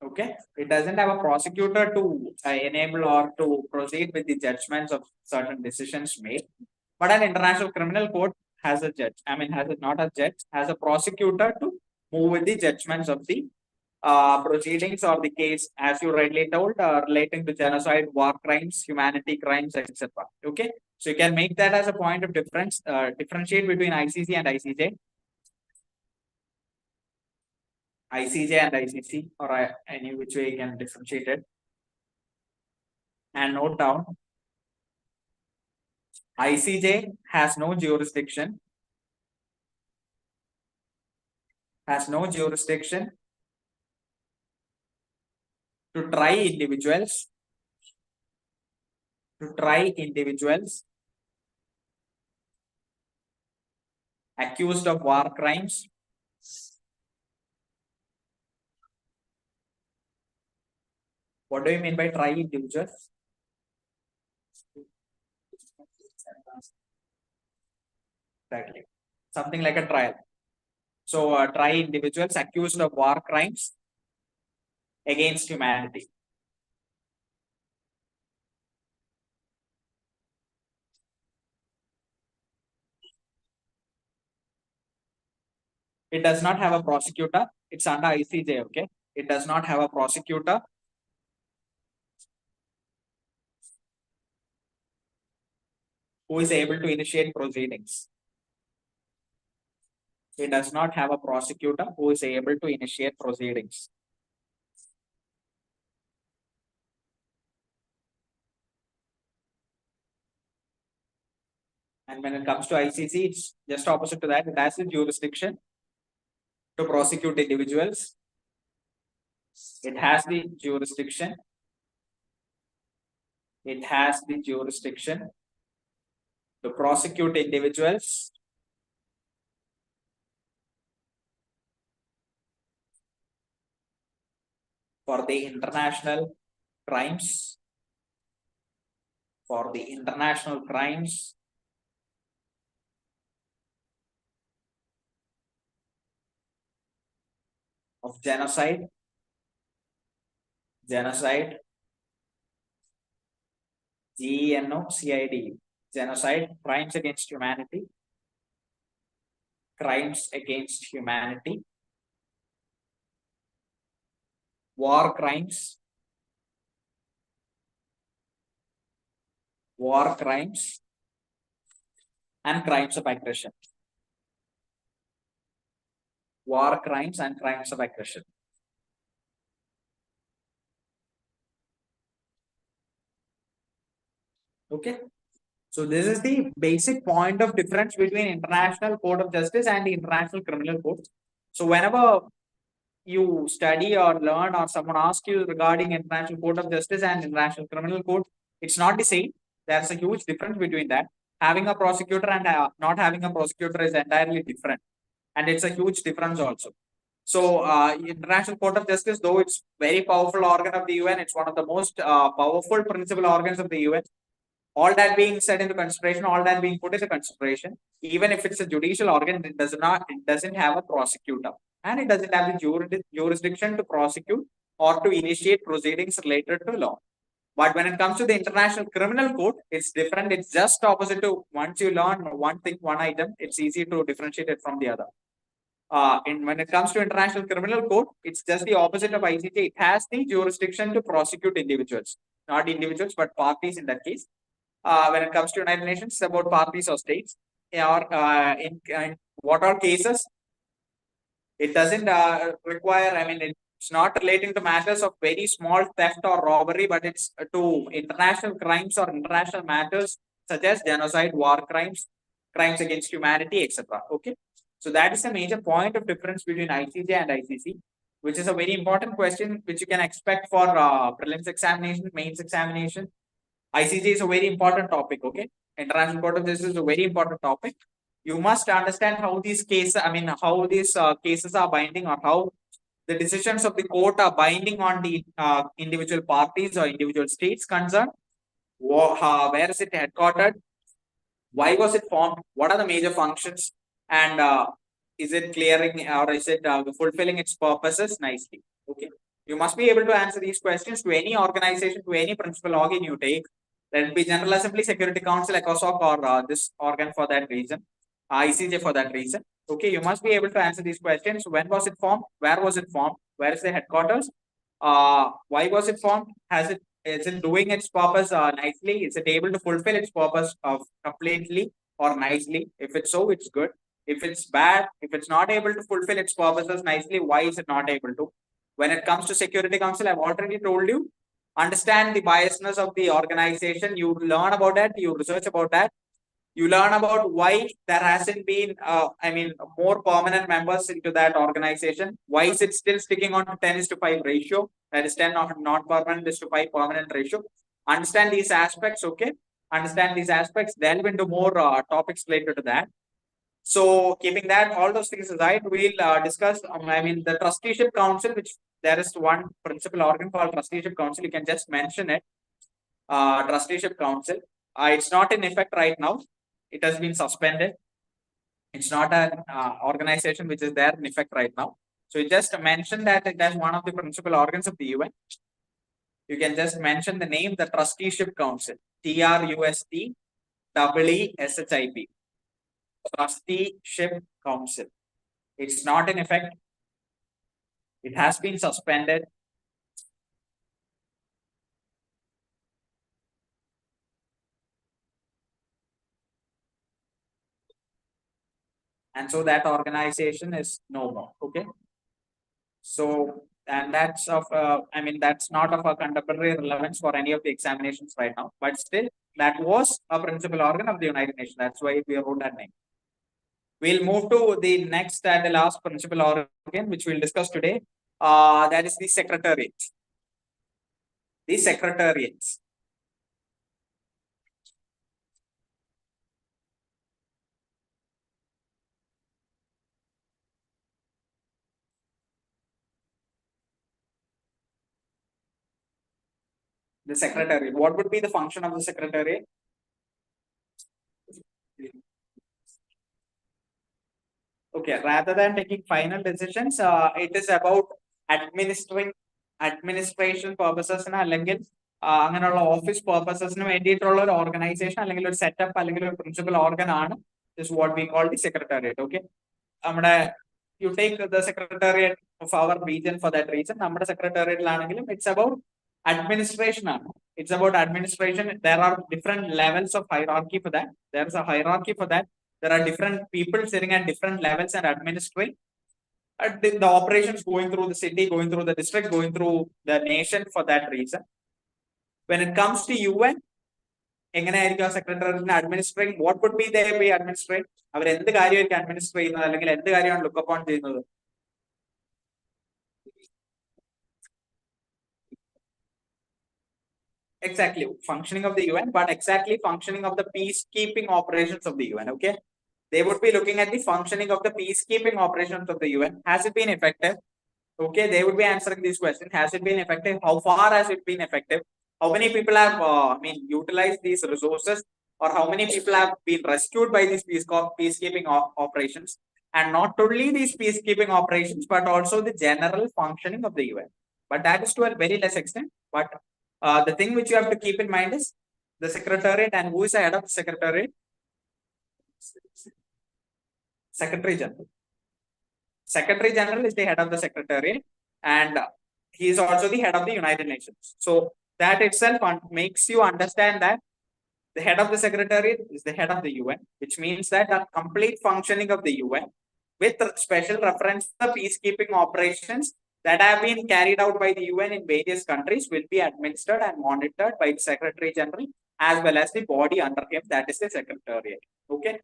Okay, it doesn't have a prosecutor to enable or to proceed with the judgments of certain decisions made. But an International Criminal Court has a judge. Has a prosecutor to move with the judgments of the proceedings or the case, as you rightly told, relating to genocide, war crimes, humanity crimes, etc. Okay, so you can make that as a point of difference, differentiate between ICC and ICJ. ICJ and ICC, or any which way you can differentiate it. And note down, ICJ has no jurisdiction, to try individuals, accused of war crimes, what do you mean by try individuals? Exactly. Something like a trial. So try individuals accused of war crimes against humanity. It does not have a prosecutor. It's under ICJ, okay? It does not have a prosecutor. Who is able to initiate proceedings. It does not have a prosecutor who is able to initiate proceedings. And when it comes to ICC, it's just opposite to that. It has the jurisdiction to prosecute individuals. It has the jurisdiction. To prosecute individuals for the international crimes, of genocide, genocide, crimes against humanity, war crimes, and crimes of aggression. War crimes and crimes of aggression. Okay. So this is the basic point of difference between International Court of Justice and the International Criminal Court. So whenever you study or learn or someone asks you regarding International Court of Justice and International Criminal Court, it's not the same. There's a huge difference between that. Having a prosecutor and not having a prosecutor is entirely different. And it's a huge difference also. So International Court of Justice, though it's very powerful organ of the UN, it's one of the most powerful principal organs of the UN. All that being said into consideration, all that being put into consideration, even if it's a judicial organ, it doesn't have a prosecutor, and it doesn't have the jurisdiction to prosecute or to initiate proceedings related to law. But when it comes to the International Criminal Court, it's different. It's just opposite to once you learn one thing, one item, it's easy to differentiate it from the other. When it comes to International Criminal Court, it's just the opposite of ICJ. It has the jurisdiction to prosecute individuals, not individuals, but parties in that case. When it comes to United Nations, it's about parties or states, or in what are cases. It doesn't require, I mean, it's not relating to matters of very small theft or robbery, but it's to international crimes or international matters such as genocide, war crimes, crimes against humanity, etc. Okay. So that is the major point of difference between ICJ and ICC, which is a very important question which you can expect for prelims examination, mains examination. ICJ is a very important topic, okay? International Court of Justice is a very important topic. You must understand how these cases, how these cases are binding, or how the decisions of the court are binding on the individual parties or individual states concerned. Where is it headquartered? Why was it formed? What are the major functions? And is it clearing or is it fulfilling its purposes nicely? Okay. You must be able to answer these questions to any organization, to any principal organ you take. Let it be General Assembly, Security Council, ECOSOC, or this organ for that reason, ICJ for that reason. Okay, you must be able to answer these questions. When was it formed? Where was it formed? Where is the headquarters? Why was it formed? Is it doing its purpose nicely? Is it able to fulfill its purpose of completely or nicely? If it's so, it's good. If it's bad, if it's not able to fulfill its purposes nicely, why is it not able to? When it comes to Security Council, I've already told you, understand the biasness of the organization. You learn about that, you research about that, you learn about why there hasn't been more permanent members into that organization. Why is it still sticking on to 10:5 ratio? That is 10 not permanent is to 5 permanent ratio. Understand these aspects. Okay, understand these aspects, delve into more topics related to that. So keeping that all those things aside, we'll discuss the trusteeship council, which there is one principal organ called trusteeship council. You can just mention it. Trusteeship council, it's not in effect right now. It has been suspended. It's not an organization which is there in effect right now. So you just mention that it as one of the principal organs of the UN. You can just mention the name, the Trusteeship Council, TRUSTEESHIP, Trusteeship Council. It's not in effect. It has been suspended. And so that organization is no more. Okay. So, and that's of, that's not of a contemporary relevance for any of the examinations right now, but still that was a principal organ of the United Nations. That's why we wrote that name. We'll move to the next and the last principal organ, which we'll discuss today. That is the Secretariat. The Secretariat. The Secretariat. What would be the function of the Secretariat? Okay, rather than taking final decisions, it is about administration purposes അല്ലെങ്കിൽ അങ്ങനെയുള്ള office പർപ്പസസിന് വേണ്ടിയിട്ടുള്ള ഒരു organisation അല്ലെങ്കിൽ ഒരു setup അല്ലെങ്കിൽ ഒരു principal organ ആണ് is what we call the secretariat. Okay, നമ്മുടെ you take the secretariat of our region for that reason. നമ്മുടെ സെക്രട്ടേറിയറ്റിലാണെങ്കിലും ഇറ്റ്സ് അബൌട്ട് administration ആണ്. It's about administration. There are different levels of hierarchy for that. There is a hierarchy for that. There are different people sitting at different levels and administering the operations going through the city, going through the district, going through the nation for that reason. When it comes to UN, എങ്ങനെയായിരിക്കും സെക്രട്ടറിനെ administrate? What would be they be administrate? അവർ എന്ത് കാര്യമായിരിക്കും administrate ചെയ്യുന്നത് അല്ലെങ്കിൽ എന്ത് കാര്യമാണ് look upon ചെയ്യുന്നത്? Exactly, functioning of the UN, but exactly functioning of the peacekeeping operations of the UN. Okay, they would be looking at the functioning of the peacekeeping operations of the UN. Has it been effective? Okay, they would be answering these questions. Has it been effective? How far has it been effective? How many people have utilized these resources, or how many people have been rescued by these peacekeeping operations? And not only these peacekeeping operations, but also the general functioning of the UN. But that is to a very less extent. But the thing which you have to keep in mind is the secretariat, and who is the head of the secretariat? Secretary General. Secretary General is the head of the secretariat, and he is also the head of the United Nations. So that itself makes you understand that the head of the secretariat is the head of the UN, which means that the complete functioning of the UN, with special reference to the peacekeeping operations that have been carried out by the UN in various countries, will be administered and monitored by the Secretary General as well as the body under him, that is the Secretariat. Okay,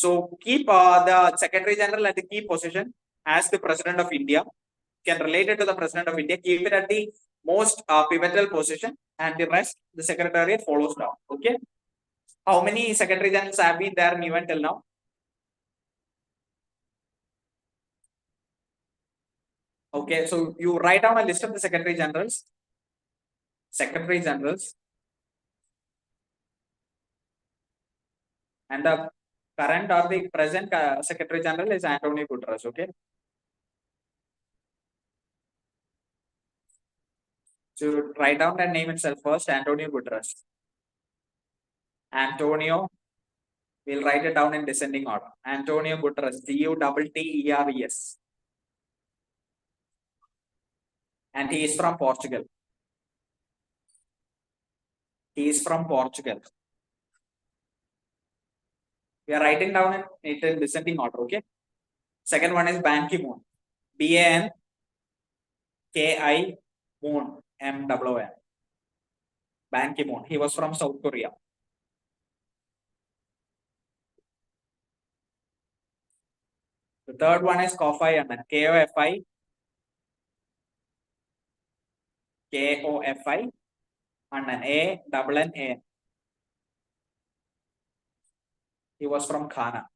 so keep the Secretary General at the key position as the President of India. Can relate it to the President of India, keep it at the most pivotal position, and the rest, the Secretariat follows down. Okay, how many Secretary Generals have been there in UN till now? Okay, so you write down a list of the Secretary Generals. Secretary Generals. And the current or the present Secretary General is Antonio Guterres. Okay. So write down that name itself first, Antonio Guterres. Antonio We'll write it down in descending order. Antonio Guterres, Guterres. And he is from Portugal. He is from Portugal. We are writing down it in descending order, okay? Second one is Ban Ki-moon. Banki Moon, MOON. Ban Ki-moon. He was from South Korea. The third one is Kofi Annan. Kofi Annan. ANN. He was from Ghana.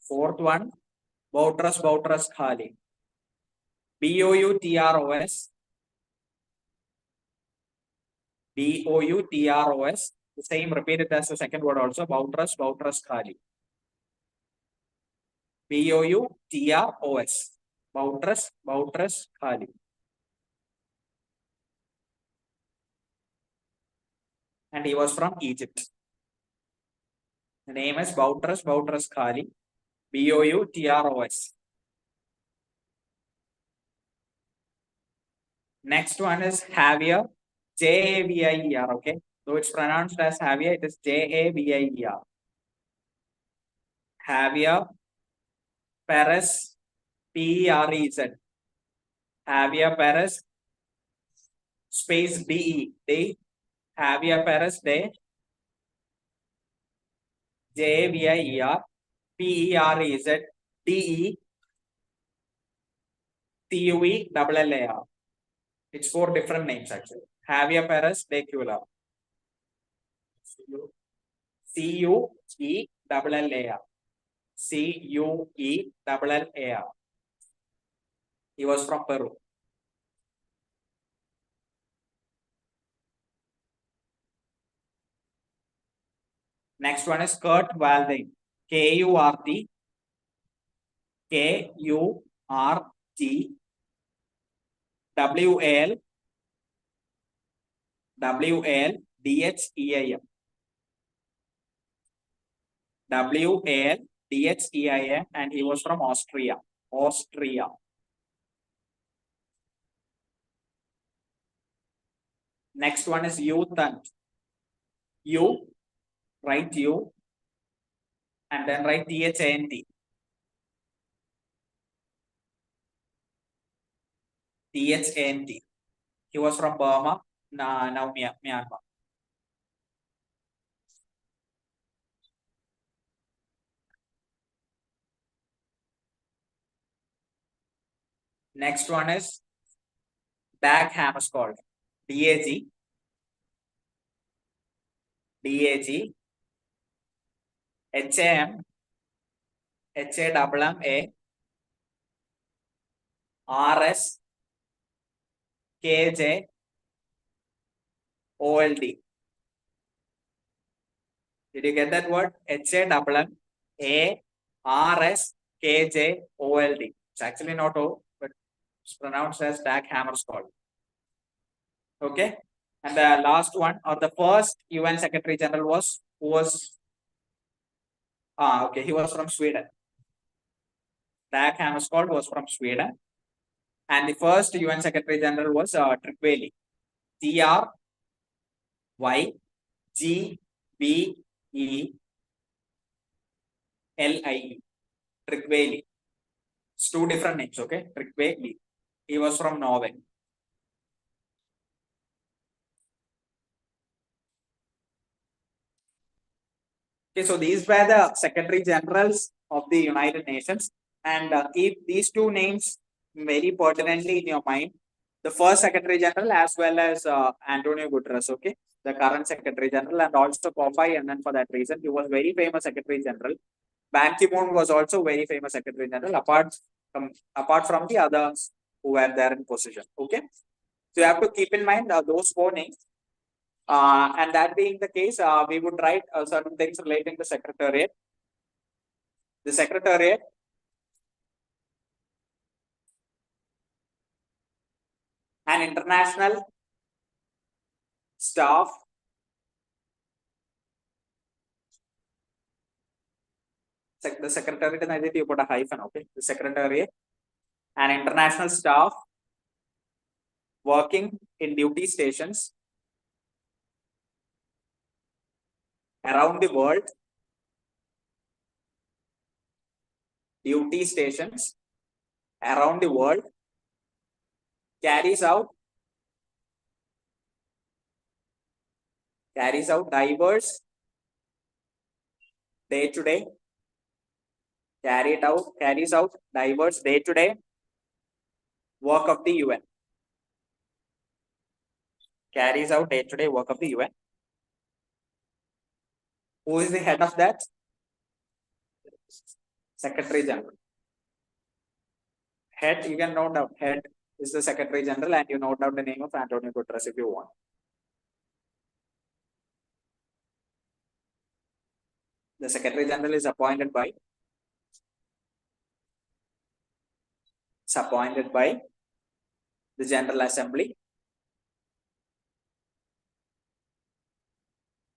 Fourth one, Boutros Ghali. Boutros. Boutros. The same, repeat it as the second word also. Boutros Ghali. Boutros. Boutros Ghali. And he was from Egypt. The name is Boutros Ghali. Boutros. Next one is Javier. Javier. Okay. So it's pronounced as Javier. It is Javier. Javier Perez. Perez. Javier Perez. Space DE. Javier Perez de Javier Perez DE TUELLAR. It's four different names actually. Javier Perez de Cuellar. CUELLAR. CUELLAR. He was from Peru. Next one is Kurt Waldheim. KURT. WALDHEIM. WALDHEIM, and he was from Austria. Next one is U Thant. U, write U, and then write THANT. THANT. He was from Burma, now Myanmar. Next one is Dag Hammarskjöld. DAG. HAM. HAMMA. RS. KJ. OLD. Did you get that word? HAMMA. RS. KJ. OLD. It's actually not O, but it's pronounced as Dag Hammarskjöld. Okay. And the last one, or the first UN Secretary General was, who was, okay, he was from Sweden. Dag Hammarskjöld was from Sweden. And the first UN Secretary General was Tryggve. TRYGVELIE. Tryggve. It's two different names, okay? Tryggve. He was from Norway. Okay, so these were the Secretary Generals of the United Nations, and keep these two names very pertinently in your mind. The first Secretary General as well as Antonio Guterres, okay, the current Secretary General, and also Kofi Annan for that reason. He was very famous Secretary General. Ban Ki-moon was also very famous Secretary General, apart from the others who were there in position. Okay, so you have to keep in mind those four names. And that being the case, we would write certain things relating to Secretariat. The Secretariat an international staff, the secretariat, and I think you put a hyphen, okay? The secretariat and international staff working in duty stations around the world, duty stations around the world, carries out diverse day-to-day, carries out diverse day-to-day work of the UN. Carries out day-to-day work of the UN. Who is the head of that? Secretary General. Head, you can note down, head is the Secretary General, and you note down the name of Antonio Guterres if you want. The Secretary General is appointed by the General Assembly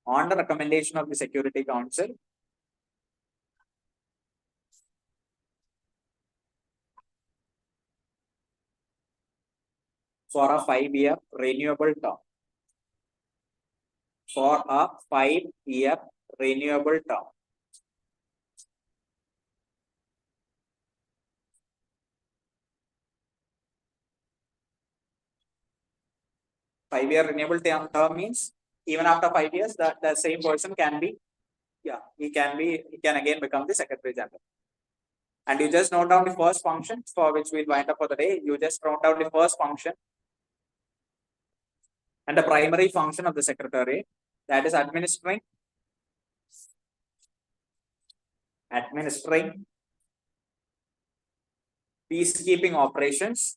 on the recommendation of the Security Council for a 5-year renewable term. For a 5-year renewable term. Five-year renewable term means even after 5 years, the same person can be, he can again become the Secretary General. And you just note down the first function for which we'll wind up for the day. You just note down the first function and the primary function of the Secretary, that is administering peacekeeping operations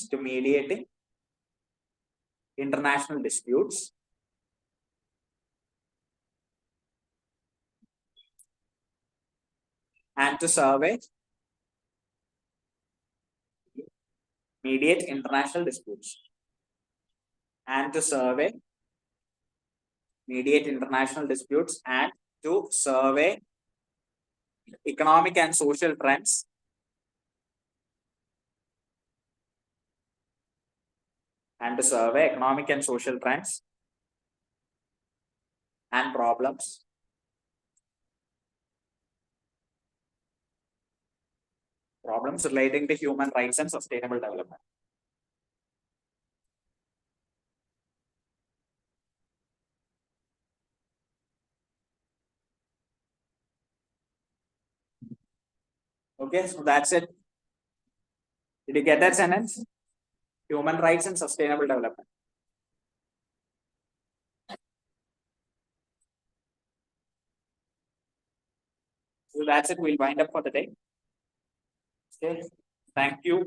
to mediating international disputes and to mediate international disputes and to mediate international disputes and to survey economic and social trends and problems relating to human rights and sustainable development. Okay, so that's it. Did you get that sentence? Human rights and sustainable development. So that's it. We'll wind up for the day. Okay, thank you.